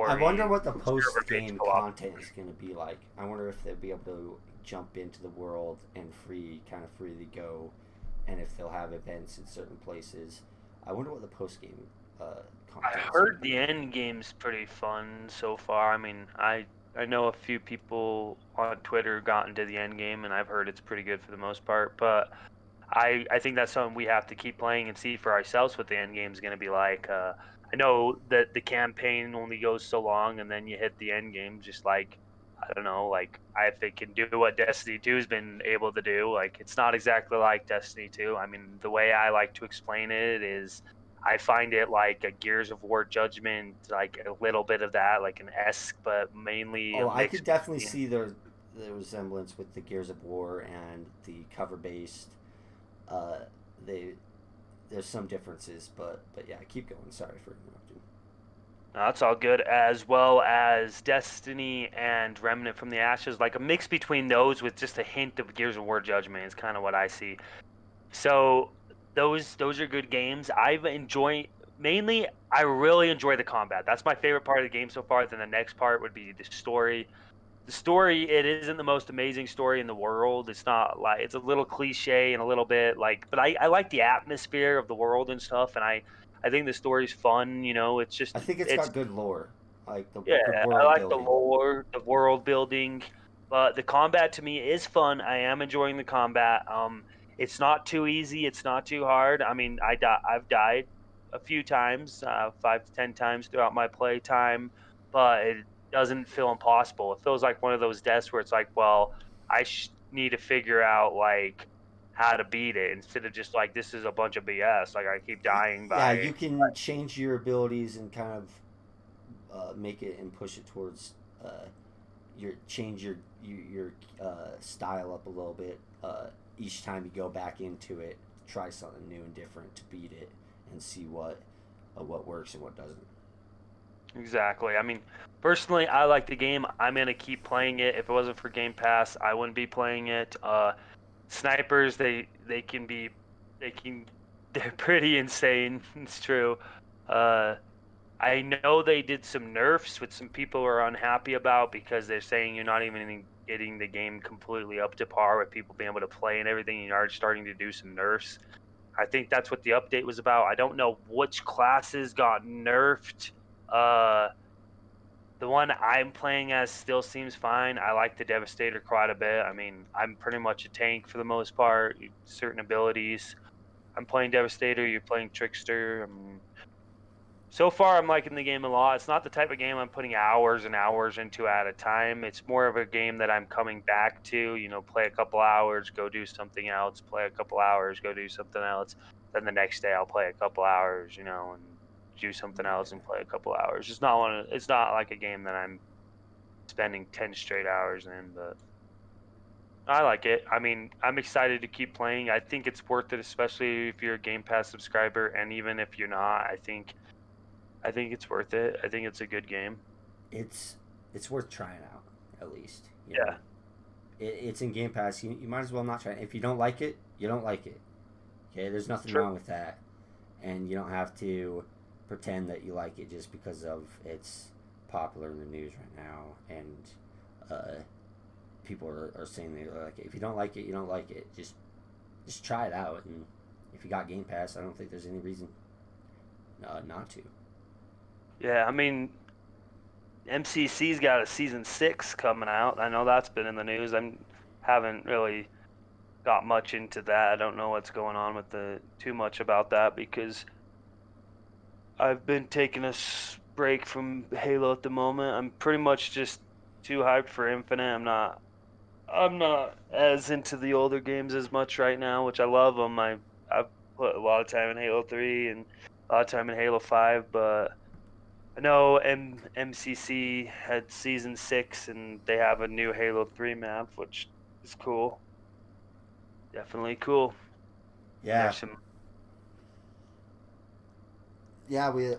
I wonder mandatory what the post server-based game co-op. content is going to be like. I wonder if they'll be able to jump into the world and kind of freely go, and if they'll have events in certain places. I wonder what the post game I content is going heard to the be. end game's pretty fun so far. I mean, I know a few people on Twitter got into the end game, and I've heard it's pretty good for the most part. But I think that's something we have to keep playing and see for ourselves what the end game is going to be like. I know that the campaign only goes so long, and then you hit the end game. Just like I don't know, like if it can do what Destiny 2 has been able to do, like it's not exactly like Destiny 2. I mean, the way I like to explain it is, I find it like a Gears of War Judgment, like a little bit of that, like an esque, but mainly a Oh, I mix could definitely between. see the resemblance with the Gears of War and the cover based. Uh, they there's some differences, but yeah, keep going. Sorry for interrupting. No, that's all good, as well as Destiny and Remnant from the Ashes, like a mix between those with just a hint of Gears of War Judgment is kind of what I see. So those are good games. I've enjoyed mainly. I really enjoy the combat. That's my favorite part of the game so far. Then the next part would be the story. The story, it isn't the most amazing story in the world. It's not like, it's a little cliche and a little bit like, but I like the atmosphere of the world and stuff, and I think the story's fun. It's I just think it's it's got good lore, like the yeah, good I world like the building. lore, the world building, but the combat to me is fun. I am enjoying the combat. It's not too easy. It's not too hard. I mean, I've died a few times, 5 to 10 times throughout my play time, but it doesn't feel impossible. It feels like one of those deaths where it's like, well, need to figure out like how to beat it instead of just like this is a bunch of BS. Like I keep dying Yeah, by. you can change your abilities and kind of make it and push it towards your change your style up a little bit each time you go back into it. Try something new and different to beat it and see what works and what doesn't. Exactly. I mean, personally, I like the game. I'm gonna keep playing it. If it wasn't for Game Pass, I wouldn't be playing it. Snipers, they can be, they can, they're pretty insane. It's true. Uh, I know they did some nerfs, which some people are unhappy about because they're saying you're not even getting the game completely up to par with people being able to play and everything. You are starting to do some nerfs. I think that's what the update was about. I don't know which classes got nerfed. Uh, the one I'm playing as still seems fine. I like the Devastator quite a bit. I mean, I'm pretty much a tank for the most part. Certain abilities. I'm playing Devastator. You're playing Trickster. So far, I'm liking the game a lot. It's not the type of game I'm putting hours and hours into at a time. It's more of a game that I'm coming back to. Play a couple hours, go do something else. Play a couple hours, go do something else. Then the next day, I'll play a couple hours, and do something else and play a couple hours. It's not like a game that I'm spending 10 straight hours in, but I like it. I mean, I'm excited to keep playing. I think it's worth it, especially if you're a Game Pass subscriber, and even if you're not, I think it's worth it. I think it's a good game. It's it's worth trying out at least. Yeah, It's in Game Pass. You might as well not try it. If you don't like it, you don't like it. Okay, there's nothing true. wrong with that, and you don't have to pretend that you like it just because of it's popular in the news right now, and uh, people are saying they like it. If you don't like it, you don't like it. Just try it out, and if you got Game Pass, I don't think there's any reason not to. Yeah, I mean, MCC's got a season 6 coming out. I know that's been in the news. I haven't really got much into that. I don't know what's going on with the too much about that because I've been taking a break from Halo at the moment. I'm pretty much just too hyped for Infinite. I'm not as into the older games as much right now, which I love them. I've put a lot of time in Halo 3 and a lot of time in Halo 5, but I know MCC had season 6 and they have a new Halo 3 map, which is cool. Definitely cool. Yeah. There's some. Yeah, we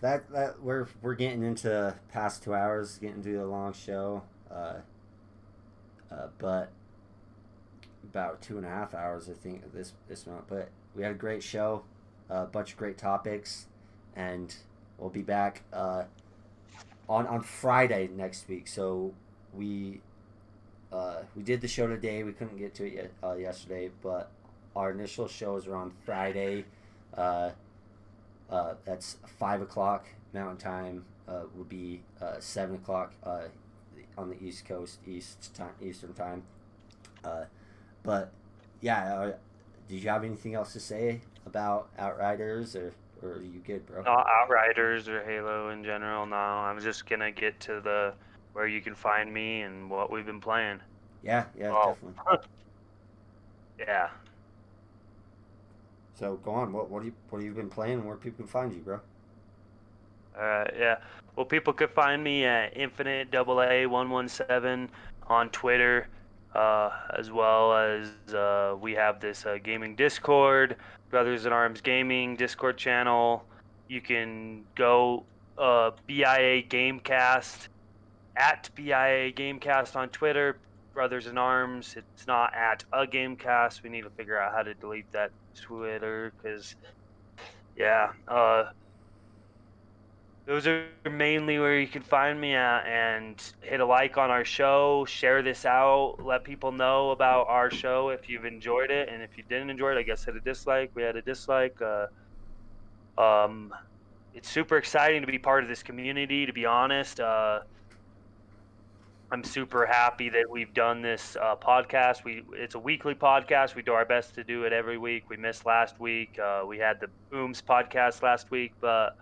that we're getting into past 2 hours, getting to a long show, but about 2.5 hours I think this month. But we had a great show, a bunch of great topics, and we'll be back on Friday next week. So we did the show today. We couldn't get to it yet, yesterday, but our initial shows are on Friday. That's 5 o'clock Mountain Time. Would be 7 o'clock on the East Coast, Eastern Time. But yeah, did you have anything else to say about Outriders, or are you good, bro? Not Outriders or Halo in general. No, I'm just gonna get to the where you can find me and what we've been playing. Yeah, Oh, definitely. yeah. So go on. What have you been playing, and where people can find you, bro? Yeah. Well, people could find me at Infinite AA117 on Twitter, as well as we have this gaming Discord, Brothers in Arms Gaming Discord channel. You can go BIA Gamecast at BIA Gamecast on Twitter. Brothers in Arms. It's not at a Gamecast. We need to figure out how to delete that Twitter because yeah. Those are mainly where you can find me at, and hit a like on our show, share this out, let people know about our show if you've enjoyed it, and if you didn't enjoy it, I guess hit a dislike. We had a dislike. Um, it's super exciting to be part of this community, to be honest. I'm super happy that we've done this podcast. It's a weekly podcast. We do our best to do it every week. We missed last week. We had the Booms podcast last week, but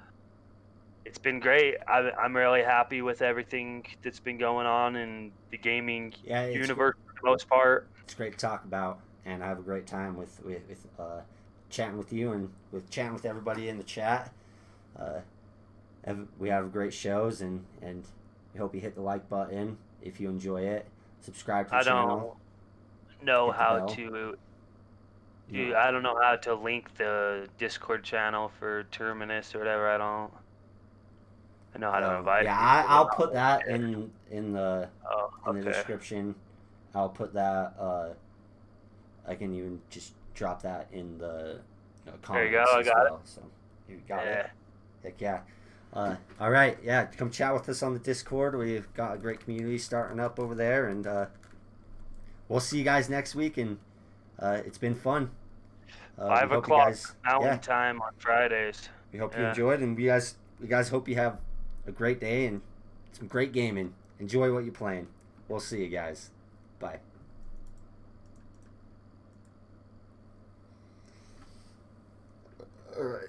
it's been great. I'm really happy with everything that's been going on in the gaming Yeah, universe for the most part. it's great to talk about, and I have a great time with chatting with you and with chatting with everybody in the chat. Uh, we have great shows, and we hope you hit the like button if you enjoy it. Subscribe to the I channel. don't know Hit the how bell. to No. I don't know how to link the Discord channel for Terminus or whatever. I know how to invite Yeah, people, but I'll not put link that it. in the Oh, okay. description. I'll put that. I can even just drop that in the There you go. comments I as got it. well. So you got it. Yeah. Heck yeah. All right, yeah. Come chat with us on the Discord. We've got a great community starting up over there, and we'll see you guys next week. And it's been fun. We 5 hope you o'clock guys, Mountain Time on Fridays. we hope you Yeah. enjoyed, and we guys hope you have a great day and some great gaming. Enjoy what you're playing. We'll see you guys. Bye. All right.